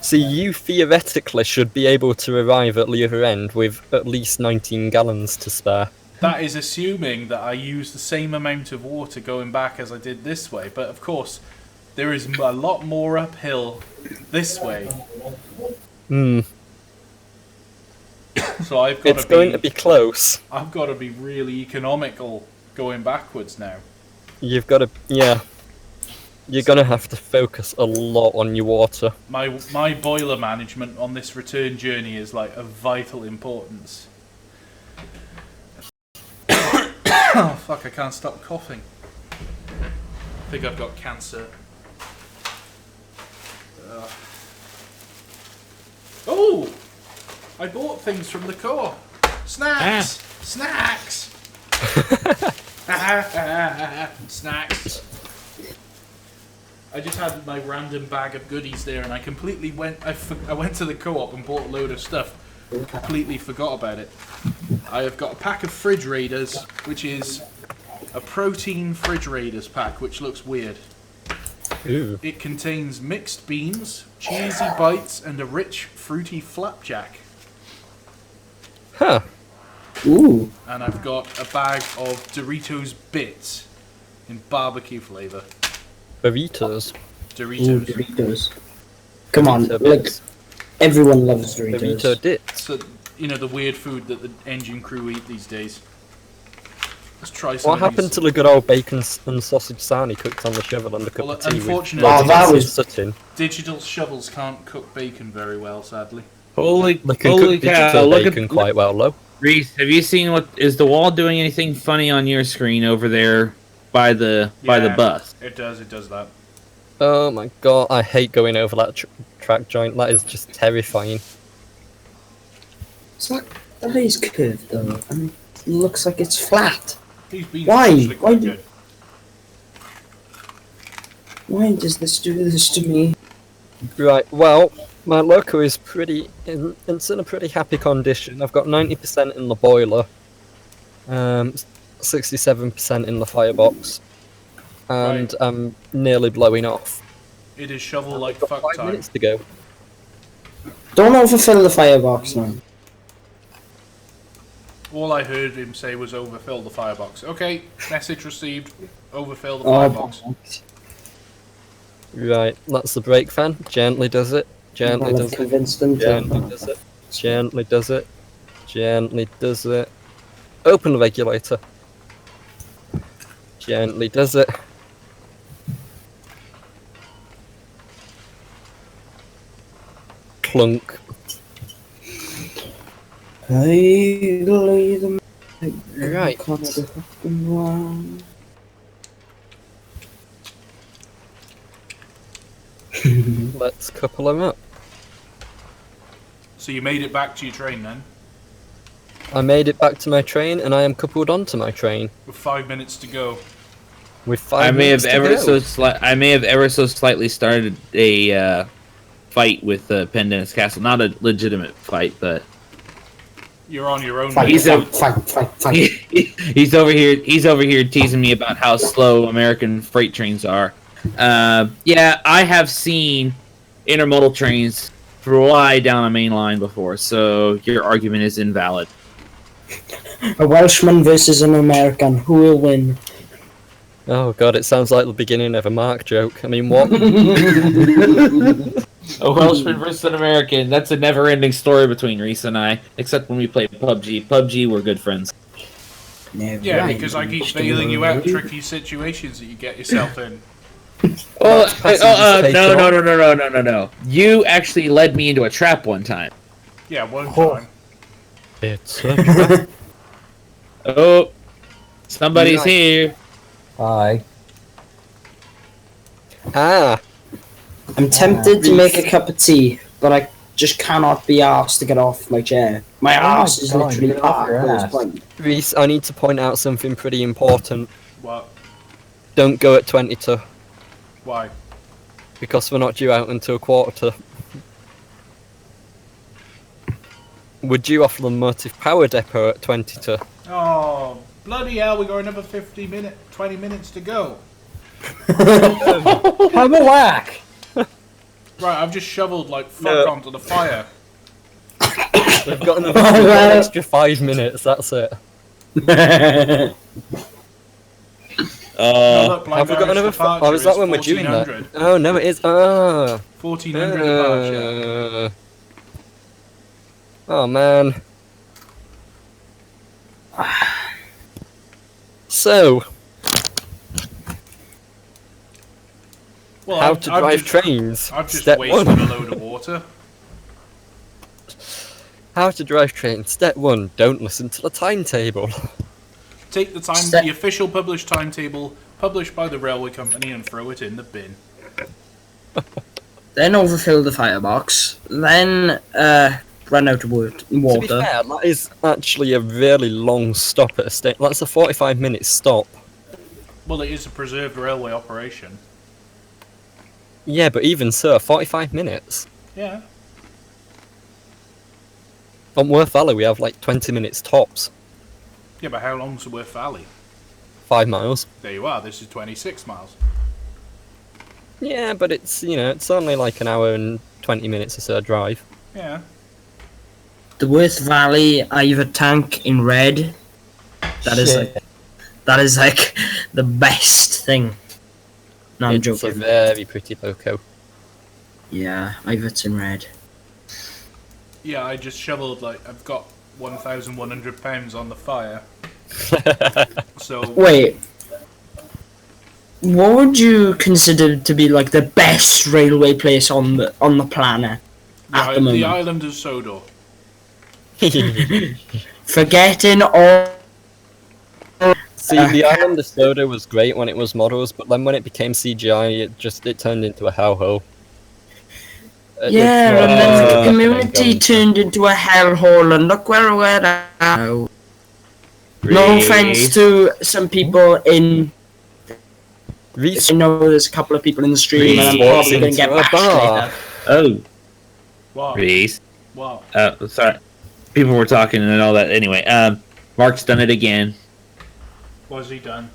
See, you theoretically should be able to arrive at the other end with at least 19 gallons to spare. That is assuming that I use the same amount of water going back as I did this way. But of course, there is a lot more uphill this way. Hmm. So I've got It's going to be close. I've got to be really economical going backwards now. You've got to, yeah. You're going to have to focus a lot on your water. My boiler management on this return journey is like of vital importance. Oh fuck, I can't stop coughing. I think I've got cancer. Oh! I bought things from the co-op. Snacks! Snacks! Snacks! I just had my random bag of goodies there, and I completely went. I went to the co-op and bought a load of stuff. Completely forgot about it. I have got a pack of Fridge Raiders, which is a protein Fridge Raiders pack, which looks weird. Ooh. It contains mixed beans, cheesy bites, and a rich, fruity flapjack. Huh. Ooh. And I've got a bag of Doritos Bits in barbecue flavour. Burritos. Doritos. Ooh, Doritos. Come on, Burrito like, bits. everyone loves Doritos. Burrito dips. So, the weird food that the engine crew eat these days. Let's try some What of happened these. to the good old bacon and sausage sarnie cooked on the shovel and a cup Well, of tea with unfortunately, Oh, that was- sitting? Digital shovels can't cook bacon very well, sadly. Holy, They can holy cook cow! digital Look bacon at quite well, though. Reese. Have you seen what is the wall doing? Anything funny on your screen over there by the Yeah. bus? It does that. Oh my god, I hate going over that track joint. That is just terrifying. It's like, that is curved though, and it looks like it's flat. These beans Why? are actually Why quite do- good. Why does this do this to me? Right, well, my loco is it's in a pretty happy condition. I've got 90% in the boiler, 67% in the firebox, and Right. I'm nearly blowing off. It is shovel like I've got fuck 5 time. minutes to go. Don't overfill the firebox now. All I heard him say was overfill the firebox. Okay, message received. Overfill the Oh, firebox. Right, that's the brake fan. Gently does it. Gently Well, does I've it. convinced them Gently to. does it. Gently does it. Gently does it. Open the regulator. Gently does it. Clunk. I lay them. Right. Let's couple them up. So you made it back to your train then, I made it back to my train, and I am coupled onto my train with 5 minutes to go. with 5 I may have minutes to go. I may have ever so slightly started a fight with Pendennis Castle. Not a legitimate fight, but You're on your own. Fight, mate. He's a- fight. he's over here teasing me about how slow American freight trains are. Yeah, I have seen intermodal trains fly down a main line before, so your argument is invalid. A Welshman versus an American. Who will win? Oh god, it sounds like the beginning of a Mark joke. I mean, what? A Welshman versus an American. That's a never-ending story between Reese and I, except when we play PUBG. PUBG, we're good friends. Yeah, because I keep bailing you out of tricky situations that you get yourself in. No. You actually led me into a trap one time. Yeah, one time. It's a trap. Oh, somebody's Right. here. Hi. Ah, I'm tempted to make a cup of tea, but I just cannot be asked to get off my chair. My ass is God, literally get off your packed at ass. this point. Reese, I need to point out something pretty important. What? Don't go at 20 to, Why? because we're not due out until 1:45. We're due off the motive power depot at 20 to. Oh, bloody hell, we got another 20 minutes to go. Have a whack! Right, I've just shoveled like fuck onto the fire. We've got an extra 5 minutes, that's it. Oh, look, Blind Have we got Irish another? departure Oh, is that is when we're doing that? 1400. Oh no, it is. 1400 departure. Oh man. So, Well, how I've- to I've drive just- trains? I've just Step wasted 1. a load of water. How to drive trains. Step 1. Don't listen to the timetable. Take the the official published timetable published by the railway company and throw it in the bin. Then overfill the firebox. Then run out of water. To be fair, that is actually a really long stop at a station. That's a 45-minute stop. Well, it is a preserved railway operation. Yeah, but even so, 45 minutes. Yeah. On Worth Valley, we have like 20 minutes tops. Yeah, but how long's the Worth Valley? 5 miles. There you are. This is 26 miles. Yeah, but it's, it's only like an hour and 20 minutes or so drive. Yeah. The Worth Valley, I have a tank in red. That is like the best thing. No, I'm It's a joking. very pretty loco. Yeah, it's in red. Yeah, I just shoveled, I've got 1,100 pounds on the fire. So. Wait. What would you consider to be like the best railway place on the planet at the moment? The island of Sodor. Forgetting all. See, the island of Soda was great when it was models, but then when it became CGI, it turned into a hellhole. Yeah, and then the community turned into a hellhole, and look where we're at now. No offense to some people in. I know there's a couple of people in the stream, and I'm probably going to get bashed later. Oh. What? Reese. What? Sorry. People were talking and all that. Anyway, Mark's done it again. What's he done?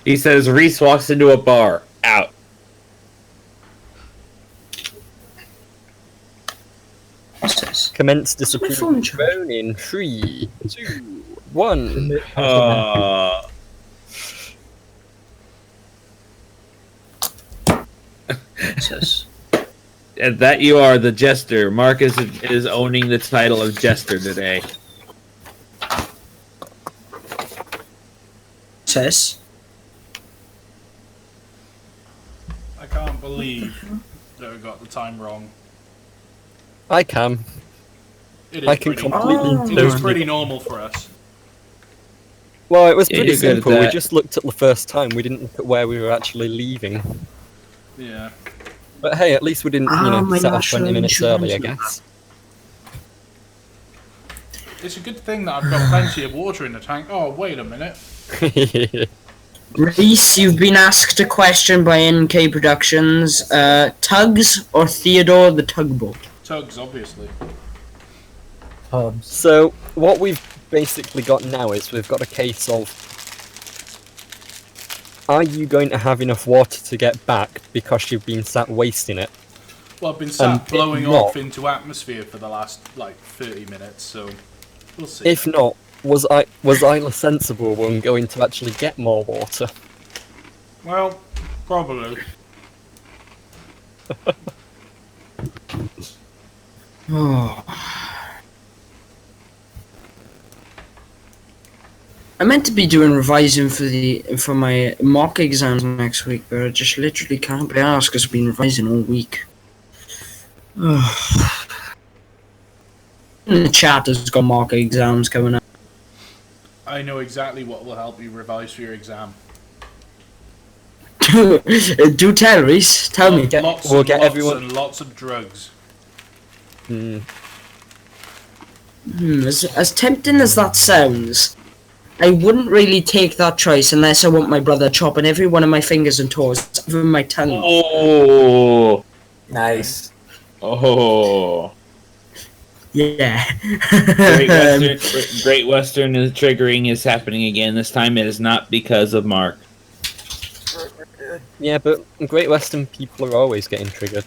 He says Reese walks into a bar. Out. Commence disapproval drone in 3, 2, 1. And that you are the jester. Mark is owning the title of jester today. Says. I can't believe that we got the time wrong. I can. It is I can completely It was pretty normal for us. Well, it was Yeah, pretty you're good at simple. We that. just looked at the first time. We didn't look at where we were actually leaving. Yeah. But hey, at least we didn't, set off 20 minutes early, I guess. It's a good thing that I've got plenty of water in the tank. Oh, wait a minute. Reese, you've been asked a question by NK Productions. Tugs or Theodore the Tugboat? Tugs, obviously. So, what we've basically got now is we've got a case of, are you going to have enough water to get back because you've been sat wasting it? Well, I've been sat if blowing not- off into atmosphere for the last, 30 minutes, so we'll see. If not, was I the sensible one going to actually get more water? Well, probably. Oh. I meant to be doing revising for my mock exams next week, but I just literally can't be asked because I've been revising all week. In the chat has got mock exams coming up. I know exactly what will help you revise for your exam. Do tell, Reese. Tell me. We'll get everyone- and lots of drugs. As tempting as that sounds, I wouldn't really take that choice unless I want my brother chopping every one of my fingers and toes, even my tongue. Oh. Nice. Oh. Yeah. Great Western is triggering is happening again. This time it is not because of Mark. Yeah, but Great Western people are always getting triggered.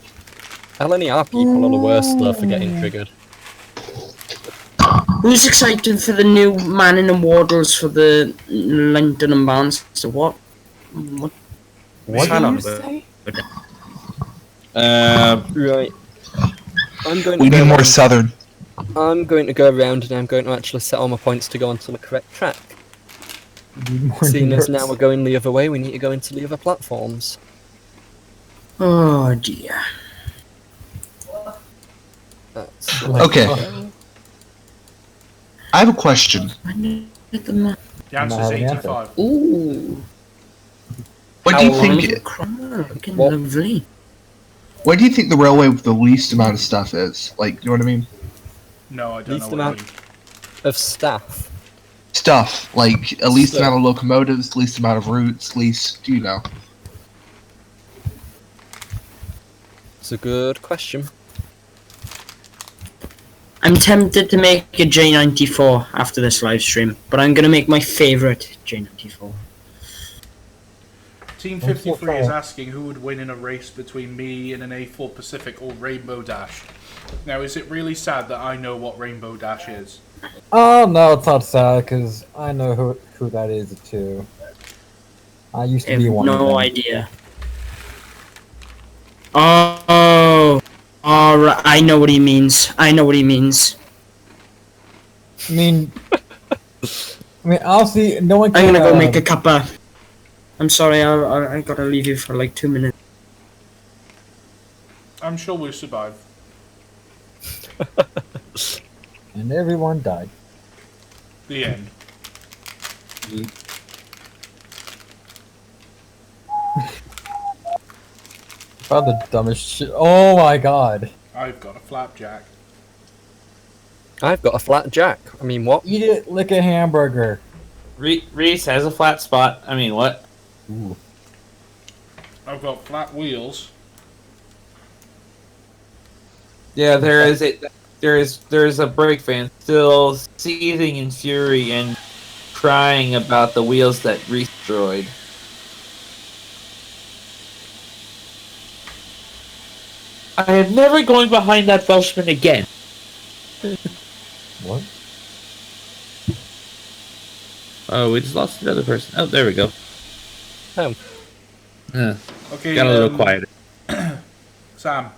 LNER people are the worst though for getting triggered. Who's excited for the new Man in the Wardles for the London and Barnes? So what? What What did did you you say? Right. We need more southern. I'm going to go around and I'm going to actually set all my points to go onto the correct track. Seeing as now we're going the other way, we need to go into the other platforms. Oh dear. That's Okay. I have a question. The answer's 85. Ooh. What do you think? Looking What? lovely. What do you think the railway with the least amount of stuff is? Like, you know what I mean? No, I don't Least know what amount- you mean. of staff. Stuff like least So- amount of locomotives, least amount of routes, least, you know. It's a good question. I'm tempted to make a J94 after this live stream, but I'm gonna make my favourite J94. Team 53 is asking who would win in a race between me and an A4 Pacific or Rainbow Dash. Now, is it really sad that I know what Rainbow Dash is? Oh no, it's not sad because I know who that is too. I used I to be have one. of no them. idea. Oh, alright, I know what he means. I know what he means. I mean, honestly, no one can. I'm gonna go make a cuppa. I'm sorry, I gotta leave you for like 2 minutes. I'm sure we'll survive. And everyone died. The end. About the dumbest shit. Oh my god. I've got a flapjack. I've got a flat jack. I mean, what? Eat it like a hamburger. Reese has a flat spot. I mean, what? Ooh. I've got flat wheels. Yeah, there is a brake fan still seething in fury and crying about the wheels that Reese destroyed. I am never going behind that Welshman again. What? Oh, we just lost another person. Oh, there we go. Oh. Okay, Got a little quieter. Sam,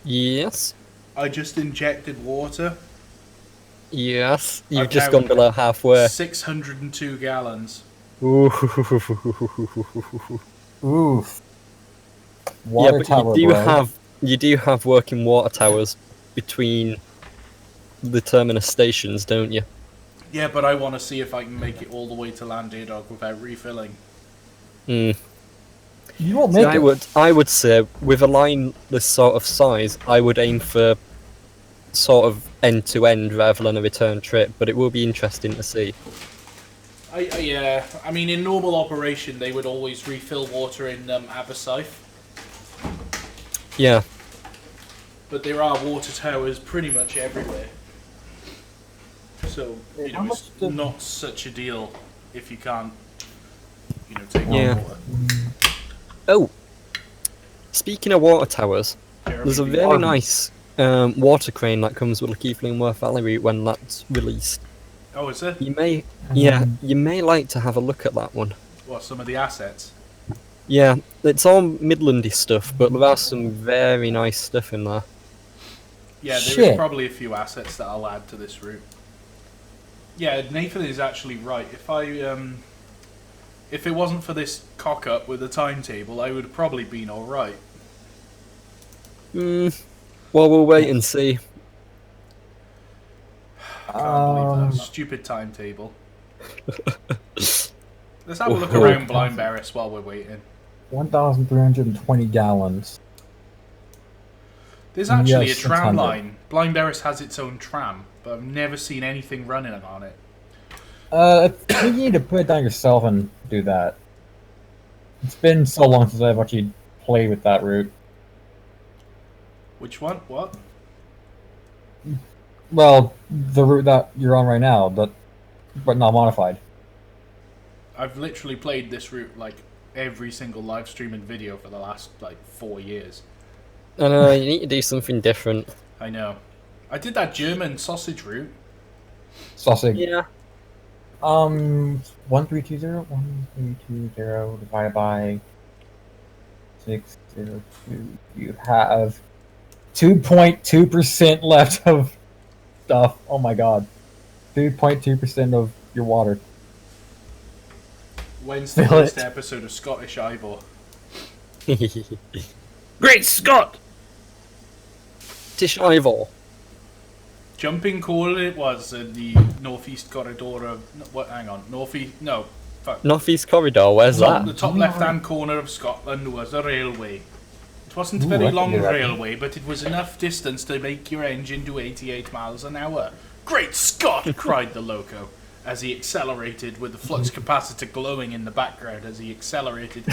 Yes. I just injected water. Yes. You've I've just now- gone below halfway. 602 gallons. Ooh. Oof. Yeah, Water but tower, you do have working water towers between the terminus stations, don't you? Yeah, but I want to see if I can make it all the way to Landerdog without refilling. Hmm. You won't See, make it. I would say with a line this sort of size, I would aim for sort of end to end rather than a return trip. But it will be interesting to see. Yeah, I mean, in normal operation, they would always refill water in Abersaith, Yeah. but there are water towers pretty much everywhere. So, you How know, much it's did- not such a deal if you can't, you know, take Yeah. on water. Oh. Speaking of water towers, Jeremy, there's a the very army. nice water crane that comes with the Penwyth Valley route when that's released. Oh, is it? You may like to have a look at that one. What, some of the assets? Yeah, it's all Midlandy stuff, but there are some very nice stuff in there. Yeah, there is Shit. probably a few assets that I'll add to this route. Yeah, Nathan is actually right. If it wasn't for this cock up with the timetable, I would have probably been alright. Well, we'll wait and see. I can't believe that stupid timetable. Let's have a look Oh, around Blind Barris while we're waiting. 1,320 gallons. There's actually Yes, a tram 600. line. Blind Barris has its own tram, but I've never seen anything running on it. I think you need to put it down yourself and do that. It's been so long since I've actually played with that route. Which one? What? Well, the route that you're on right now, but not modified. I've literally played this route like every single live stream and video for the last like 4 years. I know, you need to do something different. I know. I did that German sausage route. Sausage. Yeah. 1320 divided by 602. You have 2.2% left of stuff. Oh my god. 2.2% of your water. When's the Fill first it. episode of Scottish Ivor? Great Scott! Tish Ivor. Jumping call it was in the northeast corridor of hang on, northeast Northeast Corridor, where's the that? top left hand corner of Scotland was a railway. It wasn't a Ooh, very I can long do that. railway, but it was enough distance to make your engine do 88 miles an hour. Great Scott! cried the loco. as he accelerated with the flux capacitor glowing in the background as he accelerated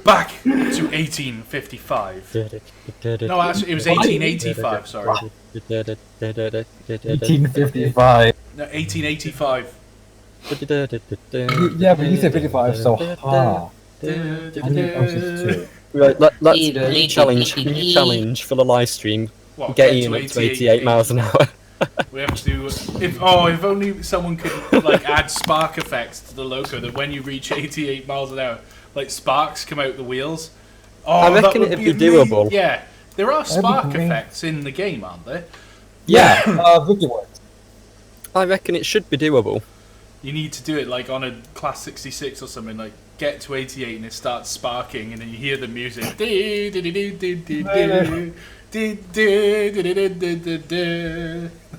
back to 1855. No, actually, it was 1885, sorry. 1855. No, 1885. Yeah, but you said 55, so ha. I knew 062. Right, let's challenge for the live stream. What, Get Ian up to 88 miles an hour. We have to do. If only someone could like add spark effects to the loco that when you reach 88 miles an hour, like sparks come out the wheels. Oh, I reckon it'd be doable. Yeah, there are spark That'd be great. effects in the game, aren't there? Yeah, Vicky works. I reckon it should be doable. You need to do it like on a class 66 or something. Like get to 88 and it starts sparking, and then you hear the music.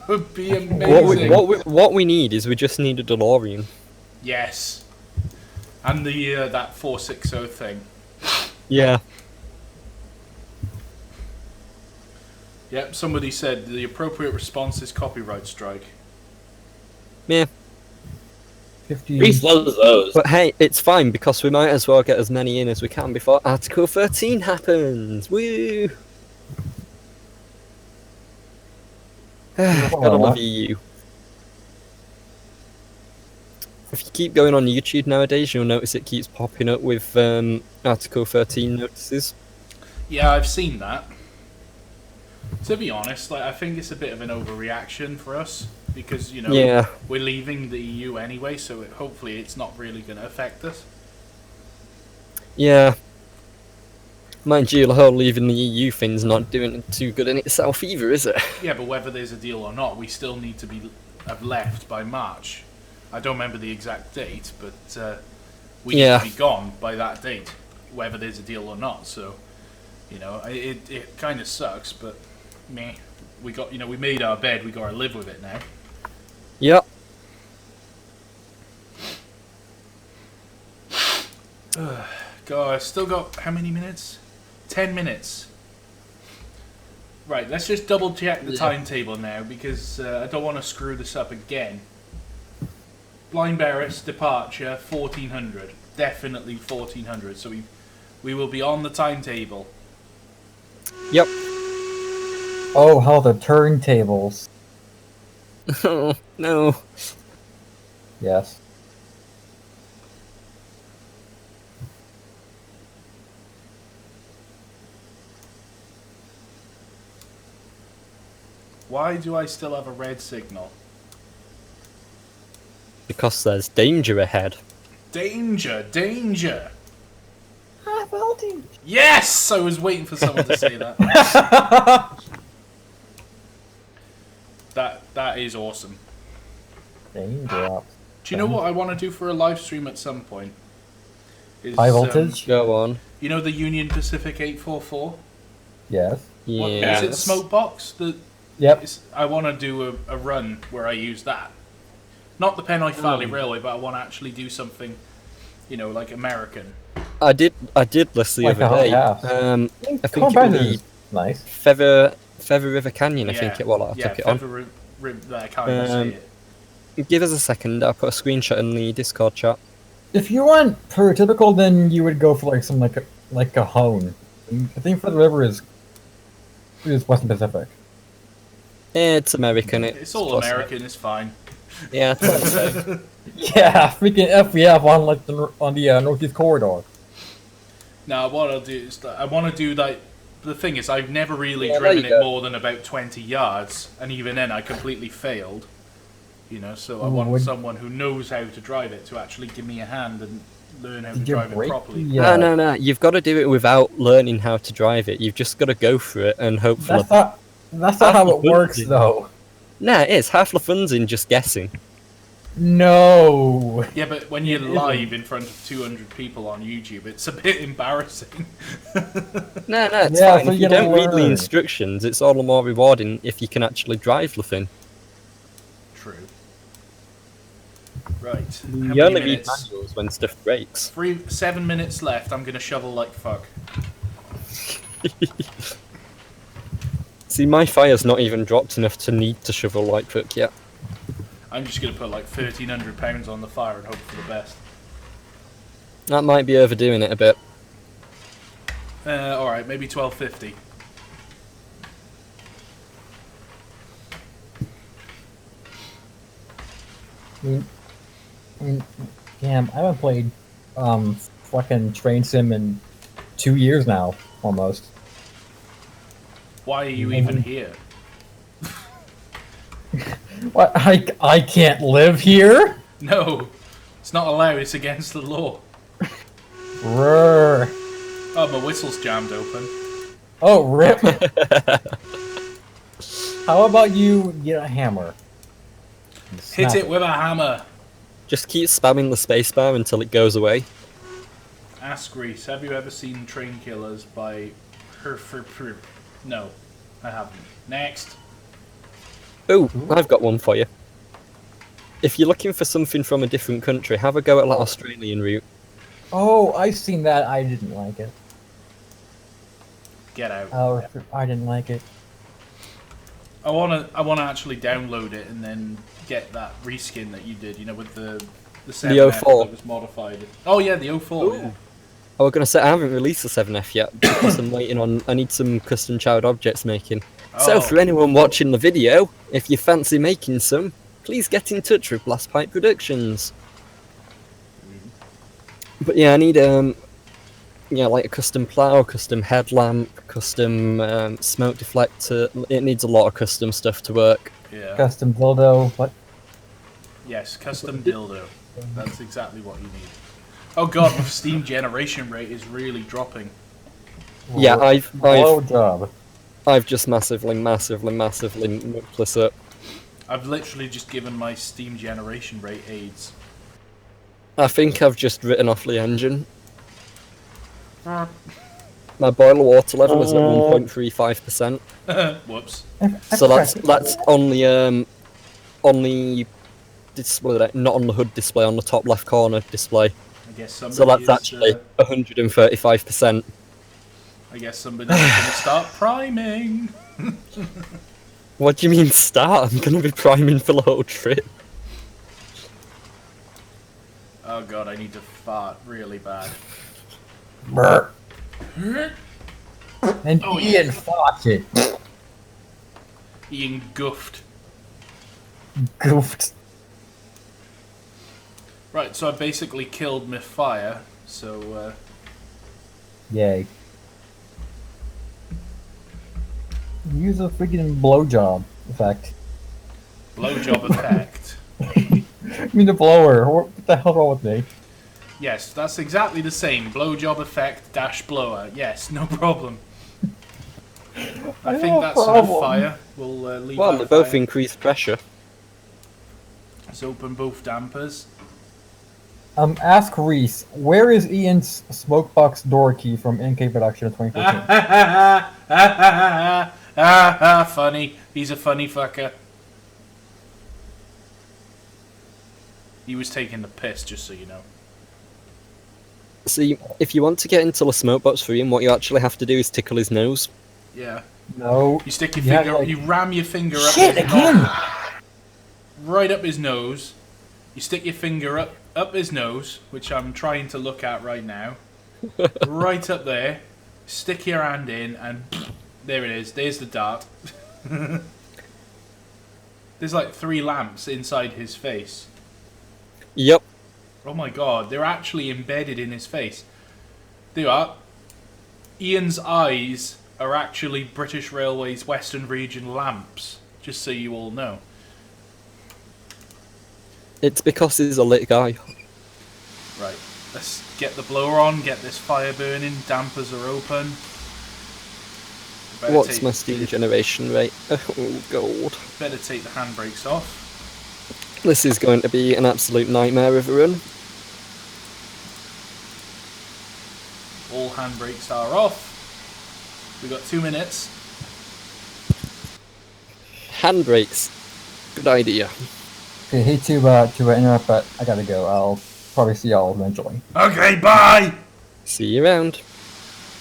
Would be amazing. What we need is we just need a DeLorean. Yes, and the that 460 thing. Yeah. Yep. Somebody said the appropriate response is copyright strike. Yeah. 50. Reese loves those. But hey, it's fine because we might as well get as many in as we can before Article 13 happens. Woo! Gotta love EU. If you keep going on YouTube nowadays, you'll notice it keeps popping up with Article 13 notices. Yeah, I've seen that. To be honest, like I think it's a bit of an overreaction for us because Yeah. we're leaving the EU anyway, so hopefully it's not really going to affect us. Yeah. Mind you, the whole leaving the EU thing's not doing too good in itself either, is it? Yeah, but whether there's a deal or not, we still need to have left by March. I don't remember the exact date, but we need to be gone by that date, whether there's a deal or not. So, it kind of sucks, but meh. We got, we made our bed. We got to live with it now. Yep. God, I've still got how many minutes? 10 minutes. Right, let's just double check the timetable now because I don't want to screw this up again. Blind Barrett's departure 1400, definitely 1400. So we will be on the timetable. Yep. Oh, how the turntables. Oh no. Yes. Why do I still have a red signal? Because there's danger ahead. Danger! Danger! High voltage. Yes! I was waiting for someone to say that. That is awesome. Danger. Do you know what I want to do for a live stream at some point? Is, High voltage? Go on. You know the Union Pacific 844? Yes. What, Yeah. is it Smokebox? Yep. I want to do a run where I use that. Not the Penwyth Valley Railway, but I want to actually do something, like American. I did list the Like other a day. hot house. I think it Compound was is nice. Feather River Canyon. I think it was. I took it on. I can't even see it. Give us a second. I'll put a screenshot in the Discord chat. If you want prototypical, then you would go for like a hone. I think for the river is Western Pacific. Yeah, it's American. It's all close American. enough. It's fine. Yeah. It's okay. Yeah, freaking FVF on the Northeast Corridor. Now, what I'll do is I want to do like the thing is I've never really Yeah, driven there you it go. more than about 20 yards, and even then I completely failed. So I Ooh, want would- someone who knows how to drive it to actually give me a hand and learn how to Did you drive it break properly. the, No. You've got to do it without learning how to drive it. You've just got to go for it and hope for That's not how it works, though. Nah, it is. Half the fun's in just guessing. No. Yeah, but when you're It isn't. live in front of 200 people on YouTube, it's a bit embarrassing. No, it's Yeah, fine. so If you you don't gotta read the learn. instructions, it's all the more rewarding if you can actually drive the thing. True. Right. How You many only read minutes? manuals when stuff breaks. 7 minutes left. I'm gonna shovel like fuck. See, my fire's not even dropped enough to need to shovel like fuck yet. I'm just gonna put like £1,300 on the fire and hope for the best. That might be overdoing it a bit. All right, maybe £1,250. I mean, damn, I haven't played fucking Train Sim in 2 years now, almost. Why are you even here? What? I can't live here? No, it's not allowed. It's against the law. Rrr. Oh, my whistle's jammed open. Oh, rip. How about you get a hammer? and Hit snap it with a hammer. Just keep spamming the spacebar until it goes away. Ask Reese, have you ever seen Train Killers by No, I haven't. Next. Oh, I've got one for you. If you're looking for something from a different country, have a go at that Australian route. Oh, I've seen that. I didn't like it. Get out. Oh, I didn't like it. I wanna actually download it and then get that reskin that you did, you know, with the 7F 04. that was modified. Oh yeah, the 04. Yeah. I was going to say, I haven't released the 7F yet, because I'm waiting on... I need some custom child objects making. So, for anyone watching the video, if you fancy making some, please get in touch with Blastpipe Productions. But yeah, I need, like a custom plough, custom headlamp, custom smoke deflector. It needs a lot of custom stuff to work. Yeah. Custom dildo. What? Yes, custom dildo. That's exactly what you need. Oh god, my steam generation rate is really dropping. Yeah, Blow job. I've just massively mucked this up. I've literally just given my steam generation rate AIDS. I think I've just written off the engine. My boiler water level is at 1.35%. Whoops. So that's on the display, not on the hood display, on the top left corner display. I guess somebody So that's is, actually 135%. I guess somebody's gonna start priming. What do you mean start? I'm gonna be priming for the whole trip. Oh god, I need to fart really bad. And Oh, Ian fought it. Ian guffed. Goofed. Right, so I basically killed my fire, so Yay. Use a freaking blowjob effect. blowjob effect. I mean the blower. What the hell's wrong with me? Yes, that's exactly the same. Blowjob effect dash blower. Yes, no problem. I think that's enough fire. We'll leave Well, that they both fire. increase pressure. Let's open both dampers. Ask Reese, where is Ian's smokebox door key from NK Production of 2015? Funny. He's a funny fucker. He was taking the piss, just so you know. See, if you want to get into the smoke box for him, what you actually have to do is tickle his nose. Yeah. No. You stick your You have, finger, like- you ram your finger up Shit, his again! nose, right up his nose. You stick your finger up his nose, which I'm trying to look at right now. Right up there. Stick your hand in, and there it is. There's the dart. There's like 3 lamps inside his face. Yep. Oh my god, they're actually embedded in his face. They are. Ian's eyes are actually British Railways Western Region lamps, just so you all know. It's because he's a lit guy. Right, let's get the blower on, get this fire burning, dampers are open. Better What's take- my steam generation rate? Oh, God. Better take the handbrakes off. This is going to be an absolute nightmare of a run. All handbrakes are off. We got 2 minutes. Handbrakes. Good idea. Okay, I hate to interrupt, but I gotta go. I'll probably see y'all eventually. Okay, bye! See you around.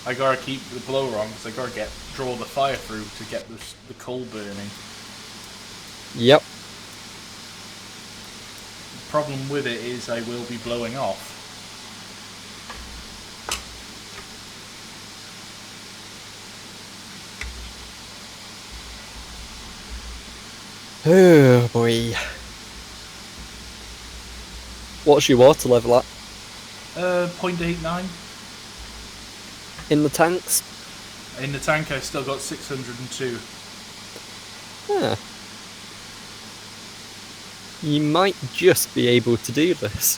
I gotta keep the blower on because I gotta draw the fire through to get the coal burning. Yep. Problem with it is I will be blowing off. Oh boy. What's your water level at? 0.89. In the tanks? In the tank I still got 602. Yeah. You might just be able to do this.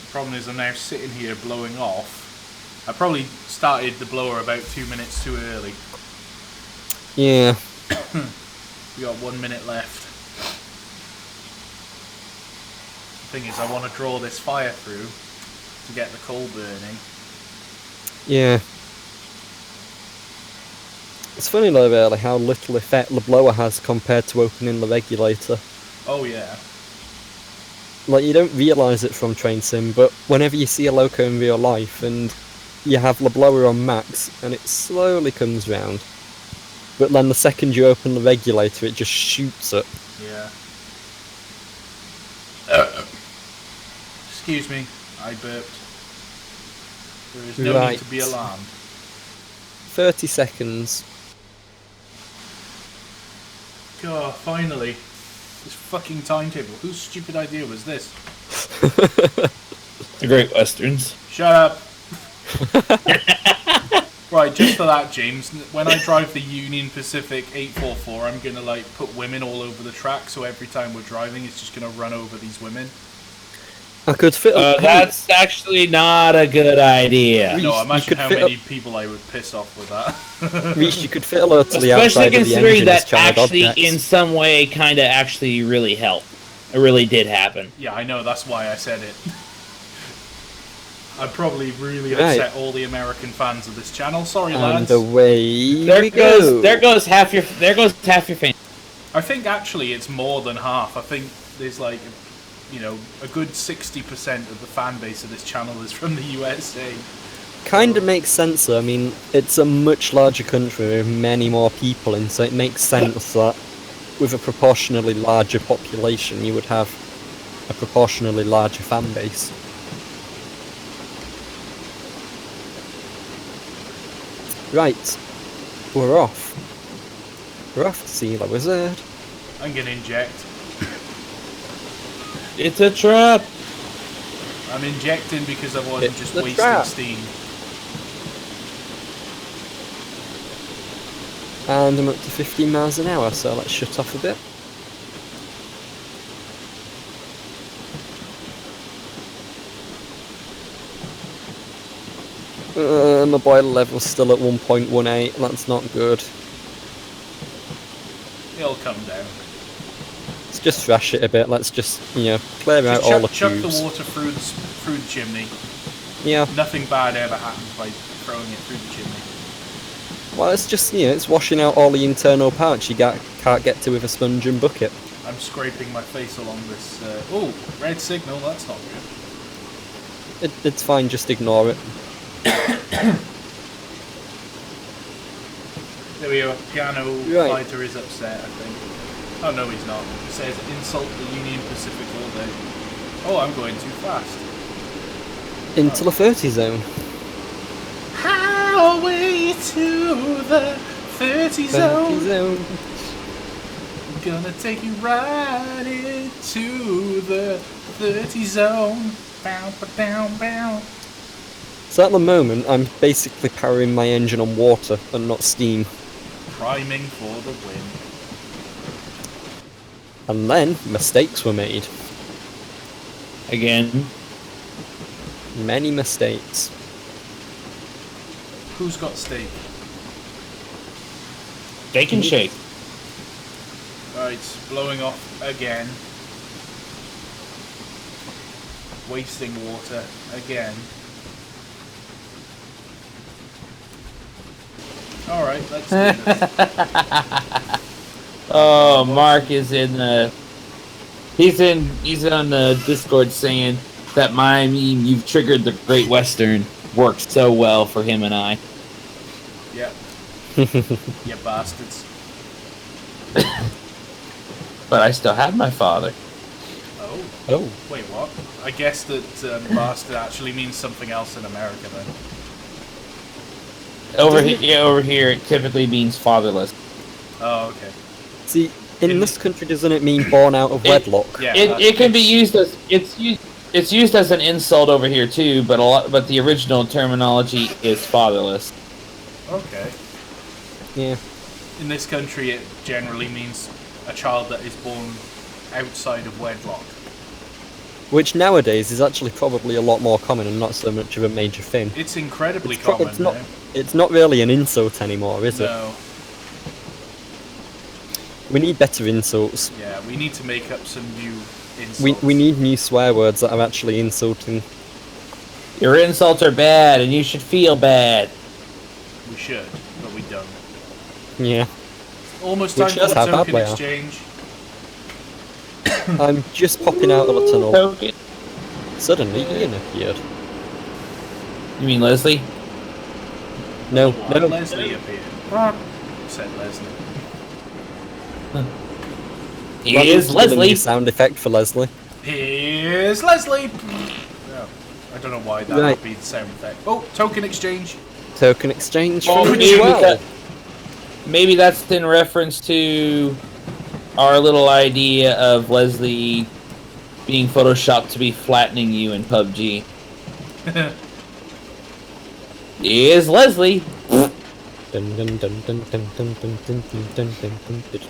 The problem is I'm now sitting here blowing off. I probably started the blower about 2 minutes too early. Yeah. We got 1 minute left. The thing is, I want to draw this fire through to get the coal burning. Yeah. It's funny though, really, how little effect the blower has compared to opening the regulator. Oh yeah. Like, you don't realise it from train sim, but whenever you see a loco in real life and you have the blower on max and it slowly comes round, but then the second you open the regulator it just shoots it. Yeah. Excuse me, I burped. There is no need to be alarmed. 30 seconds. God, finally. This fucking timetable. Whose stupid idea was this? The Great Westerns. Shut up. Right, just for that, James, when I drive the Union Pacific 844, I'm going to, like, put women all over the track, so every time we're driving, it's just going to run over these women. I could fit that's actually not a good idea. No, imagine how many people I would piss off with that. Reach, you could fit a load to the outside of the engine. Especially considering that child actually, objects. in some way, kind of actually really helped. It really did happen. Yeah, I know, that's why I said it. I'd probably really upset all the American fans of this channel. Sorry, lads. And away There we goes go. there goes half your fame. I think actually it's more than half. I think there's like, you know, a good 60% of the fan base of this channel is from the USA. Kind of makes sense though. I mean, it's a much larger country with many more people in, so it makes sense that with a proportionally larger population you would have a proportionally larger fan base. Right, we're off. We're off to see the wizard. I'm gonna inject. It's a trap. I'm injecting because I wasn't It's just the wasting trap. steam. And I'm up to 15 miles an hour, so let's shut off a bit. My boiler level's still at 1.18, that's not good. It'll come down. Let's just thrash it a bit, let's just, you know, clear out Just all the chuck the tubes. water through the chimney. Yeah, Nothing bad ever happens by throwing it through the chimney. well it's just, you know, it's washing out all the internal parts you can't get to with a sponge and bucket. I'm scraping my face along this. Oh, red signal. That's not good. It's fine, just ignore it. There we go. Piano Right. fighter is upset, I think. Oh no, he's not. He says insult the Union Pacific all day. Oh, I'm going too fast. Into the 30 zone. Highway to the 30 zone. 30 zone. Gonna take you right into the 30 zone. Bow, ba, down, bow. So at the moment, I'm basically powering my engine on water and not steam. Priming for the win. And then, mistakes were made. Again. Many mistakes. Who's got steak? Steak and shake. Right, blowing off again. Wasting water again. Alright, let's do this. Oh, Mark is in the. He's on the Discord saying that my meme, "You've triggered the Great Western," works so well for him and I. Yep. You bastards. but I still have my father. Oh. Oh. Wait, what? I guess that bastard actually means something else in America then. Over here, it typically means fatherless. Oh, okay. See, in this country, doesn't it mean born out of wedlock? Yeah. It can be used as it's used as an insult over here too, but the original terminology is fatherless. Okay. Yeah. In this country, it generally means a child that is born outside of wedlock. Which nowadays is actually probably a lot more common and not so much of a major thing. It's incredibly It's common now. It's not really an insult anymore, is it? No. We need better insults. Yeah, we need to make up some new insults. We need new swear words that are actually insulting. Your insults are bad, and you should feel bad. We should, but we don't. Yeah. Almost time Which for shows the how bad token we are. exchange. I'm just popping out of the tunnel. Token. Suddenly, Ian appeared. You mean Leslie? No, Why no. Leslie appeared. Said Leslie. Here's That was the Leslie. sound effect for Leslie. Here's Leslie! Oh, I don't know why that Right. would be the sound effect. Oh, token exchange. Token exchange Oh, for maybe, well. maybe that's in reference to our little idea of Leslie being photoshopped to be flattening you in PUBG. Here's Leslie.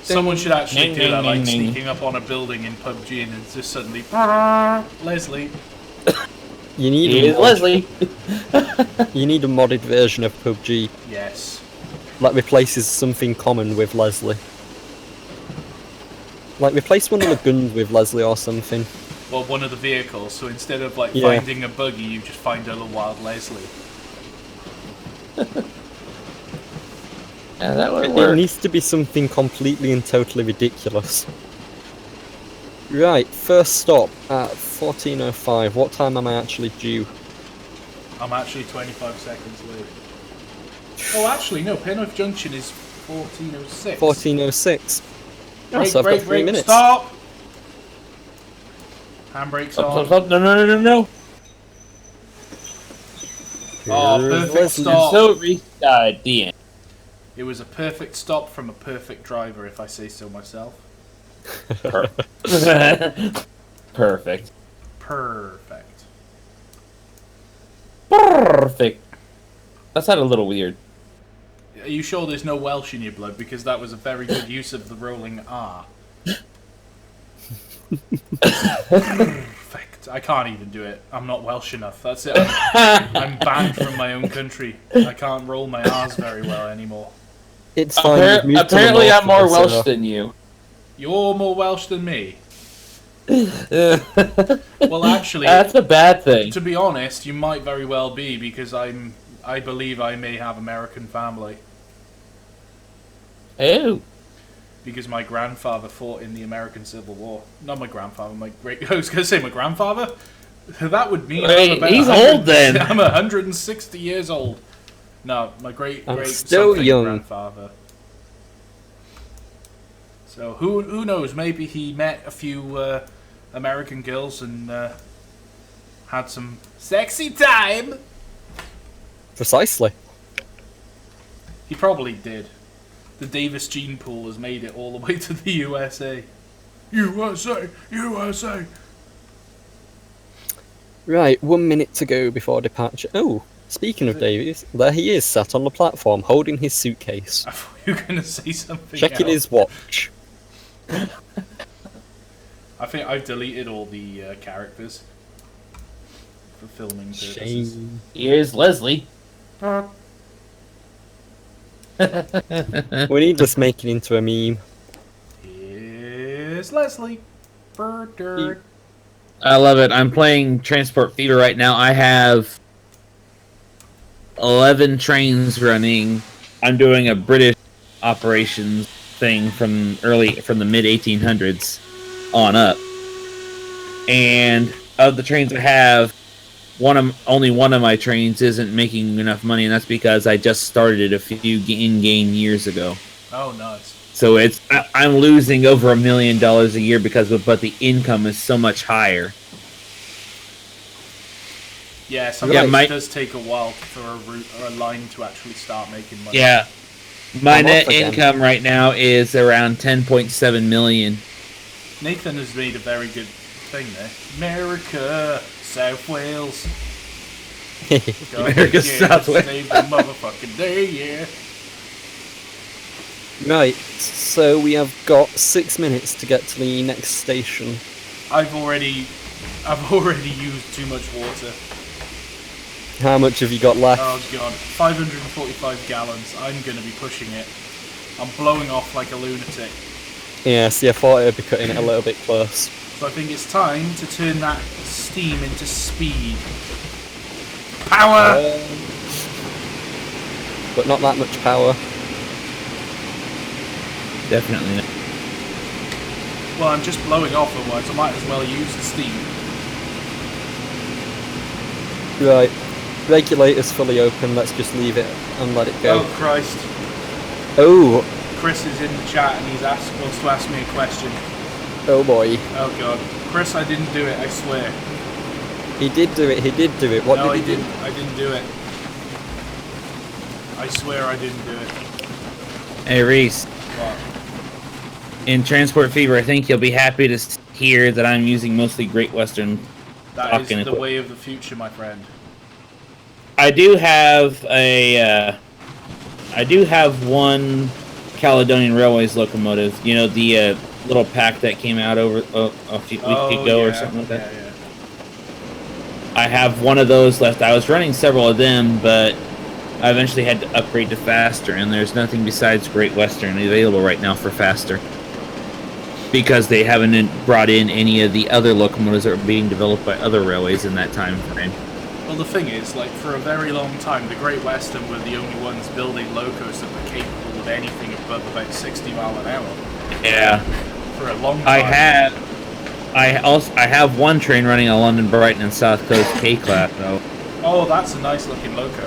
Someone should actually Ding, do that, ding, like ding, ding. sneaking up on a building in PUBG and it's just suddenly Leslie. You need a Here's mod. Leslie. You need a modded version of PUBG Yes. that replaces something common with Leslie. Like replace one of the guns with Leslie or something. Well, one of the vehicles, so instead of like Yeah. finding a buggy, you just find a little wild Leslie. Yeah, that would It work. needs to be something completely and totally ridiculous. Right, first stop at 14:05. What time am I actually due? I'm actually 25 seconds late. Oh, actually, no, Penwyth Junction is 14:06. 14:06. Oh, so I've got 3 minutes. Stop! Handbrake's on. Stop, no. Oh, Here's perfect Leslie. stop. So restart the end. It was a perfect stop from a perfect driver, if I say so myself. Perfect. Perfect. Perfect. That sounded a little weird. Are you sure there's no Welsh in your blood? Because that was a very good use of the rolling R. Perfect. I can't even do it. I'm not Welsh enough. That's it. I'm banned from my own country. I can't roll my R's very well anymore. It's fine. we've moved to the Apparently, north I'm more now, so- Welsh than you. You're more Welsh than me. Well, actually, That's a bad thing. to be honest, you might very well be, because I believe I may have American family. Oh. Because my grandfather fought in the American Civil War. Not my grandfather, my great... I was going to say my grandfather? That would mean Wait, I'm about he's 100 old then. I'm 160 years old. No, my great I'm great still something young. grandfather. So who knows? Maybe he met a few American girls and had some sexy time. Precisely. He probably did. The Davis gene pool has made it all the way to the USA. USA, USA. Right, 1 minute to go before departure. Oh, speaking of Davies, there he is, sat on the platform, holding his suitcase, I thought you were going to say something checking else. his watch. I think I've deleted all the characters for filming purposes. Shame. Here's Leslie. We need this making into a meme. Here's Leslie. Bird. I love it. I'm playing Transport Fever right now. I have 11 trains running. I'm doing a British operations thing from the mid 1800s on up. And of the trains I have, only one of my trains isn't making enough money, and that's because I just started it a few in-game years ago. Oh, nice. So I'm losing over $1 million a year but the income is so much higher. Yeah, sometimes it does take a while for a route or a line to actually start making money. Yeah. My net income right now is around 10.7 million. Nathan has made a very good thing there. America, South Wales. America, South Wales. Save the motherfucking day, yeah. Right, so we have got 6 minutes to get to the next station. I've already used too much water. How much have you got left? Oh god, 545 gallons. I'm going to be pushing it. I'm blowing off like a lunatic. Yeah, see, I thought I'd be cutting it a little bit close. So I think it's time to turn that steam into speed. Power! But not that much power. Definitely not. Well, I'm just blowing off otherwise. I might as well use the steam. Right. Regulator's fully open, let's just leave it and let it go. Oh Christ. Oh! Chris is in the chat and he's wants to ask me a question. Oh boy. Oh god. Chris, I didn't do it, I swear. He did do it. What no, did he didn't. I didn't do it. I swear I didn't do it. Hey Reese. What? In Transport Fever, I think you'll be happy to hear that I'm using mostly Great Western. That is the way of the future, my friend. I do have one Caledonian Railways locomotive. You know, the little pack that came out over a few weeks ago or something like that. Yeah. I have one of those left. I was running several of them, but I eventually had to upgrade to faster, and there's nothing besides Great Western available right now for faster. Because they haven't brought in any of the other locomotives that were being developed by other railways in that time frame. Well, the thing is, like, for a very long time, the Great Western were the only ones building locos that were capable of anything above about 60 mile an hour. Yeah. For a long time. I have one train running on London Brighton and South Coast K-class though. Oh, that's a nice looking loco.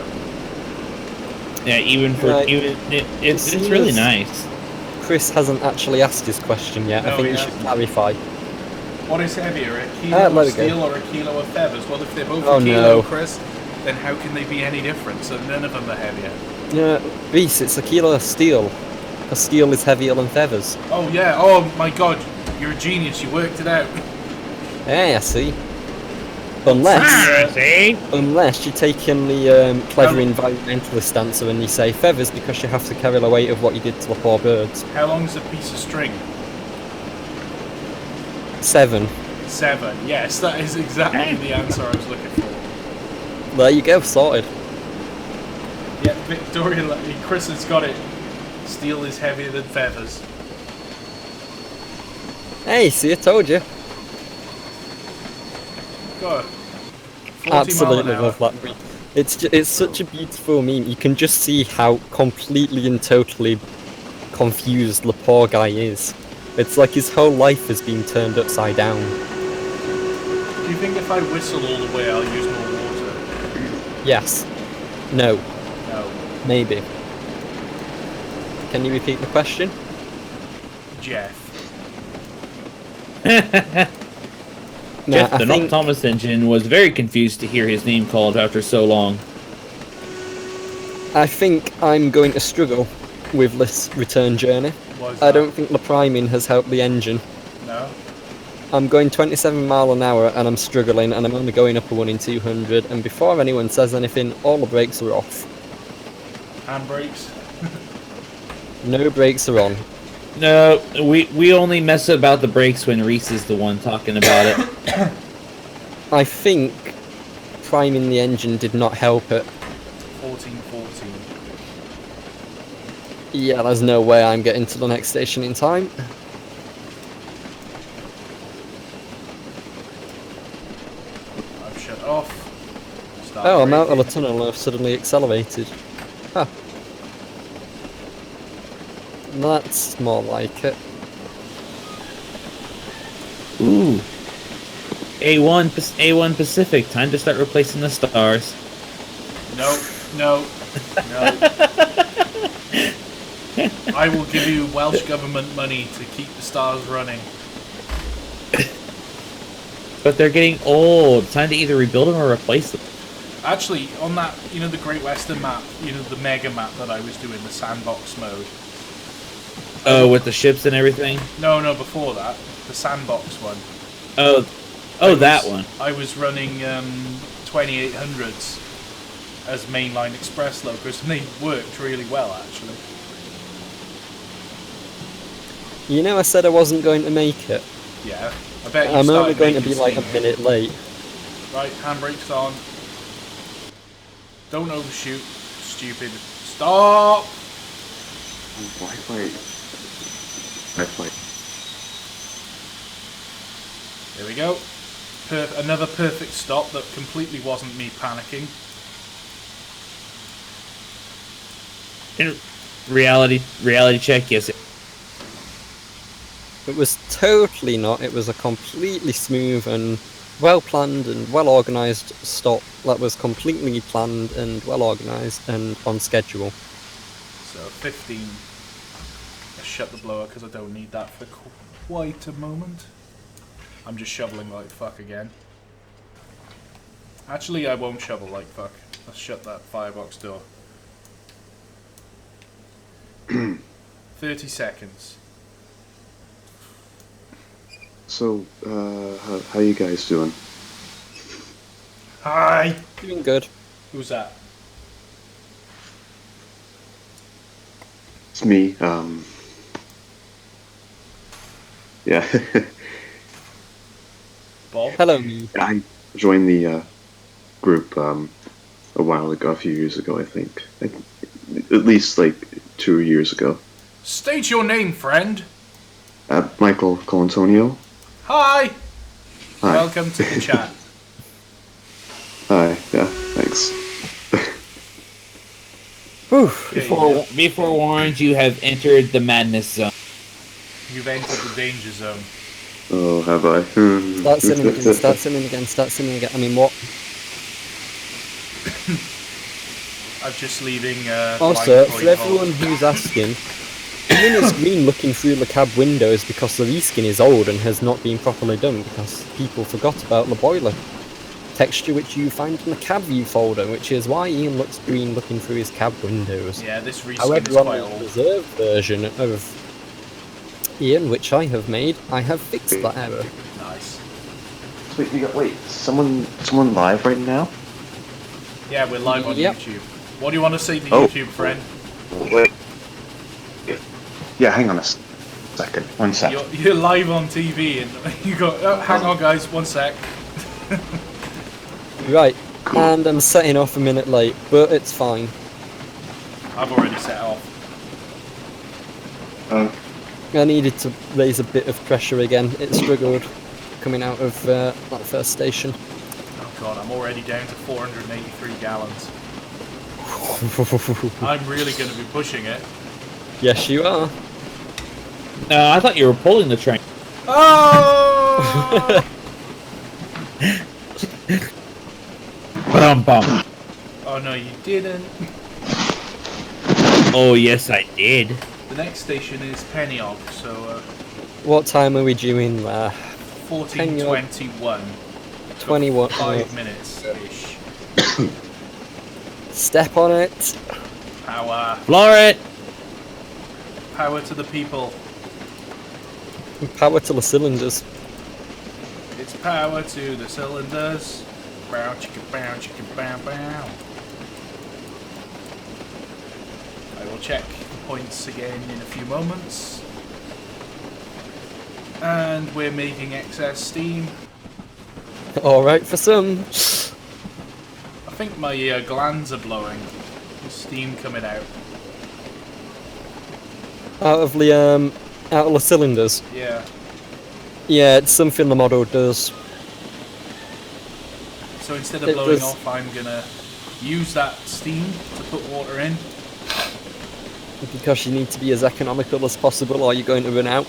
Yeah, it's really nice. Chris hasn't actually asked his question yet. No, I think you should clarify. What is heavier, a kilo of steel or a kilo of feathers? Well, if they're both a kilo, Chris, then how can they be any different? So none of them are heavier. Yeah, Reese, it's a kilo of steel. A steel is heavier than feathers. Oh yeah, oh my god, you're a genius, you worked it out. Yeah, I see. Unless you take in the clever environmentalist answer and you say feathers because you have to carry the weight of what you did to the poor birds. How long is a piece of string? 7. 7, yes, that is exactly the answer I was looking for. There you go, sorted. Yeah, Victoria, Chris has got it. Steel is heavier than feathers. Hey, see, I told you. God. Absolutely love that meme. It's such a beautiful meme. You can just see how completely and totally confused the poor guy is. It's like his whole life has been turned upside down. Do you think if I whistle all the way I'll use more water? Yes. No. No. Maybe. Can you repeat the question? Jeff. Jeff, the Not Thomas engine, was very confused to hear his name called after so long. I think I'm going to struggle with this return journey. I don't think the priming has helped the engine. No? I'm going 27 mile an hour and I'm struggling and I'm only going up a 1 in 200 and before anyone says anything, all the brakes are off. Handbrakes? No brakes are on. No, we only mess about the brakes when Reese is the one talking about it. I think priming the engine did not help it. 14. Yeah, there's no way I'm getting to the next station in time. I've shut off. Start I'm out of braking. the tunnel and I've suddenly accelerated. Huh. That's more like it. Ooh. A1 Pacific, time to start replacing the stars. No. I will give you Welsh government money to keep the stars running. But they're getting old. It's time to either rebuild them or replace them. Actually, on that, the Great Western map, the mega map that I was doing, the sandbox mode. Oh, with the ships and everything? No, before that, the sandbox one. That one. I was running 2800s as mainline express locos, and they worked really well, actually. I said I wasn't going to make it. Yeah, I bet you I'm only started going to making be like a steam. minute late. Right, handbrake's on. Don't overshoot, stupid. Stop! Wi-Fi. There we go. Another perfect stop that completely wasn't me panicking. In reality check, yes. It was totally not. It was a completely smooth and well-planned and well-organised stop that was completely planned and well-organised and on schedule. So 15. Let's shut the blower because I don't need that for quite a moment. I'm just shoveling like fuck again. Actually, I won't shovel like fuck. Let's shut that firebox door. 30 seconds. So, how you guys doing? Hi! Doing good. Who's that? It's me. Yeah. Bob? Hello, me. I joined the group a while ago, a few years ago, I think. At least like 2 years ago. State your name, friend. Michael Colantonio. Hi! Hi. Welcome to the chat. Hi. Yeah. Thanks. Be forewarned, you have entered the madness zone. You've entered the danger zone. Oh, have I? Start simming again, start simming again, start simming again. I mean, what? I'm just leaving. Also, blind for point everyone holes. who's asking, Iain is green looking through the cab windows because the reskin is old and has not been properly done because people forgot about the boiler texture which you find in the cab view folder, which is why Iain looks green looking through his cab windows. Yeah, this reskin However, is on quite the old. reserved version of Iain, which I have made, I have fixed that error. Nice. Wait. Someone live right now? Yeah, we're live on Yep. YouTube. What do you want to say to Oh. YouTube, friend? Wait. Yeah. Hang on a second. 1 sec. You're live on TV and you go, oh, hang on guys, 1 sec. Right, and I'm setting off a minute late, but it's fine. I've already set off. I needed to raise a bit of pressure again. It struggled coming out of that first station. Oh god, I'm already down to 483 gallons. I'm really going to be pushing it. Yes, you are. I thought you were pulling the train. Oh! Bum. Oh no, you didn't. Oh, yes, I did. The next station is Penwyth, so What time are we due in there? 14:21. 21. 5 minutes-ish. Step on it. Power. Floor it! Power to the people. Power to the cylinders. It's power to the cylinders. Bow, chicka, bow, chicka, bow, bow. I will check the points again in a few moments. And we're making excess steam. Alright for some. I think my glands are blowing. There's steam coming out. Out of the cylinders. Yeah. Yeah, it's something the model does. So instead of It blowing does. off, I'm gonna use that steam to put water in. Because you need to be as economical as possible or you're going to run out.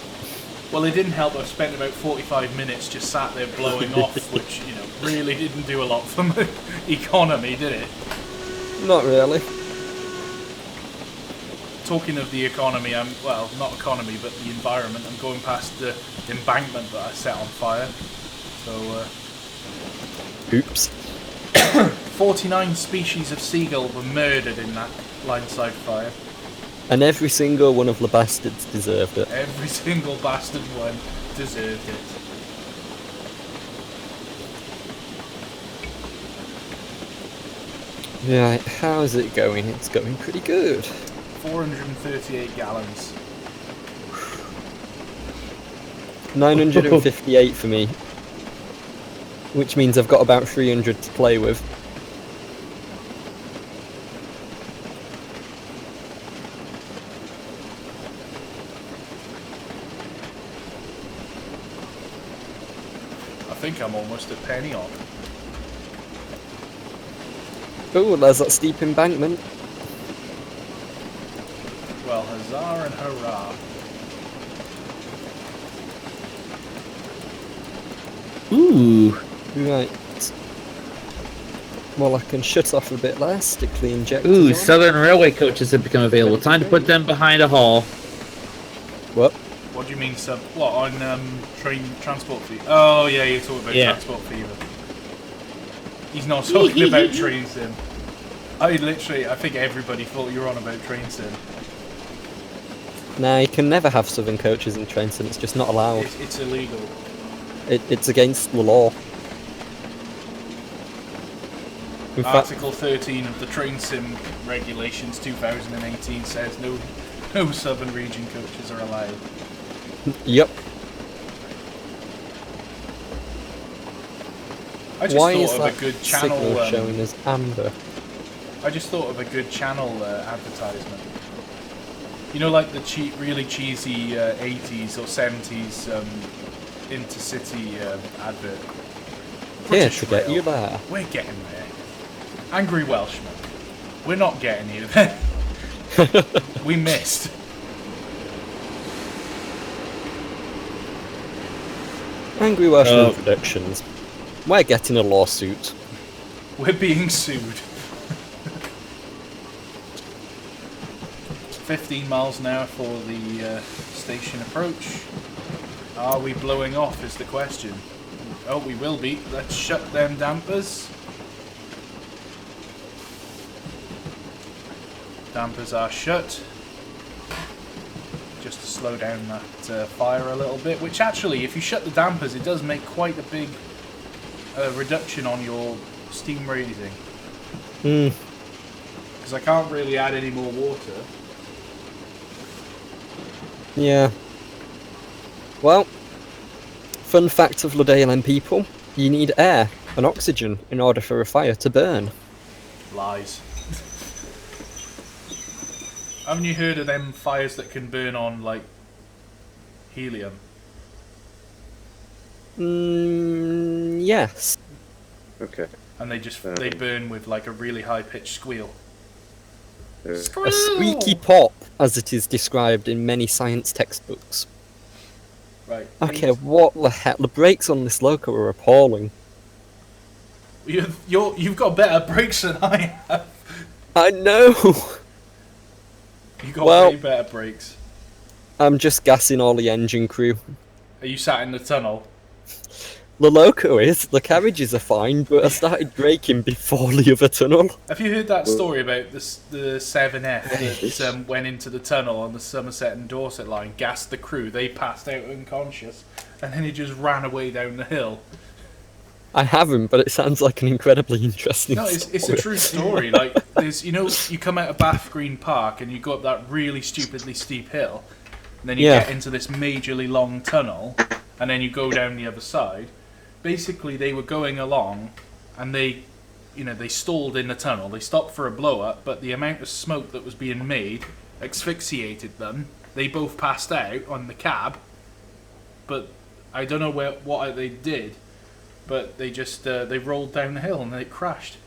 Well, it didn't help. I've spent about 45 minutes just sat there blowing off, which, really didn't do a lot for my economy, did it? Not really. talking of the economy, well, not economy, but the environment. I'm going past the embankment that I set on fire. So, Oops. 49 species of seagull were murdered in that blindside fire. And every single one of the bastards deserved it. Every single bastard one deserved it. Right, how's it going? It's going pretty good. 438 gallons. 958 for me. Which means I've got about 300 to play with. I think I'm almost a penny on. Oh, there's that steep embankment. Well, huzzah and hurrah. Ooh. Right. Well, I can shut off a bit there, stick the injectors Ooh, on. Southern Railway coaches have become available. Time to put them behind a hall. What? What do you mean sub? What, on train transport fee? Oh yeah, you're talking about transport fever. He's not talking about train sim. I think everybody thought you were on about train sim. Nah, you can never have southern coaches in train sim, it's just not allowed. It's illegal. It's against the law. In fact, Article 13 of the Train Sim Regulations 2018 says no southern region coaches are allowed. yep. I just Why thought is of that a good channel. signal showing as amber? I just thought of a good channel advertisement. You know, like the really cheesy 80s or 70s intercity advert. Here British to get Rail. you there. We're getting there. Angry Welshman. We're not getting you there. We missed. Angry Welshman Productions. We're getting a lawsuit. We're being sued. 15 miles an hour for the station approach. Are we blowing off is the question. Oh, we will be. Let's shut them dampers. Dampers are shut. Just to slow down that fire a little bit. Which actually, if you shut the dampers, it does make quite a big reduction on your steam raising. Because I can't really add any more water. Yeah. Well, fun fact of Ludalen people, you need air and oxygen in order for a fire to burn. Lies. Haven't you heard of them fires that can burn on, like, helium? Yes. Okay. And they burn with, like, a really high-pitched squeal. A squeaky pop, as it is described in many science textbooks. Right. Okay, what the heck? The brakes on this loco are appalling. You've got better brakes than I have. I know! You got way better brakes. I'm just gassing all the engine crew. Are you sat in the tunnel? The loco is, the carriages are fine, but I started braking before the other tunnel. Have you heard that story about the 7F that went into the tunnel on the Somerset and Dorset line, gassed the crew, they passed out unconscious, and then he just ran away down the hill? I haven't, but it sounds like an incredibly interesting No, story. it's a true story. Like, there's, you come out of Bath Green Park and you go up that really stupidly steep hill, and then you get into this majorly long tunnel, and then you go down the other side. Basically, they were going along, and they stalled in the tunnel. They stopped for a blow-up, but the amount of smoke that was being made asphyxiated them. They both passed out on the cab, but I don't know what they did, but they just they rolled down the hill and they crashed.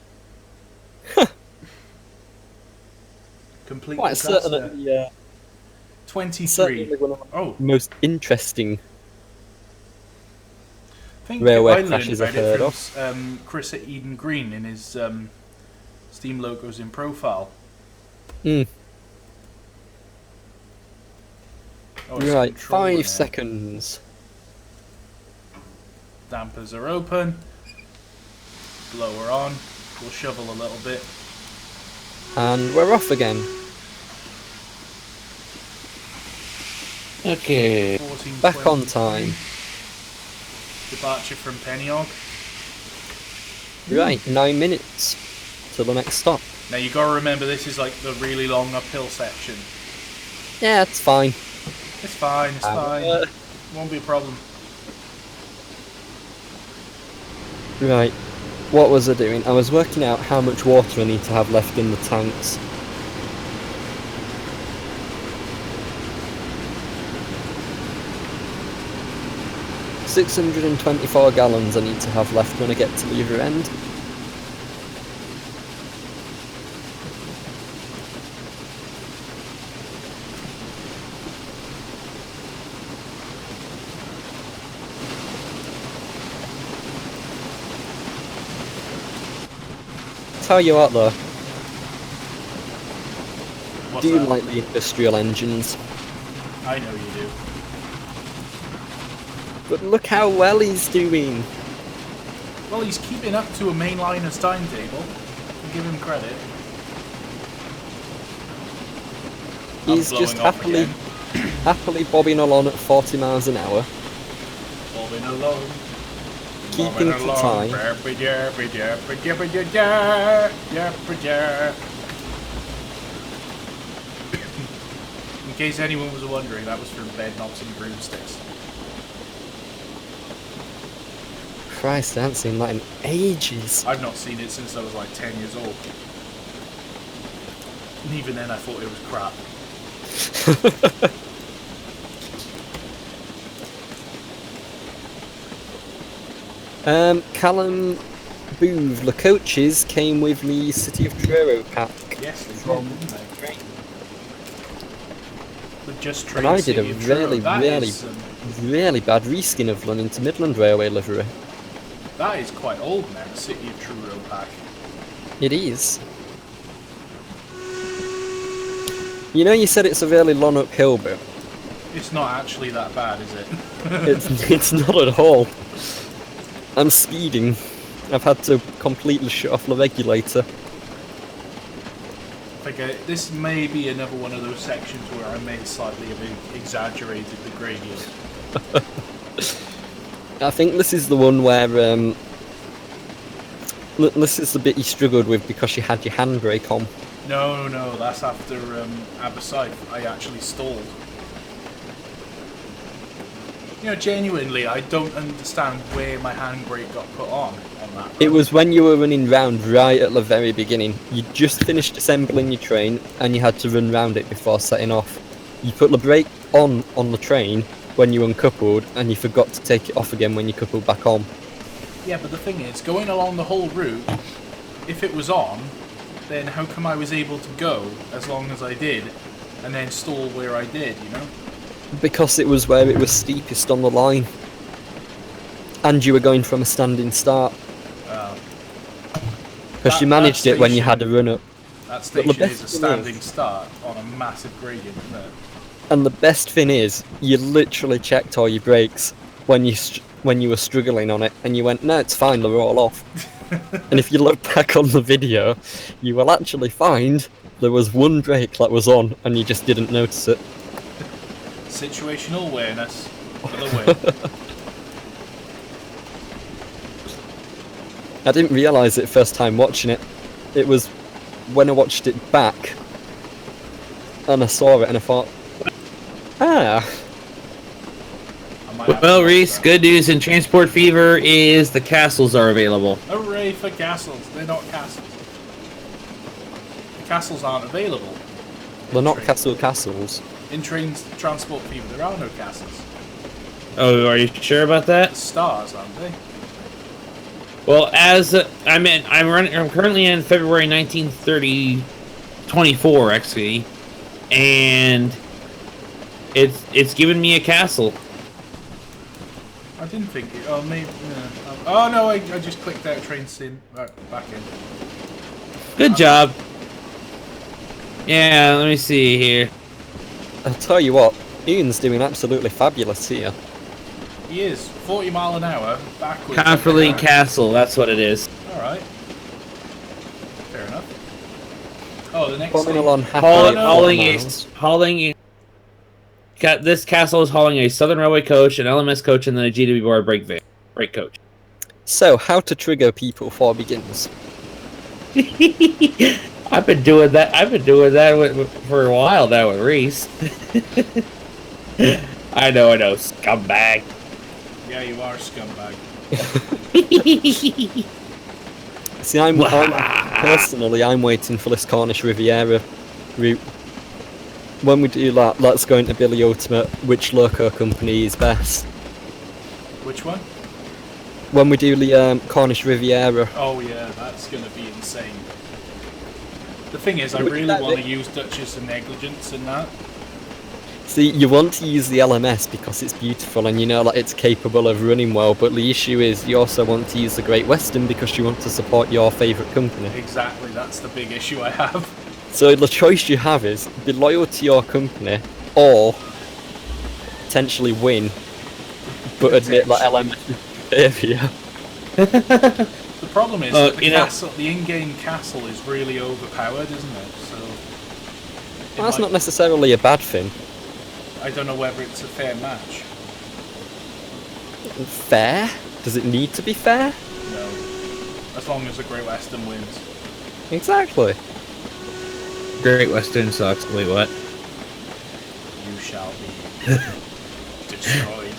Complete Quite disaster. certainly, 23. certainly one of the most interesting I think railway I learned crashes about I've heard it from Chris at Eden Green in his Steam Logos in Profile. Oh, it's Right, controlling 5 it. seconds. Dampers are open. Blower on. We'll shovel a little bit. And we're off again. Okay. 14, Back on 23. time. Departure from Pennyog. Right, 9 minutes to the next stop. Now you gotta remember this is like the really long uphill section. Yeah, it's fine. It's fine, it's fine. Won't be a problem. Right, what was I doing? I was working out how much water I need to have left in the tanks. $624 gallons I need to have left when I get to the other end. Tell you what though, What's do you that? like the industrial engines? I know you do. But look how well he's doing. Well, he's keeping up to a mainliner's timetable. Give him credit. He's blowing just off happily bobbing along at 40 miles an hour, Bobbing along. keeping to time. In case anyone was wondering, that was from Bed Knobs and Broomsticks. Christ, I haven't seen that in ages. I've not seen it since I was like 10 years old. And even then I thought it was crap. Callum Booth, the coaches came with the City of Truro pack. Yes, they From did, didn't they? With just And I did a City of Truro. really, That really, is, really bad reskin of London to Midland Railway livery. that is quite old now, the City of Truro pack. It is. You know, you said it's a really long uphill bit. It's not actually that bad, is it? It's not at all. I'm speeding. I've had to completely shut off the regulator. Okay, this may be another one of those sections where I may slightly have exaggerated the gradient. I think this is the one where this is the bit you struggled with because you had your handbrake on. No, that's after Aberystwyth. I actually stalled. You know, genuinely, I don't understand where my handbrake got put on that. It was when you were running round right at the very beginning. You just finished assembling your train and you had to run round it before setting off. You put the brake on the train when you uncoupled and you forgot to take it off again when you coupled back on. Yeah, but the thing is, going along the whole route, if it was on, then how come I was able to go as long as I did and then stall where I did, you know? Because it was where it was steepest on the line. And you were going from a standing start. Because you managed it when you had a run up. That the station best is a thing standing start on a massive gradient, isn't it? And the best thing is, you literally checked all your brakes when you were struggling on it, and you went, no, it's fine, they're all off. And if you look back on the video, you will actually find there was one brake that was on, and you just didn't notice it. Situational awareness for the win. I didn't realise it first time watching it. It was when I watched it back, and I saw it, and I thought, ah. I might have Well, to Reese, watch good news in Transport Fever is the castles are available. that. Hooray for castles. They're not castles. The castles aren't available. They're not castles. In Trains Transport Fever, there are no castles. Oh, are you sure about that? Stars, aren't they? Well, I'm currently in February 24 actually, and it's given me a castle. I didn't think it. Oh, maybe. Oh no, I just clicked out train sim. Right, back in. Good job. Yeah, let me see here. I'll tell you what, Ian's doing absolutely fabulous here. He is 40 mile an hour backwards. Conferline Castle, that's what it is. All right. Fair enough. Oh, the next Coming thing. along happily This castle is hauling a Southern Railway coach, an LMS coach, and then a GW bar brake coach. So, how to trigger people for beginners? I've been doing that. For a while now with Reese. I know, scumbag. Yeah, you are a scumbag. See, personally, I'm waiting for this Cornish Riviera route. When we do that, let's go into Billy Ultimate. Which loco company is best? Which one? When we do the Cornish Riviera. Oh yeah, that's gonna be insane. The thing is, I Look at really that want to bit. use Duchess and Negligence in that. See, you want to use the LMS because it's beautiful and you know that it's capable of running well, but the issue is you also want to use the Great Western because you want to support your favourite company. Exactly, that's the big issue I have. So the choice you have is be loyal to your company or potentially win, but admit that LMS is inferior. The problem is that the castle, the in-game castle is really overpowered, isn't it? So Well, that's not necessarily a bad thing. I don't know whether it's a fair match. Fair? Does it need to be fair? No. As long as the Great Western wins. Exactly. Great Western sucks. Wait, what? You shall be destroyed.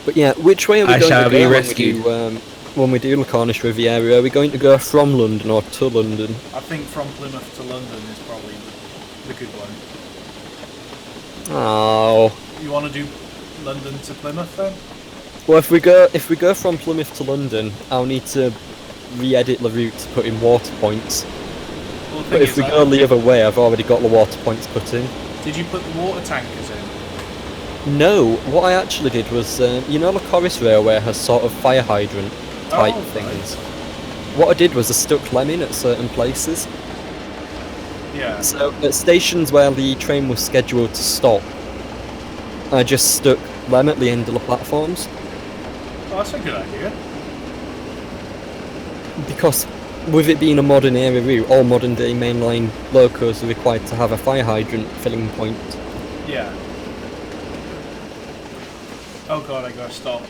But yeah, which way are we I going shall to be go rescued. when we do the Cornish Riviera? Are we going to go from London or to London? I think from Plymouth to London is probably the good one. Oh. You want to do London to Plymouth then? Well, if we go from Plymouth to London, I'll need to re-edit the route to put in water points. Well, the But thing if is, we go the other way, I've already got the water points put in. did you put the water tankers in? No, what I actually did was, you know the Corris Railway has sort of fire hydrant type Oh, things. What I did was I stuck lemon at certain places. Yeah. So at stations where the train was scheduled to stop, I just stuck them at the end of the platforms. Oh, that's a good idea. Because with it being a modern era route, all modern day mainline locos are required to have a fire hydrant filling point. Yeah. Oh god, I gotta stop.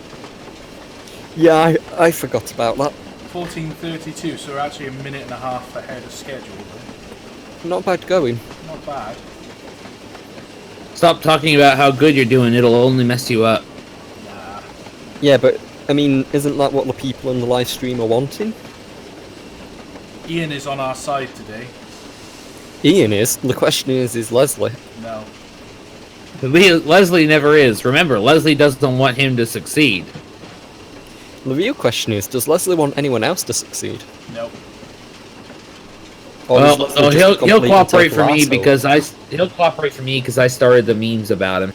Yeah, I forgot about that. 14:32, so we're actually a minute and a half ahead of schedule. Not bad going. Not bad. Stop talking about how good you're doing. It'll only mess you up. Nah. Yeah, but I mean, isn't that what the people on the live stream are wanting? Iain is on our side today. Ian is. The question is Leslie? No. Leslie never is. Remember, Leslie doesn't want him to succeed. The real question is, does Leslie want anyone else to succeed? Nope. Or is Well, Leslie just a he'll complete and cooperate total for me arsehole? because he'll cooperate for me because I started the memes about him.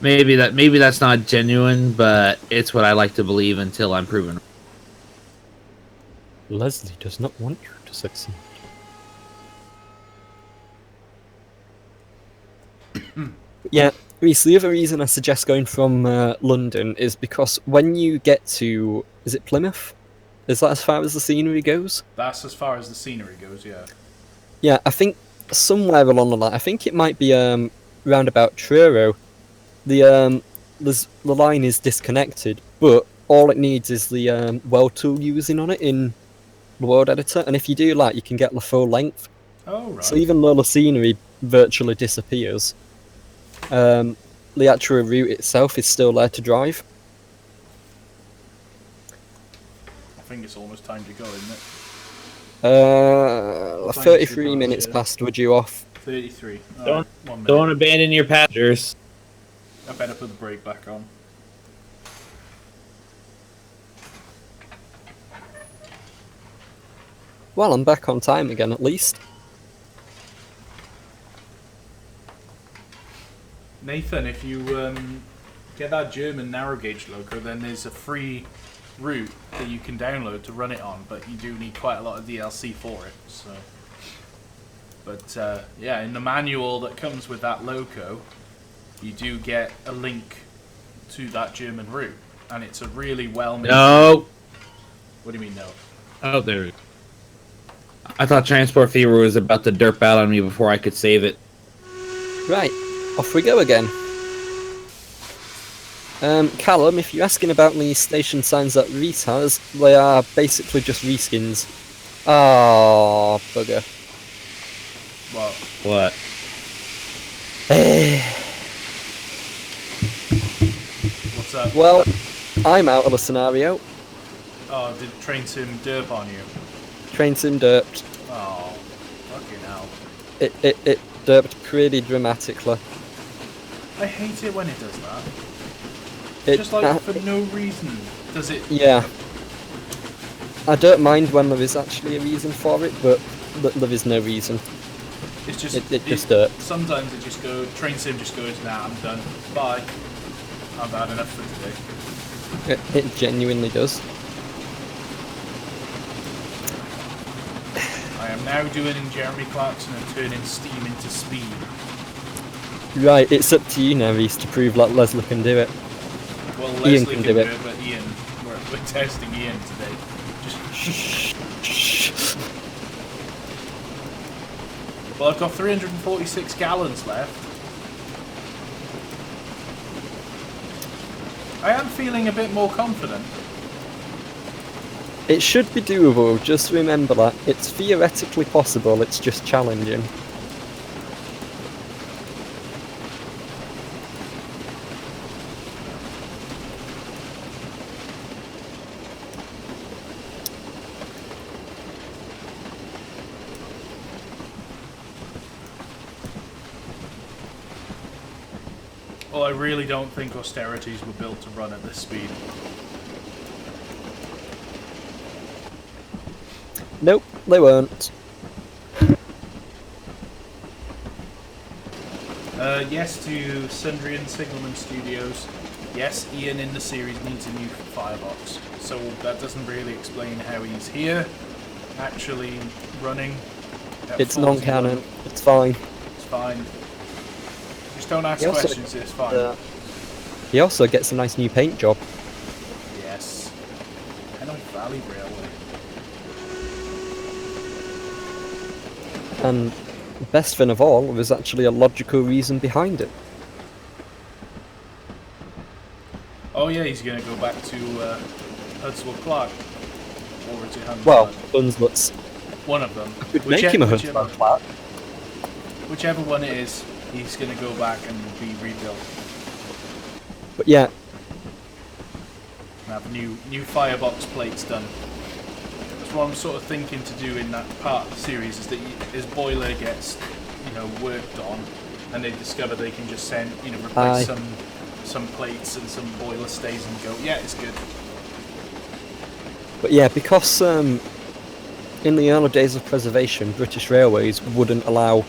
Maybe that's not genuine, but it's what I like to believe until I'm proven. Leslie does not want you to succeed. Yeah, Reese, the other reason I suggest going from London is because when you get to... Is it Plymouth? Is that as far as the scenery goes? That's as far as the scenery goes, yeah. Yeah, I think somewhere along the line, I think it might be round about Truro. The line is disconnected, but all it needs is the well tool using on it in the world editor, and if you do that, you can get the full length. Oh, right. So even though the scenery virtually disappears, the actual route itself is still there to drive. I think it's almost time to go, isn't it? 33 minutes yeah. past, we're due off. 33. Don't- 1 minute. Don't abandon your passengers. I better put the brake back on. Well, I'm back on time again, at least. Nathan, if you get that German narrow gauge loco, then there's a free route that you can download to run it on, but you do need quite a lot of DLC for it. So But yeah, in the manual that comes with that loco, you do get a link to that German route, and it's a really well-made. No. What do you mean no? Oh, there. I thought Transport Fever was about to dirt battle on me before I could save it. Right, off we go again. Callum, if you're asking about the station signs that Reese has, they are basically just reskins. Ah, bugger. What? What's up? Well, I'm out of the scenario. Oh, did Train Sim derp on you? Train sim derped. Oh, fucking hell. It derped pretty dramatically. I hate it when it does that. It, Just like for no reason. Does it? Yeah. I don't mind when there is actually a reason for it, but there is no reason. It's just it just derps. Sometimes it just goes. Train Sim just goes. Nah, I'm done. Bye. I've had enough for today. It genuinely does. I am now doing in Jeremy Clarkson and turning steam into speed. Right, it's up to you now, Reese, to prove that Leslie can do it. Well, Ian Leslie can do it. But Ian, we're testing Ian today. Well, I've got 346 gallons left. I am feeling a bit more confident. It should be doable, just remember that. It's theoretically possible, it's just challenging. Well, I really don't think austerities were built to run at this speed. Nope, they weren't. Yes to Sundry and Signalman Studios. Yes, Ian in the series needs a new firebox. So that doesn't really explain how he's here, actually running. It's non-canon, it's fine. It's fine. Just don't ask questions, it's fine. He also gets a nice new paint job. Yes. Penwyth Valley Railway. And the best thing of all, there's actually a logical reason behind it. Oh yeah, he's going to go back to Hudswell Clark. Or is it Hunslet? Well, Hunslet's. One of them. Could make him a Hunslet Clark. Whichever one it is, he's going to go back and be rebuilt. But yeah. And have new firebox plates done. That's what I'm sort of thinking to do in that part of the series, is that his boiler gets, worked on, and they discover they can just send, replace some plates and some boiler stays and go, yeah, it's good. But yeah, because in the early days of preservation, British Railways wouldn't allow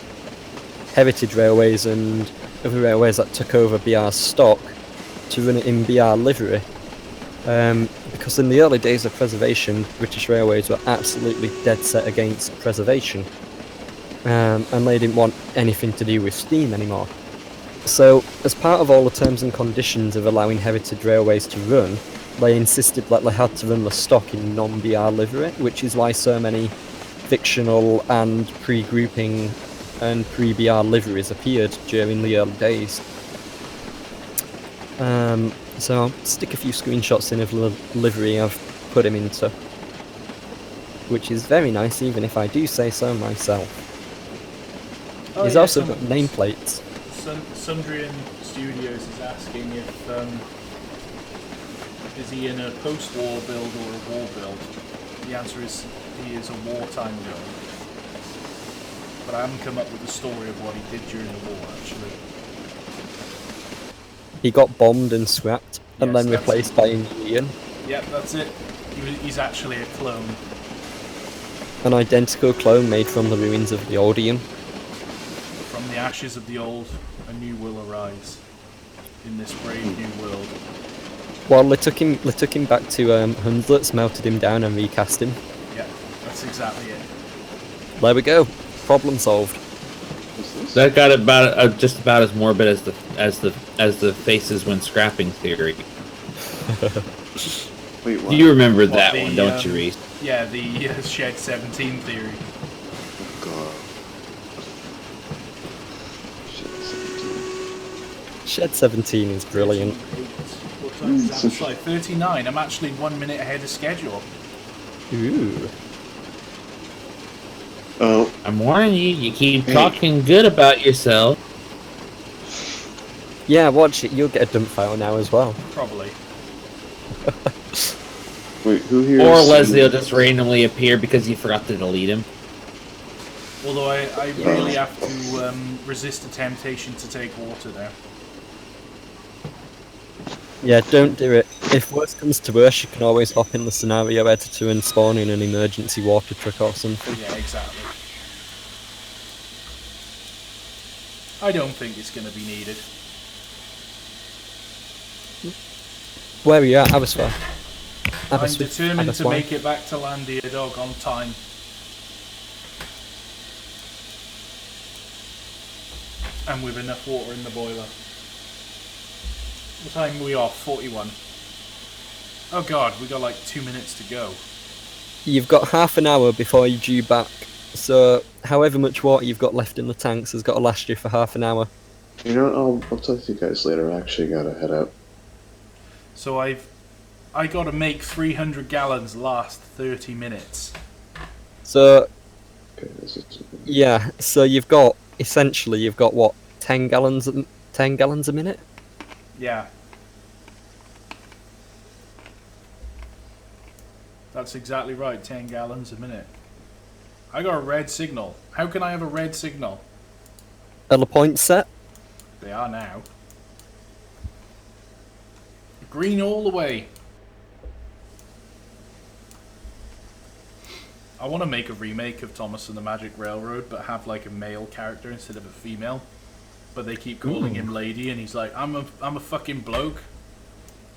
Heritage Railways and other railways that took over BR's stock to run it in BR livery. Because in the early days of preservation, British Railways were absolutely dead set against preservation. And they didn't want anything to do with steam anymore. So, as part of all the terms and conditions of allowing Heritage Railways to run, they insisted that they had to run the stock in non-BR livery, which is why so many fictional and pre-grouping and pre-BR liveries appeared during the early days. So I'll stick a few screenshots in of the livery I've put him into, which is very nice, even if I do say so myself. He's also got nameplates. Sundry Studios is asking if is he in a post-war build or a war build? The answer is he is a wartime build. But I haven't come up with the story of what he did during the war, actually. He got bombed and scrapped, and Yes, then replaced by an Iain. Yep, that's it. He's actually a clone. An identical clone made from the ruins of the old Iain. From the ashes of the old, a new will arise in this brave new world. Well, they took him back to Hunslet's, melted him down and recast him. Yeah, that's exactly it. There we go. Problem solved. That got about just about as morbid as the faces when scrapping theory. Wait, what? You remember What, that the, one, don't you, Reese? Yeah, the Shed 17 theory. God. Shit, 17. Shed 17 is brilliant. What time is that? It's like 39. I'm actually 1 minute ahead of schedule. Ooh. Oh, I'm warning you. You keep talking good about yourself. Yeah, watch it. You'll get a dump file now as well. Probably. wait, who here? Or is Leslie will singing? just randomly appear because you forgot to delete him. Although I really have to resist the temptation to take water there. Yeah, don't do it. If worse comes to worse, you can always hop in the scenario editor and spawn in an emergency water truck or something. Yeah, exactly. I don't think it's going to be needed. Where are you at, Aberystwyth? I'm determined to make it back to Landia Dog on time. And with enough water in the boiler. What time are we off? 41. Oh god, we got like 2 minutes to go. You've got half an hour before you're due back, so however much water you've got left in the tanks has got to last you for half an hour. You know what? I'll talk to you guys later. I actually gotta head out. So I got to make 300 gallons last 30 minutes. So, Okay, this is. yeah, so you've got, essentially, you've got what, 10 gallons a minute? Yeah. That's exactly right, 10 gallons a minute. I got a red signal. How can I have a red signal? Are the points set? They are now. Green all the way. I want to make a remake of Thomas and the Magic Railroad, but have like a male character instead of a female. But they keep calling him lady, and he's like, I'm a fucking bloke.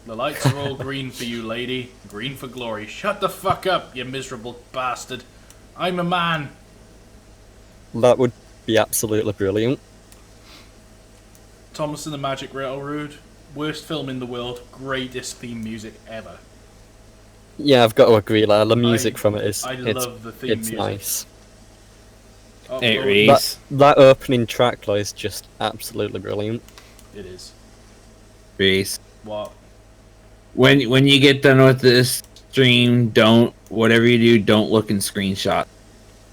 The lights are all green for you, lady. Green for glory. Shut the fuck up, you miserable bastard. I'm a man. That would be absolutely brilliant. Thomas and the Magic Railroad. Worst film in the world. Greatest theme music ever. Yeah, I've got to agree, Lyle. The music from it is I love the theme it's music. nice. Oh, Hey, Lord, Reese. That opening track though is just absolutely brilliant. It is. Reese. What? When you get done with this stream, whatever you do, don't look in screenshot.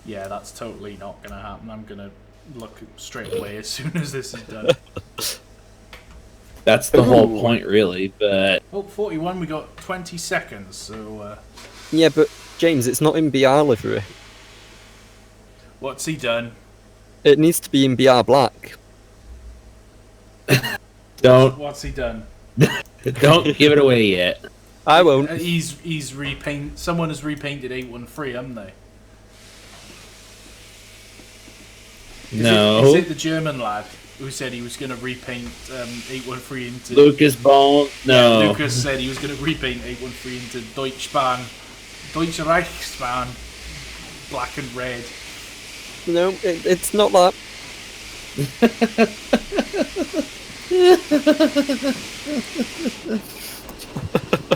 Yeah, that's totally not going to happen. I'm going to look straight away as soon as this is done. That's the whole point, really. But Oh, 41, we got 20 seconds, so... Yeah, but James, it's not in BR livery. what's he done? It needs to be in BR black. don't What's he done? give it away yet. I won't. He's repaint. Someone has repainted 813, haven't they? No. Is it the German lad who said he was going to repaint 813 into... Lucas Bone. No. Yeah, Lucas said he was going to repaint 813 into Deutschbahn, Deutsche Reichsbahn, black and red. No, it's not that.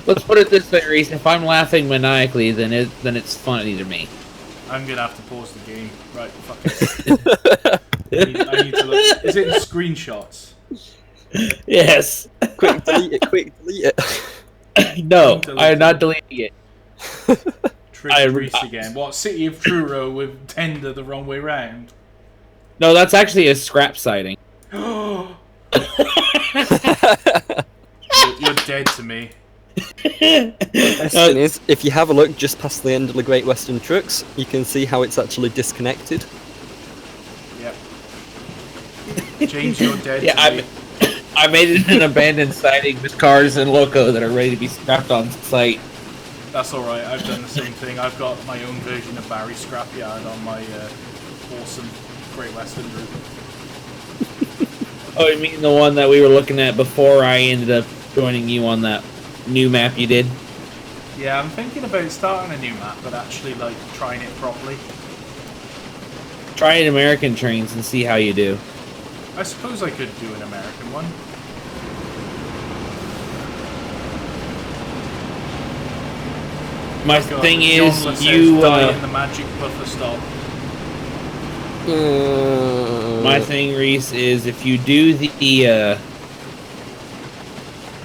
Let's put it this way, Reese. If I'm laughing maniacally, then it's funny to me. I'm going to have to pause the game. Right, fuck it. I need to look. Is it in screenshots? Yes. Quick, delete it, quick, delete it. No, I am not deleting it. Trigger Reese again. What, City of Truro with tender the wrong way round? No, that's actually a scrap sighting. You're dead to me. Best thing is, if you have a look just past the end of the Great Western Trucks, you can see how it's actually disconnected. Yep. James, you're dead Yeah, to me. I made it an abandoned sighting with cars and loco that are ready to be scrapped on site. That's alright, I've done the same thing. I've got my own version of Barry Scrapyard on my awesome Great Western route. Oh, you mean the one that we were looking at before I ended up joining you on that new map you did? Yeah, I'm thinking about starting a new map, but actually, like, trying it properly. Try it American trains and see how you do. I suppose I could do an American one. My God, thing John is, says you. die in the magic buffer stop. My thing, Reese, is if you do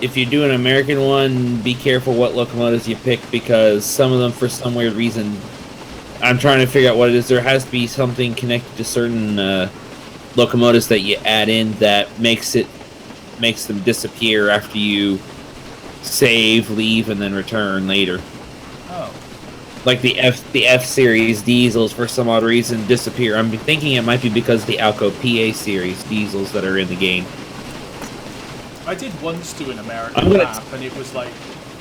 if you do an American one, be careful what locomotives you pick, because some of them, for some weird reason, I'm trying to figure out what it is. There has to be something connected to certain locomotives that you add in that makes them disappear after you save, leave, and then return later. Oh. Like the F series diesels, for some odd reason, disappear. I'm thinking it might be because of the Alco PA series diesels that are in the game. I did once do an American map, and it was like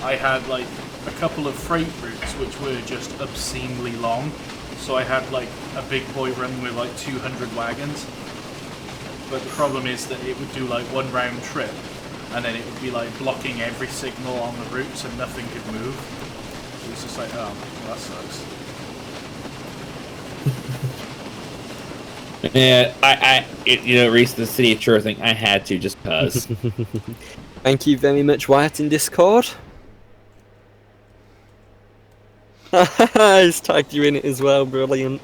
I had like a couple of freight routes which were just obscenely long. So I had like a big boy run with like 200 wagons. But the problem is that it would do like one round trip, and then it would be like blocking every signal on the route, so nothing could move. It was just like, oh, well, that sucks. Yeah, Reese, the City of True thing, I had to just cause. Thank you very much, Wyatt, in Discord. He's tagged you in it as well, brilliant.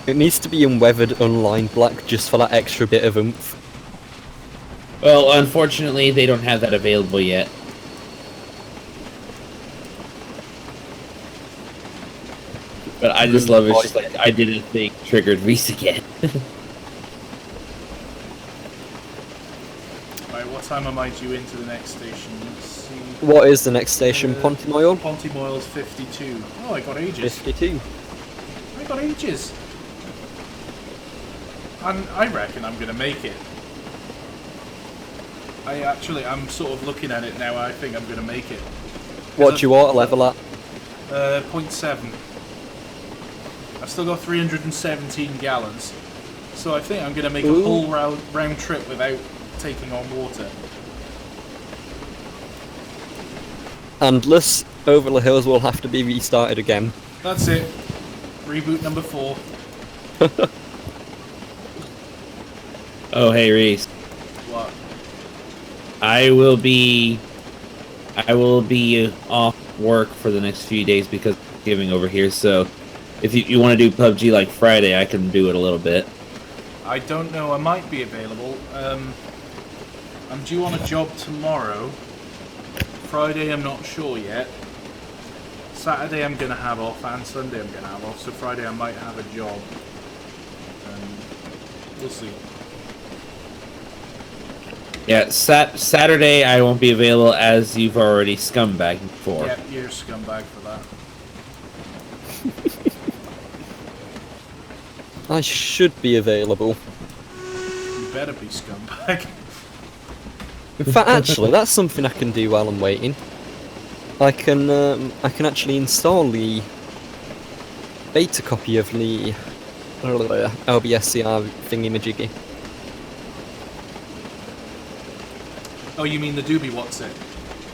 It needs to be in weathered unlined black just for that extra bit of oomph. Well, unfortunately, they don't have that available yet. But I just love it. It's just like I did a thing, triggered Reese again. Right, what time am I due into the next station? Let's see. What is the next station? Pontymoyle? Pontymoyle's 52. Oh, I got ages. 52. I got ages. I reckon I'm gonna make it. I'm sort of looking at it now. I think I'm gonna make it. What do you auto level at? 0.7. I've still got 317 gallons, so I think I'm gonna make a whole round trip without taking on water. Endless. Over the hills will have to be restarted again. That's it. Reboot number 4. Oh, hey, Reese. What? I will be off work for the next few days because of giving over here. So, if you want to do PUBG like Friday, I can do it a little bit. I don't know. I might be available. I'm due on a job tomorrow. Friday, I'm not sure yet. Saturday, I'm gonna have off, and Sunday, I'm gonna have off. So Friday, I might have a job. We'll see. Yeah, Saturday I won't be available, as you've already scumbagged before. Yep, you're a scumbag for that. I should be available. You better be scumbag. In fact, actually, that's something I can do while I'm waiting. I can actually install the beta copy of the LBSCR thingy-majiggy. Oh, you mean the doobie what's it?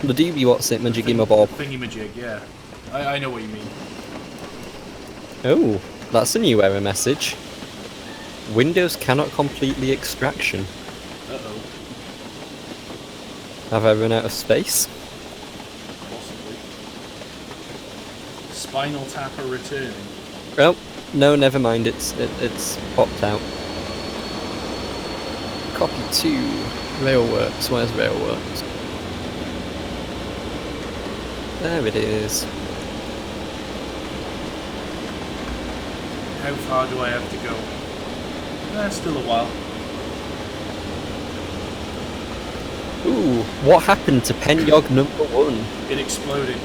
The doobie what's it, majiggy my bob. Thingy-majig, yeah. I know what you mean. Oh, that's a new error message. Windows cannot complete the extraction. Uh-oh. Have I run out of space? Possibly. Spinal Tapper returning. Well, no, never mind. It's popped out. Copy to Railworks. Where's Railworks? There it is. How far do I have to go? Still a while. Ooh, what happened to Penyog number 1? It exploded.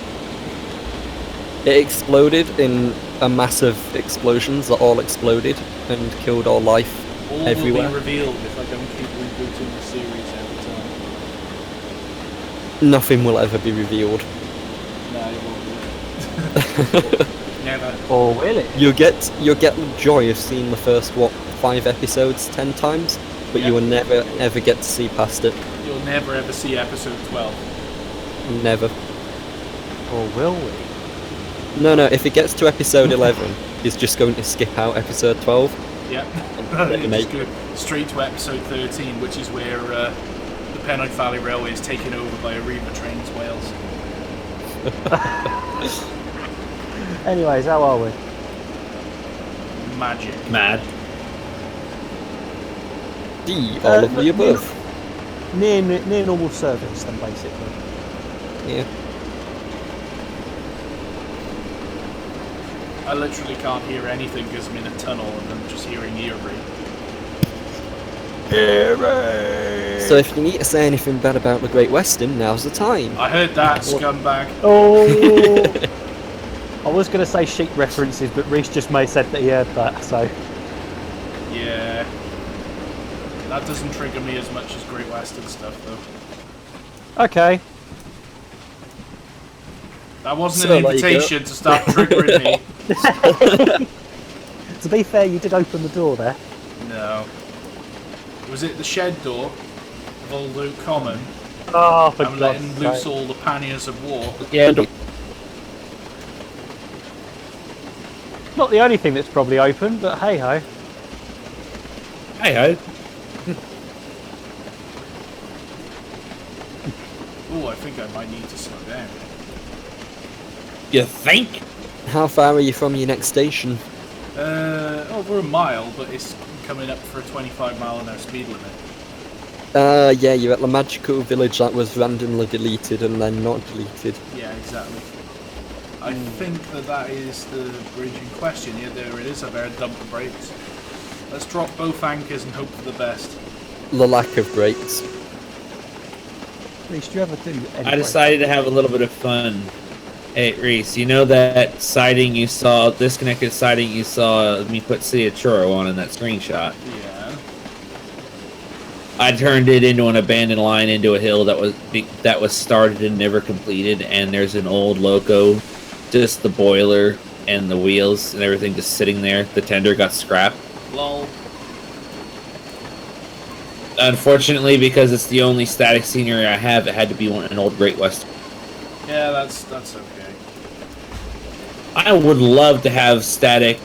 It exploded in a massive explosions that all exploded and killed all life All everywhere. will be revealed if I don't keep rebooting the series every time. Nothing will ever be revealed. No, it won't be. Never. Oh, really? You'll get the joy of seeing the first 5 episodes 10 times, but you will never ever get to see past it. You'll never ever see episode 12. Never. Or will we? No, if it gets to episode 11, is just going to skip out episode 12. Yep. Mate. Just go straight to episode 13, which is where the Penwyth Valley Railway is taken over by Arriva Trains Wales. Anyways, how are we? Magic. Mad. D, all of the above. Near normal service, then, basically. Yeah. I literally can't hear anything because I'm in a tunnel and I'm just hearing ear raid. So if you need to say anything bad about the Great Western, now's the time. I heard that, scumbag. Oh! I was going to say sheep references, but Reese just may have said that he heard that, so... Yeah. That doesn't trigger me as much as Great Western stuff, though. Okay. That wasn't So, an invitation to start triggering me. To be fair, you did open the door there. No. Was it the shed door of Old Oak Common? Oh, for I'm letting loose all the panniers of war. Yeah. Not the only thing that's probably open, but hey ho. Hey ho. Oh, I think I might need to slow down. You think? How far are you from your next station? Over a mile, but it's coming up for a 25-mile-an-hour speed limit. Yeah, you're at the magical village that was randomly deleted and then not deleted. Yeah, exactly. I think that is the bridge in question. Yeah, there it is. I better dump the brakes. Let's drop both anchors and hope for the best. The lack of brakes. Reese, do you ever do any I decided to have a little bit of fun. Hey, Reese, you know that siding you saw, disconnected siding you saw me put City of Churro on in that screenshot? Yeah. I turned it into an abandoned line into a hill that was started and never completed, and there's an old loco, just the boiler and the wheels and everything just sitting there. The tender got scrapped. Lol. Unfortunately, because it's the only static scenery I have, it had to be an old Great Western. Yeah, that's okay. I would love to have static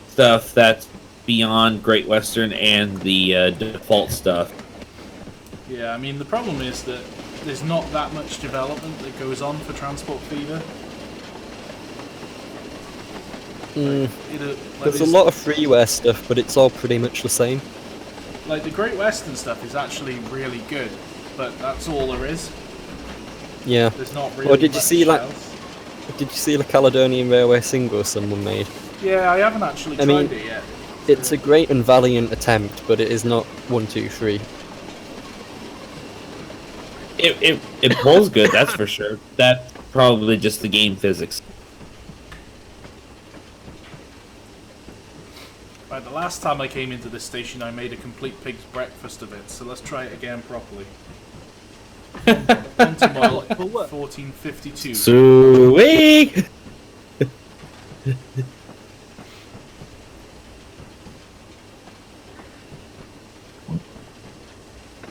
stuff that's beyond Great Western and the default stuff. Yeah, I mean, the problem is that there's not that much development that goes on for Transport Fever. There's a lot of freeware stuff, but it's all pretty much the same. Like, the Great Western stuff is actually really good, but that's all there is. Yeah. There's not really Or did you much see like? else. Did you see the Caledonian Railway single someone made? Yeah, I haven't actually tried it yet. It's a great and valiant attempt, but it is not 1, 2, 3. It pulls good, that's for sure. That's probably just the game physics. Right, the last time I came into this station, I made a complete pig's breakfast of it, so let's try it again properly. On to mile 1452. Sweet!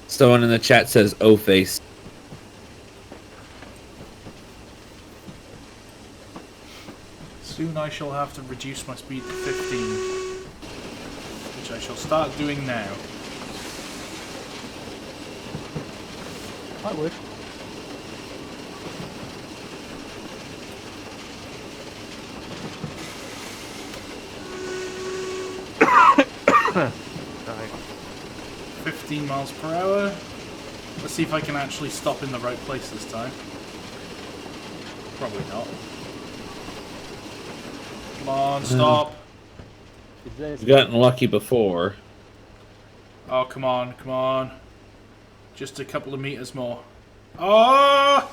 Someone in the chat says "O face." Soon I shall have to reduce my speed to 15, which I shall start doing now. I would. Right. 15 miles per hour. Let's see if I can actually stop in the right place this time. Probably not. Come on, stop. We've gotten lucky before. Oh, come on, come on. Just a couple of meters more. Oh!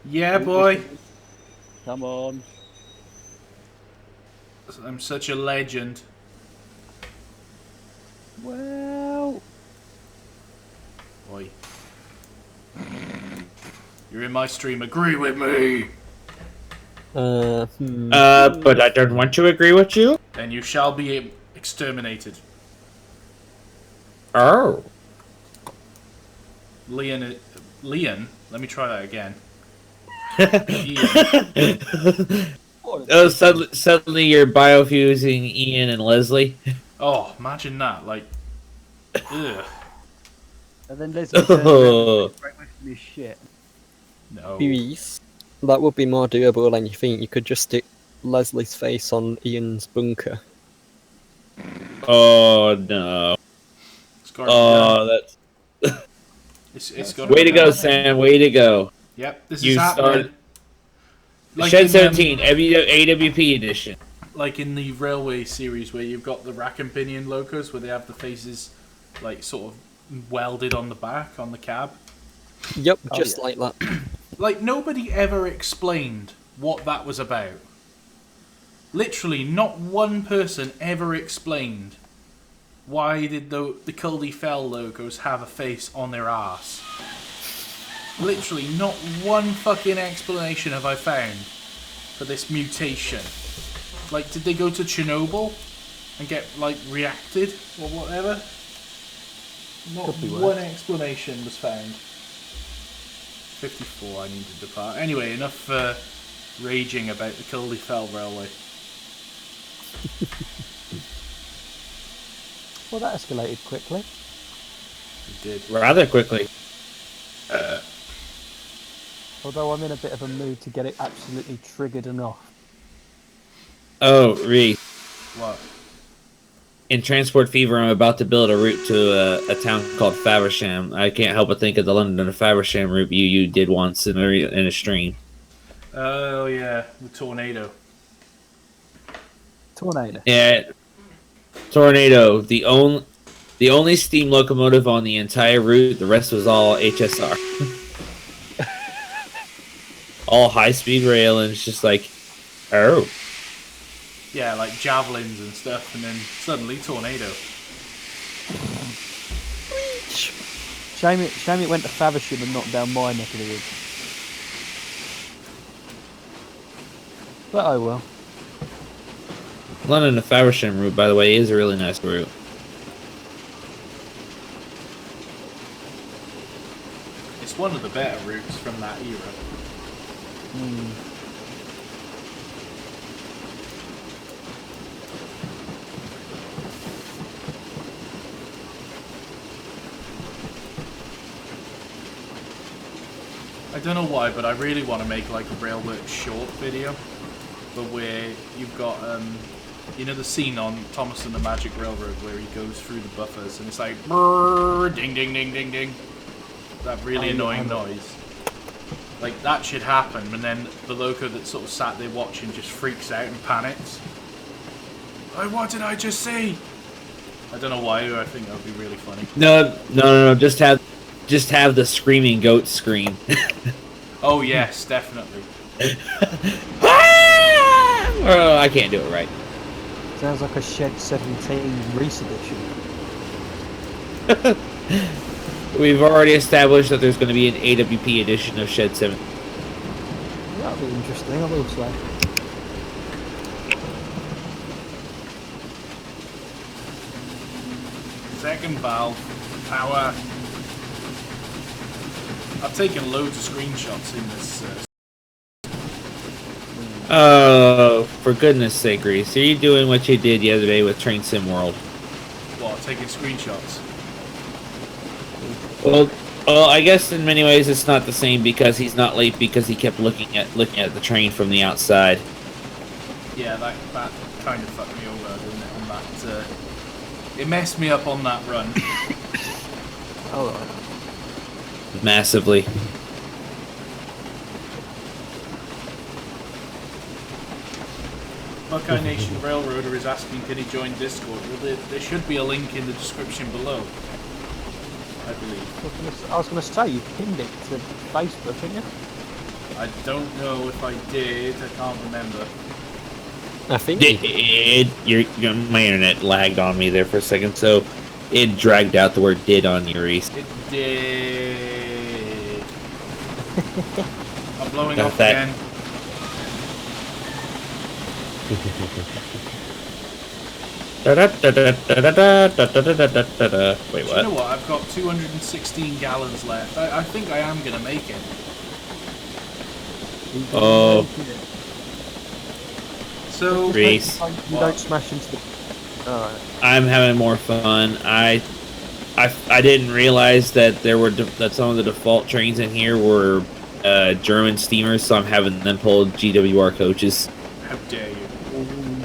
Yeah, boy. Come on. I'm such a legend. Well... Oi. You're in my stream, agree with me! But I don't want to agree with you. Then you shall be exterminated. Oh. Leon, let me try that again. Oh, suddenly you're biofusing Ian and Leslie. Oh, imagine that. Like, ugh. And then Leslie turns around and breakfast is shit. No. Yes. That would be more doable than you think. You could just stick Leslie's face on Ian's bunker. Oh no. It's gotta be done. That's It's gotta way be to go, done. Sam. Way to go. Yep, this You is happening. started Like Shed in, 17 AWP edition. like in the railway series where you've got the rack and pinion locos where they have the faces like sort of welded on the back on the cab. Yep, just like that. Like nobody ever explained what that was about. Literally, not one person ever explained why did the Culdy Fell logos have a face on their ass. Literally, not one fucking explanation have I found for this mutation. Like, did they go to Chernobyl and get, like, reacted or whatever? Not one explanation was found. 54, I need to depart. Anyway, enough raging about the Culdy Fell Railway. Well, that escalated quickly. It did. Rather quickly. Although I'm in a bit of a mood to get it absolutely triggered and off. Oh, Reese. What? In Transport Fever, I'm about to build a route to a town called Faversham. I can't help but think of the London to Faversham route you did once in a stream. Oh, yeah. The tornado. Tornado. Yeah. Tornado. The only steam locomotive on the entire route. The rest was all HSR. All high-speed rail, and it's just like, oh. Yeah, like javelins and stuff, and then suddenly tornado. Shame it went to Faversham and not down my neck of the woods. But oh well. London to Faversham route, by the way, is a really nice route. It's one of the better routes from that era. I don't know why, but I really want to make like a Railworks short video, but where you've got, you know, the scene on Thomas and the Magic Railroad where he goes through the buffers and it's like, brrr, ding, ding, ding, ding, ding. That really annoying noise. Like, that should happen, and then the loco that sort of sat there watching just freaks out and panics. Like, what did I just see? I don't know why, I think that would be really funny. No. Just have the screaming goat scream. Oh, yes, definitely. Oh, I can't do it right. Sounds like a Shed 17 Reese edition. We've already established that there's going to be an AWP edition of Shed 7. That'll be interesting, I will say. Second valve, power. I've taken loads of screenshots in this. Oh, for goodness sake, Reese. Are you doing what you did the other day with Train Sim World? What, taking screenshots? Well, I guess in many ways it's not the same because he's not late because he kept looking at the train from the outside. Yeah, that kind of fucked me over, didn't it? On that, it messed me up on that run. Alright. Massively. Buckeye Nation Railroader is asking, can he join Discord? Well, there should be a link in the description below, I believe. I was going to say, you pinned it to Facebook, didn't you? I don't know if I did, I can't remember. I think My internet lagged on me there for a second, so it dragged out the word "did" on your Reese. It did. I'm blowing Got off that. again. Wait, Do you know what? I've got 216 gallons left. I think I am going to make it. Oh. So, Reese, You don't smash into the. Alright. I'm having more fun. I didn't realize that that some of the default trains in here were German steamers, so I'm having them pull GWR coaches. how dare you?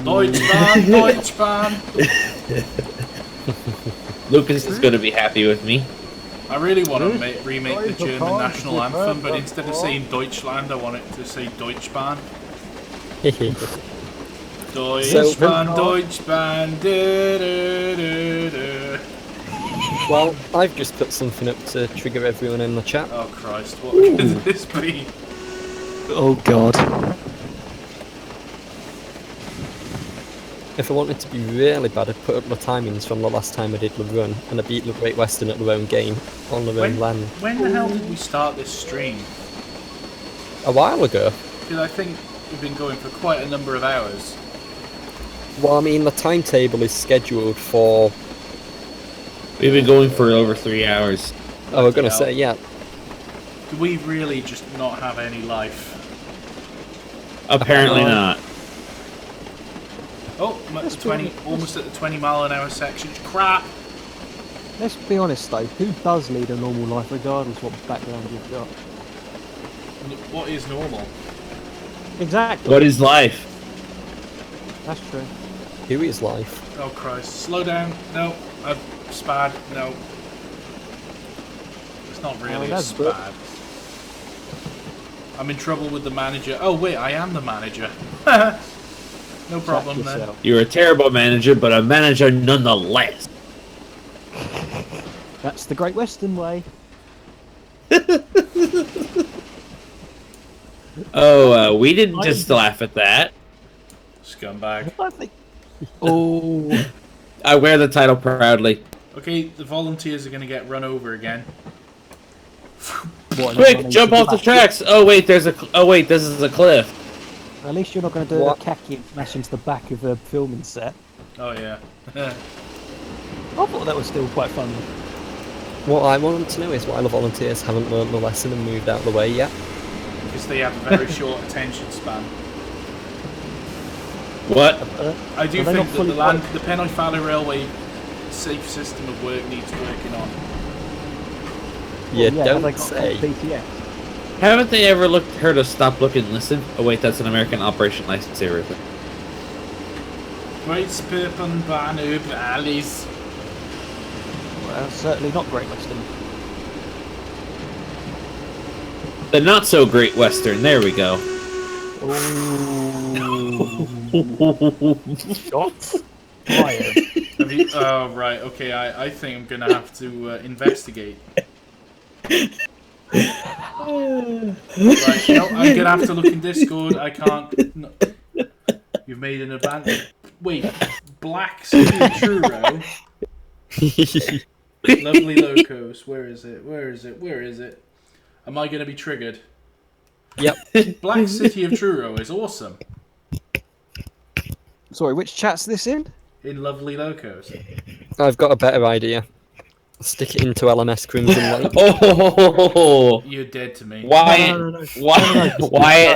Deutschbahn, Deutschbahn! Lucas is going to be happy with me. I really want to remake the German national anthem, but instead of saying Deutschland, I want it to say Deutschbahn. Deutschbahn, Deutschbahn, Well, I've just put something up to trigger everyone in the chat. Oh Christ, what could this be? Oh god. If I wanted to be really bad, I'd put up the timings from the last time I did the run, and I beat the Great Western at their own game, on their own land. When the hell did we start this stream? A while ago. Because I think we've been going for quite a number of hours. Well, I mean, the timetable is scheduled for... We've been going for over 3 hours. Oh, we're going to say, yeah. Do we really just not have any life? Apparently not. Oh, I'm at the 20, almost at the 20-mile-an-hour section. Crap! Let's be honest though, who does lead a normal life regardless what background you've got? What is normal? Exactly. What is life? That's true. Who is life? Oh Christ. Slow down. No. I've spad. No. It's not really a that's spad. I'm in trouble with the manager. Oh wait, I am the manager. No problem then. You're a terrible manager, but a manager nonetheless. That's the Great Western way. Oh, we didn't just laugh at that. Scumbag. I think. Oh. I wear the title proudly. Okay, the volunteers are gonna get run over again. What, Quick, jump off the tracks! Oh wait, this is a cliff. At least you're not going to do a khaki and smash into the back of a filming set. Oh yeah. I thought that was still quite fun. What I want to know is why the volunteers haven't learned the lesson and moved out of the way yet. Because they have a very short attention span. What? I do think that the Penwyth Valley Railway safe system of work needs working on. You have don't they got say. BTS? Haven't they ever heard of Stop, Look, and Listen? Oh wait, that's an American Operation Lifesaver thing. Great Spurpun Banu Valleys. Well, certainly not Great Western. The not so great Western. There we go. Shots fired. Oh right, okay. I think I'm gonna have to investigate. Right, no, I'm gonna have to look in Discord. I can't. No. You've made an advantage. Wait, Black City Truro. Lovely locos. Where is it? Where is it? Where is it? Am I gonna be triggered? Yep. Black City of Truro is awesome. Sorry, which chat's this in? In Lovely Locos. I've got a better idea. Stick it into LMS Crimson Lake. Oh, You're dead to me. Wyatt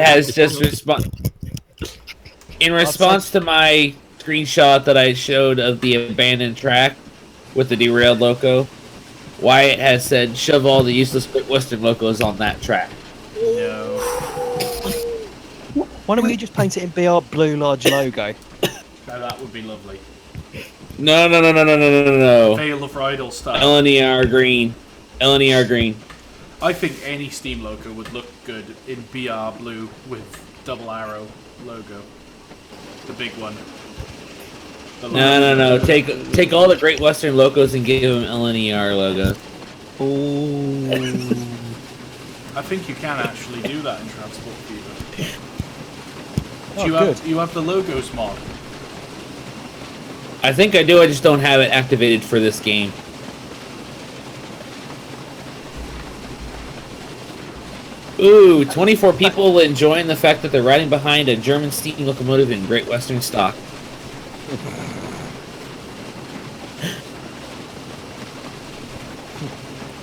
has just responded. In response to my screenshot that I showed of the abandoned track with the derailed loco, Wyatt has said, shove all the useless Great Western locos on that track. No. Why don't we just paint it in BR blue large logo? Now that would be lovely. No. Veil of Rydal style. LNER green. LNER green. I think any steam loco would look good in BR blue with double arrow logo. The big one. No. Take all the Great Western locos and give them LNER logo. Oh. I think you can actually do that in Transport Fever. Oh, You have the logos mod. I think I do, I just don't have it activated for this game. Ooh, 24 people enjoying the fact that they're riding behind a German steam locomotive in Great Western stock.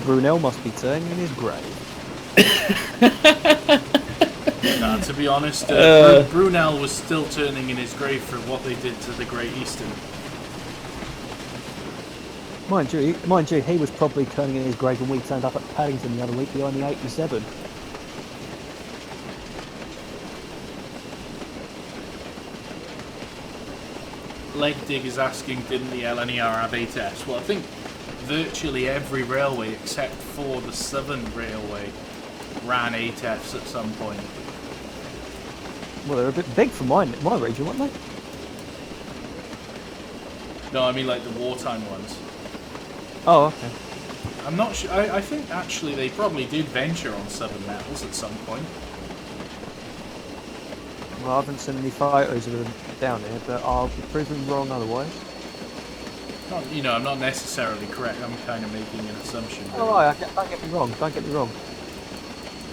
Brunel must be turning in his grave. That's to be honest, Brunel was still turning in his grave for what they did to the Great Eastern. Mind you, he was probably turning in his grave when we turned up at Paddington the other week behind the 87. Leg Dig is asking, didn't the LNER have 8Fs? Well, I think virtually every railway except for the Southern Railway ran 8Fs at some point. Well, they're a bit big for my region, weren't they? No, I mean like the wartime ones. Oh, okay. I'm not sure. I think actually they probably did venture on Southern Metals at some point. Well, I haven't seen any photos of them down here, but I'll be proven wrong otherwise. Not, you know, I'm not necessarily correct. I'm kind of making an assumption. Oh, right, don't get me wrong. Don't get me wrong.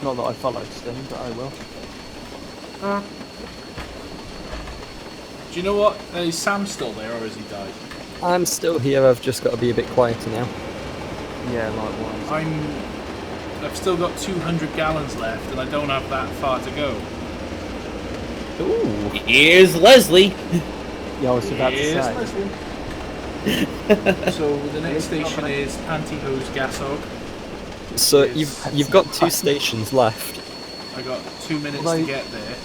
Not that I followed Steam, but oh well. Do you know what? Is Sam still there, or has he died? I'm still here, I've just got to be a bit quieter now. Yeah, likewise. I've still got 200 gallons left, and I don't have that far to go. Ooh, here's Leslie. Yeah, I was about to say. So the next station is Pantyhose Gasog. So you've got 2 stations left. I got 2 minutes to get there.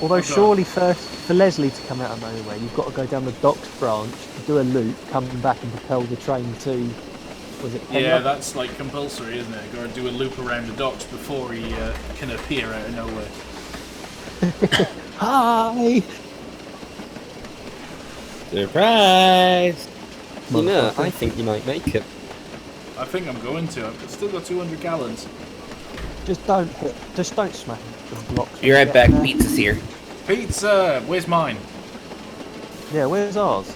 Although surely for Leslie to come out of nowhere, you've got to go down the docks branch, do a loop, come back and propel the train to, was it Penwyth? Yeah, that's like compulsory, isn't it? Got to do a loop around the docks before he can appear out of nowhere. Hi! Surprise! You know, I think you might make it. I think I'm going to. I've still got 200 gallons. Just don't smash the blocks. Be right back, pizza's here. Pizza! Where's mine? Yeah, where's ours?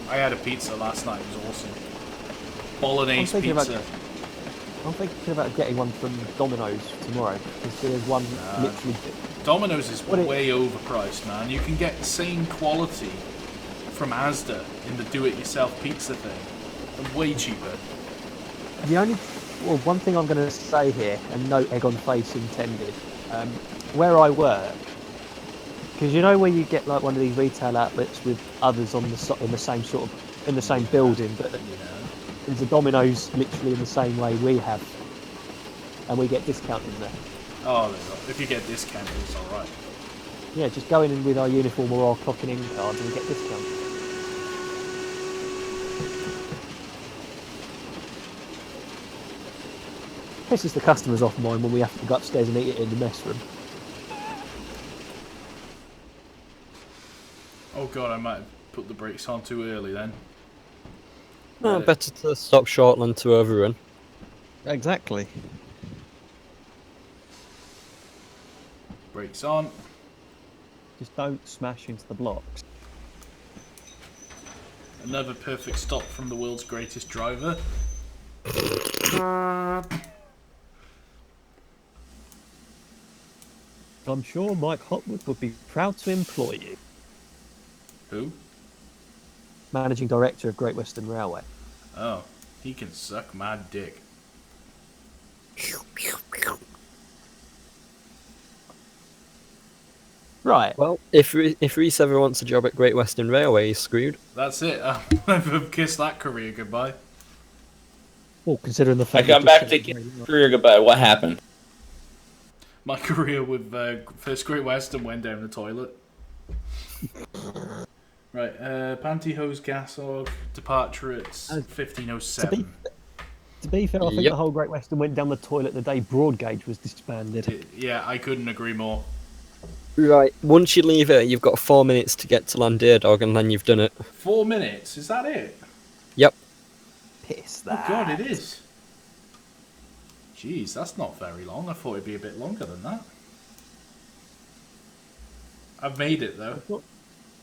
I had a pizza last night. It was awesome. Bolognese pizza. I'm thinking about getting one from Domino's tomorrow, because there's one literally... Domino's is way overpriced, man. You can get the same quality from Asda in the do-it-yourself pizza thing. And way cheaper. One thing I'm going to say here, and no egg on face intended, where I work, because you know where you get like one of these retail outlets with others on in the same building, but there's a Domino's literally in the same way we have, and we get discounted there. Oh, if you get discounted, it's alright. Yeah, just go in with our uniform or our clocking in card and we get discounted. Pisses the customers off mine when we have to go upstairs and eat it in the mess room. Oh god, I might have put the brakes on too early then. Better to stop short than to overrun. Exactly. Brakes on. Just don't smash into the blocks. Another perfect stop from the world's greatest driver. I'm sure Mike Hotwood would be proud to employ you. Who? Managing Director of Great Western Railway. Oh, he can suck my dick. Right. Well, if Reese ever wants a job at Great Western Railway, he's screwed. That's it. I've kissed that career goodbye. Well, considering the fact I got back to career goodbye. What happened? My career with First Great Western went down the toilet. Right, Pantyhose Gasog, departure at 15:07. To be fair, I think the whole Great Western went down the toilet the day Broadgauge was disbanded. Yeah, I couldn't agree more. Right, once you leave it, you've got 4 minutes to get to Landerdog, and then you've done it. 4 minutes? Is that it? Yep. Piss that. Oh god, it is. Jeez, that's not very long. I thought it'd be a bit longer than that. I've made it, though.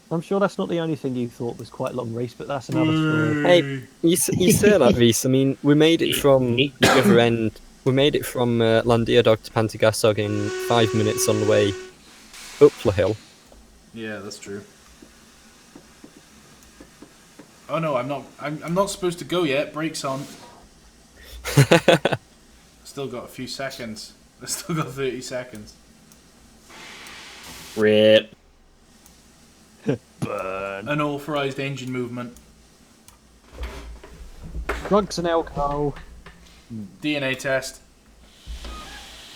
I'm sure that's not the only thing you thought was quite long, Reese, but that's another story. Hey, you say that, Reese. I mean, we made it from the other end. We made it from Landerdog to Pantygasog in 5 minutes on the way up the hill. Yeah, that's true. Oh no, I'm not. I'm not supposed to go yet. Brakes on. Still got a few seconds. I've still got 30 seconds. Rip. Burn. Unauthorized engine movement. Drugs and alcohol. DNA test.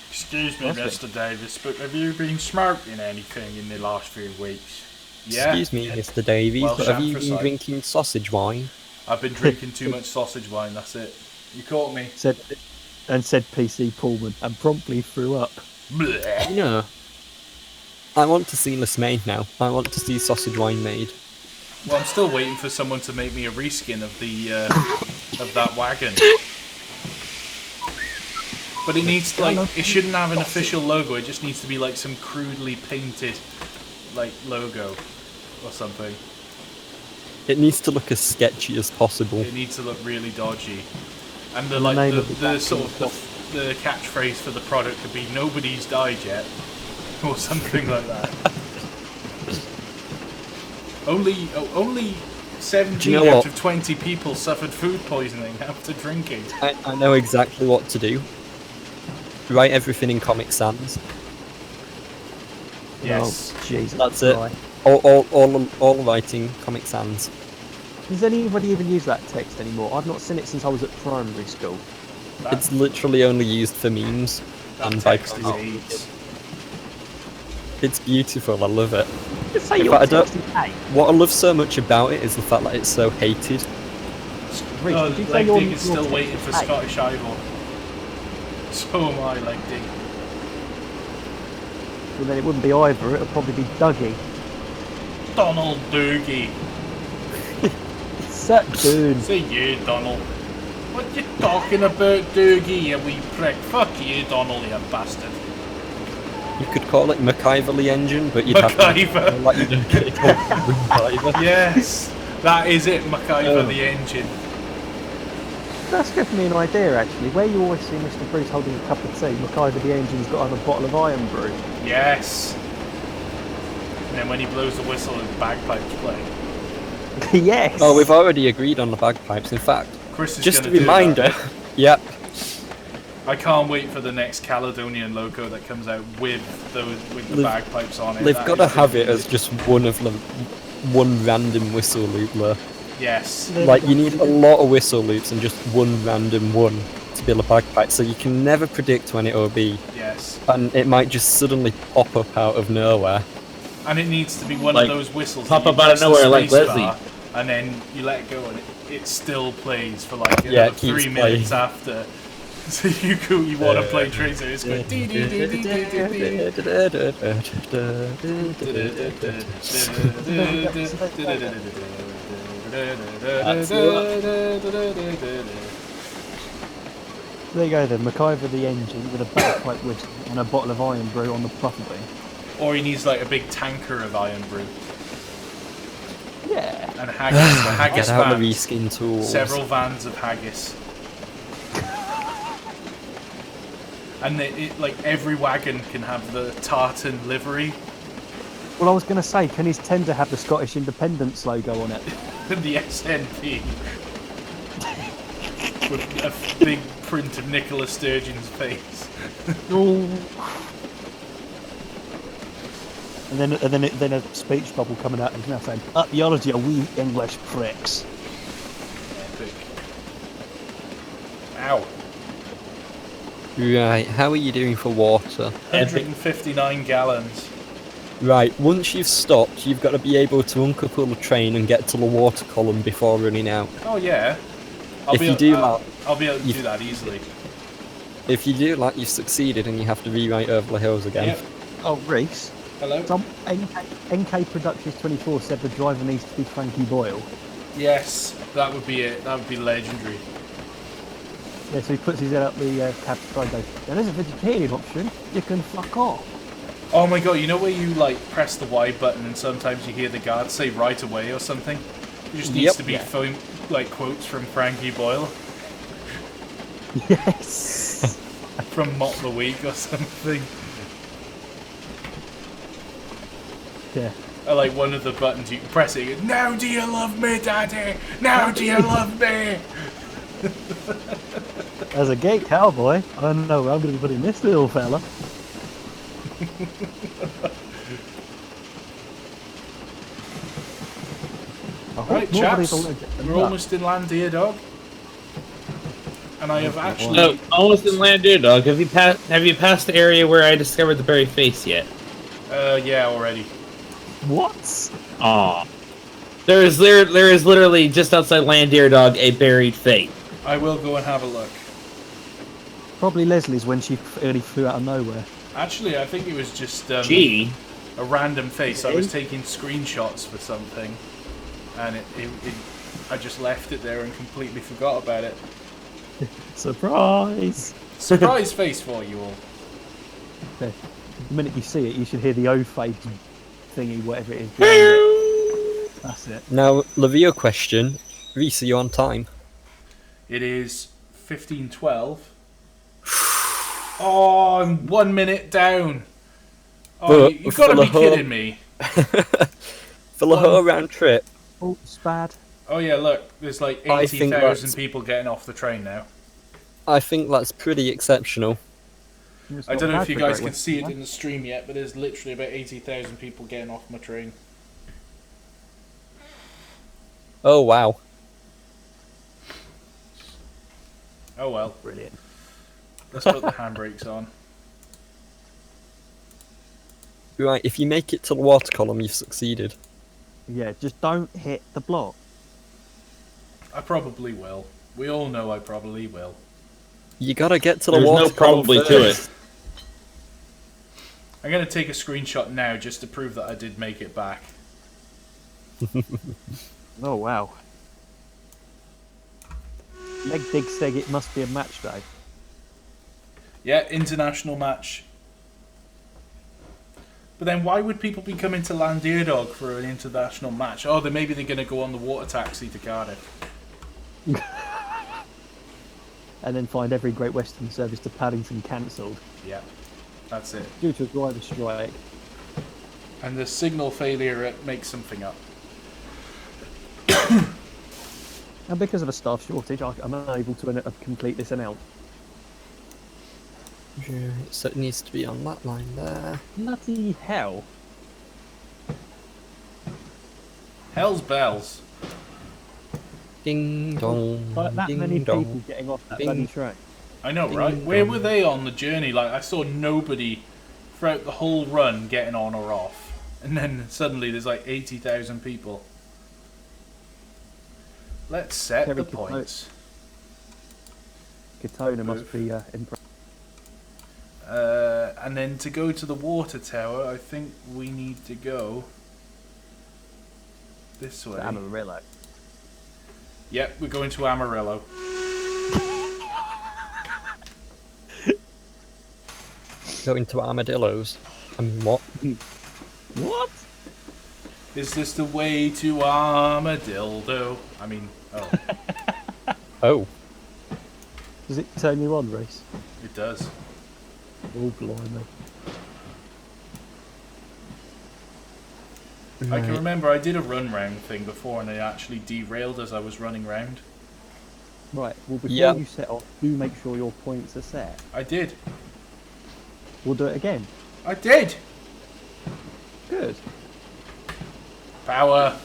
Excuse me, Mr. Davis, but have you been smoking anything in the last few weeks? Yeah. Excuse me, Mr. Davies, Welsh but have you been anthracite. drinking sausage wine? I've been drinking too much sausage wine, that's it. You caught me. Said PC Pullman and promptly threw up. Blech. You know, I want to see this made now. I want to see sausage wine made. Well, I'm still waiting for someone to make me a reskin of the of that wagon. But it needs like it shouldn't have an official logo. It just needs to be like some crudely painted like logo or something. It needs to look as sketchy as possible. It needs to look really dodgy. And the And the like name the, of the the wagon sort of the catchphrase for the product could be "Nobody's died yet" or something like that. Only 17 Do you know out what? of 20 people suffered food poisoning after drinking. I know exactly what to do. Write everything in Comic Sans. Yes. Oh, Jesus. That's it. Christ. All writing Comic Sans. Does anybody even use that text anymore? I've not seen it since I was at primary school. That, It's literally only used for memes that and by text is people. AIDS. It's beautiful, I love it. Just say In your fact, I text don't- is hate. What I love so much about it is the fact that it's so hated. Rich, Oh, did you say Leg your Dig is still text waiting is for hate? Scottish Ivor. So am I, Leg Dig. Well, then it wouldn't be either. It'll probably be Dougie. Donald Doogie. Suck dude. Say you, Donald. What you talking about, Doogie, you wee prick? Fuck you, Donald, you bastard. You could call it MacIver the engine, but you'd have to MacIver. like you don't get it called MacIver. Yes, that is it, MacIver Oh. the engine. That's given me an idea, actually. Where you always see Mr. Bruce holding a cup of tea, MacIver the engine's got to have a bottle of iron brew. Yes. And then when he blows the whistle and the bagpipes play. Yes! Oh, we've already agreed on the bagpipes. In fact, Chris is just a gonna do reminder. that. Yep. I can't wait for the next Caledonian logo that comes out with the They've- bagpipes on it. They've That got to is have gonna it be- as just one random whistle loop there. Yes. Like, you need a lot of whistle loops and just one random one to build a bagpipe, so you can never predict when it'll be, Yes. and it might just suddenly pop up out of nowhere. And it needs to be one Like, of those whistles pop that you up out of press the nowhere like space Leslie. bar, and then you let go and it still plays for like Yeah, another it keeps 3 minutes after. So you want to play Tracer, it's going dee dee dee dee dee dee dee. There you go then, MacIver the engine with a bagpipe whistle and a bottle of iron brew on the property. Or he needs like a big tanker of iron brew Yeah. and haggis Get out the vans. reskin tools. Several vans of haggis. And like every wagon can have the tartan livery Well, I was going to say, can his tender have the Scottish Independence logo on it? and the SNP with a big print of Nicola Sturgeon's face. And then a speech bubble coming out of his mouth saying, "Up theology, are we English pricks?" Epic. Ow. Right, how are you doing for water? 159 gallons. Right, once you've stopped, you've got to be able to uncouple the train and get to the water column before running out. Oh yeah. If you do that, I'll be able to you- do that easily. If you do that, you've succeeded and you have to rewrite over the hills again. Yep. Oh, Reese. Hello? Some NK Productions 24 said the driver needs to be Frankie Boyle. Yes, that would be it. That would be legendary. Yeah, so he puts his head up the cab side and goes, "There is a vegetarian option. You can fuck off." Oh my god, you know where you like press the Y button and sometimes you hear the guard say right away or something? It just needs Yep. to be like quotes from Frankie Boyle Yes. from Mott the Week or something. Yeah. Or like one of the buttons you can press it, you go, "Now do you love me, Daddy? Now do you love me?" As a gay cowboy, I don't know where I'm going to be putting this little fella. Right, chaps, we're almost in land here, dog. And I have actually... No, almost in land, dude, dog. Have you passed the area where I discovered the buried face yet? Yeah, already. What? Aw. There is literally just outside land, deer dog, a buried face. I will go and have a look. Probably Leslie's when she early flew out of nowhere. Actually, I think it was just a random face. I was taking screenshots for something, and I just left it there and completely forgot about it. Surprise! Surprise face for you all. Okay. The minute you see it, you should hear the O-face thingy, whatever it is. Behind it. That's it. Now, Lavio question. Reese, are you on time? It is 15:12. Oh, I'm 1 minute down. Oh, you've got to be kidding me. For the whole round trip. Oh, it's bad. Oh yeah, look, there's like 80,000 people getting off the train now. I think that's pretty exceptional. I don't know if you guys can see it in the stream yet, but there's literally about 80,000 people getting off my train. Oh, wow. Oh well. Brilliant. Let's put the handbrakes on. Right, if you make it to the water column, you've succeeded. Yeah, just don't hit the block. I probably will. We all know I probably will. You gotta get to the There's water no column probably first. to it. I'm going to take a screenshot now just to prove that I did make it back. Oh, wow. Leg dig steg, it must be a match day. Yeah, international match. But then why would people be coming to Landeerdog for an international match? Oh, then maybe they're going to go on the water taxi to Cardiff. And then find every Great Western service to Paddington cancelled. Yeah, that's it. Due to a driver strike. And the signal failure makes something up. And because of a staff shortage, I'm unable to complete this announce. So it needs to be on that line there. Bloody hell. Hell's bells. Ding dong. Like that ding many dong. people getting off that Ding. bloody train. I know, Ding right? Where dong. were they on the journey? Like, I saw nobody throughout the whole run getting on or off. And then suddenly there's like 80,000 people. Let's set Terry the points. Katona must be impressed. And then to go to the water tower, I think we need to go this way. Amarillo. Yep, we're going to Amarillo. Going to armadillos. I mean, what? What? Is this the way to Armadillo? I mean, oh, Oh. Does it turn you on, Reese? it does. Oh, blimey. I can remember I did a run round thing before and it actually derailed as I was running round. Right, well, before Yep. you set off, do make sure your points are set. I did. We'll do it again. I did! Good. Power.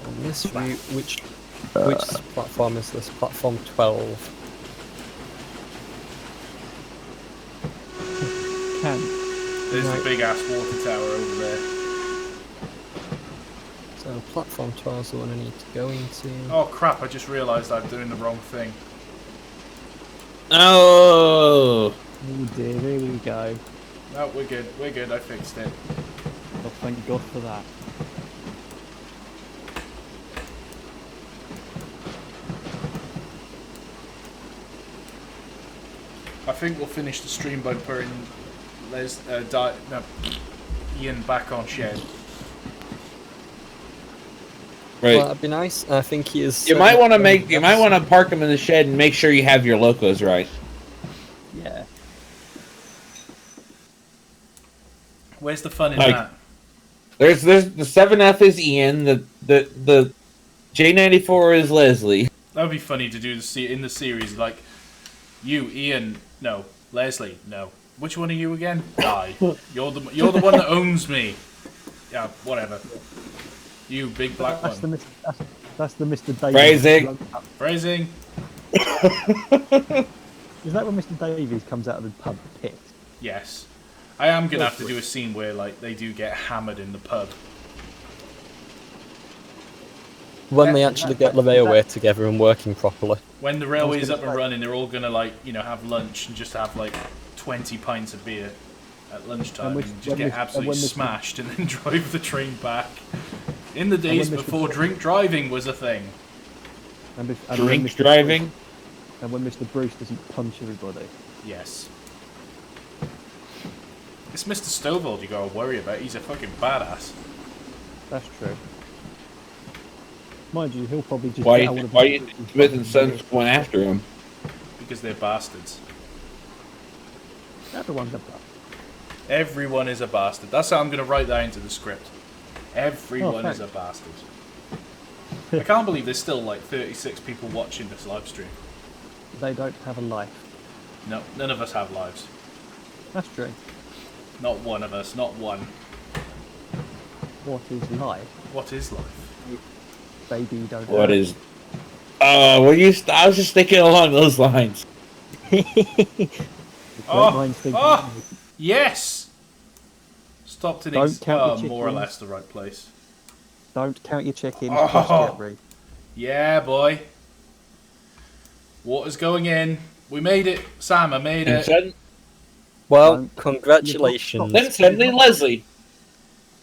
On this route, which platform is this? Platform 12. Can. There's Right. the big ass water tower over there. So platform 12 is the one I need to go into. Oh crap, I just realised I'm doing the wrong thing. Oh, Oh dear, here we go. No, we're good, I fixed it. Oh, thank God for that. I think we'll finish the stream by putting Iain back on shed. right. Well, that'd be nice. I think he is. You might want to park them in the shed and make sure you have your locos right. Yeah. Where's the fun in Like- that? There's the 7F is Ian, the J94 is Leslie. That would be funny to do in the series, like, you, Iain, no. Leslie, no. Which one are you again? Die. You're the one that owns me. Yeah, whatever. You big black That's one. that's the Mr. Davies. Phrasing. Phrasing. Is that when Mr. Davies comes out of the pub pit? Yes. I am going to have to do a scene where like they do get hammered in the pub. When they actually get the railway together and working properly. When the railway's up and running, they're all going to like, have lunch and just have like 20 pints of beer at lunchtime and just get absolutely smashed and then drive the train back. In the days before drink driving was a thing. Drink driving? And when Mr. Bruce doesn't punch everybody. Yes. It's Mr. Stovall you gotta worry about. He's a fucking badass. That's true. Mind you, he'll probably just Why get do all you of think Smith and Sons went after him? Because they're bastards. Everyone's a bastard. Everyone is a bastard. That's how I'm gonna write that into the script. Everyone is a bastard. I can't believe there's still like 36 people watching this live stream. They don't have a life. No, none of us have lives. That's true. Not one of us, not one. What is life? What is life? Baby, you don't What know. is... I was just thinking along those lines. Oh, yes! Stopped in Don't count your more or chickens. less the right place. Don't count your chickens. Oh. Yeah, boy. Water's going in. We made it. Sam, I made And it. sudden, Well, congratulations. then suddenly Leslie.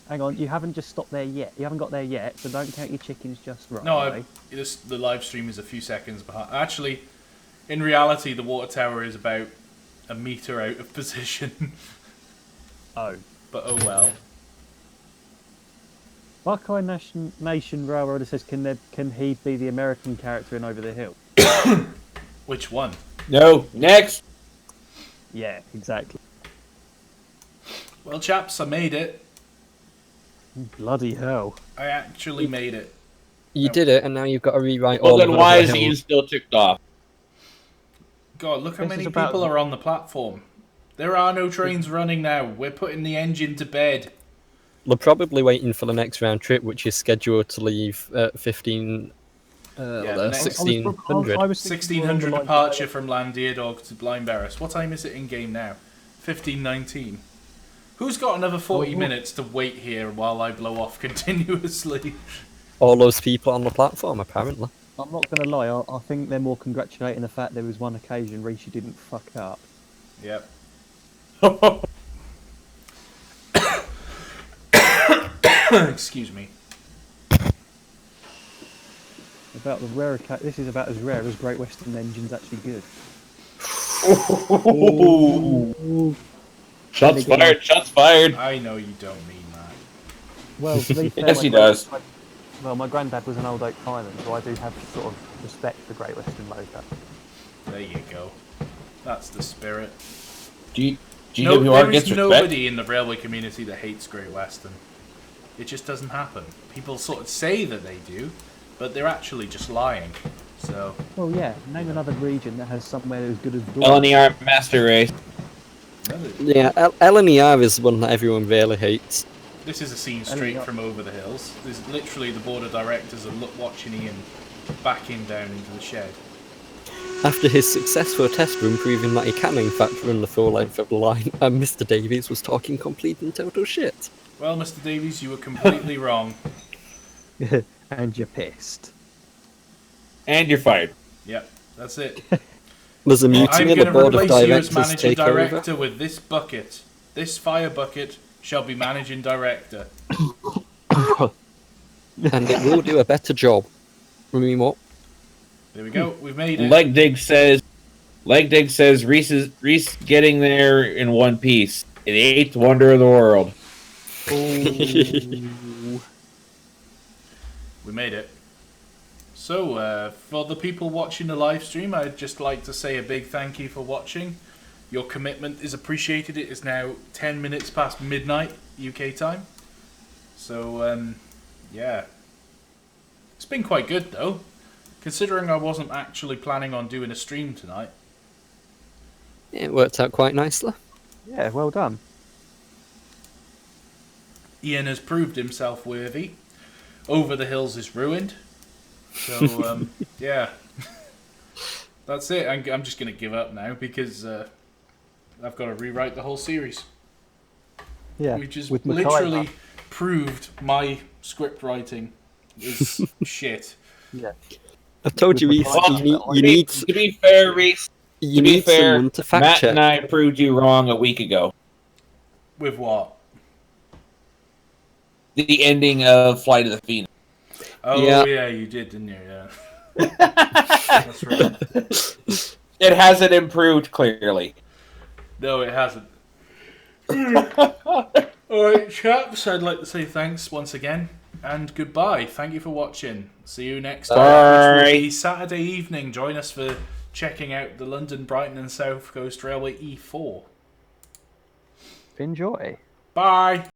Hang on, you haven't just stopped there yet. You haven't got there yet, so don't count your chickens just right. No, the live stream is a few seconds behind. Actually, in reality, the water tower is about a meter out of position. Oh. But oh well. Buckeye Nation Railroader says, can he be the American character in Over the Hill? Which one? No, next. Yeah, exactly. Well, chaps, I made it. Bloody hell. I actually made it. You did it, and now you've got to rewrite Well, all then of why Over is the Hill. Ian still ticked off? God, look how This many is about- people are on the platform. There are no trains running now. We're putting the engine to bed. They're probably waiting for the next round trip, which is scheduled to leave at 15... Yeah, the next- 1600. I was thinking more along 1600 the lines departure of- from Llandiadog to Blaenbarris. What time is it in game now? 15:19. Who's got another 40 minutes to wait here while I blow off continuously? All those people on the platform, apparently. I'm not going to lie, I think they're more congratulating the fact there was one occasion Rishi didn't fuck up. Yep. Excuse me. About the rare this is about as rare as Great Western Engine's actually good. Shots fired, shots fired. I know you don't mean that. Well, to be fair, Yes, he does. Well, my granddad was an old oak fireman, so I do have sort of respect for Great Western Motor. There you go. That's the spirit. GWR There gets is respect. nobody in the railway community that hates Great Western. It just doesn't happen. People sort of say that they do, but they're actually just lying. So, Well, yeah, name another region that has somewhere as good as LNER Master Race. Yeah, LNER is one that everyone really hates. this is a scene straight from Over the Hills. There's literally the board of directors are watching Ian backing down into the shed. After his successful test run proving that he can in fact run the full length of the line, and Mr. Davies was talking complete and total shit. Well, Mr. Davies, you were completely wrong. And you're pissed. And you're fired. Yep, that's it. There's a I'm mutiny, going the to board of replace you as directors managing take director over. with this bucket. This fire bucket shall be managing director. And it will do a better job. I mean, what? There we go. We've made it. Leg Dig says Reese getting there in one piece. The eighth wonder of the world. We made it. So, for the people watching the live stream, I'd just like to say a big thank you for watching. Your commitment is appreciated. It is now 10 minutes past midnight UK time. So, yeah. It's been quite good, though. Considering I wasn't actually planning on doing a stream tonight. Yeah, it worked out quite nicely. Yeah, well done. Ian has proved himself worthy. Over the Hills is ruined. So, yeah. That's it. I'm just going to give up now because I've got to rewrite the whole series. Yeah. Which is with literally proved my script writing is shit. Yeah. I told you, Reese, Well, you need To be fair, Reese, you need someone to fact Matt check. and I proved you wrong a week ago. With what? The ending of Flight of the Phoenix. Oh, Yeah. yeah, you did, didn't you? Yeah. That's right. It hasn't improved clearly. No, it hasn't. Alright, chaps, I'd like to say thanks once again, and goodbye. Thank you for watching. See you next time, which will be Saturday evening. Join us for checking out the London, Brighton and South Coast Railway E4. Enjoy. Bye!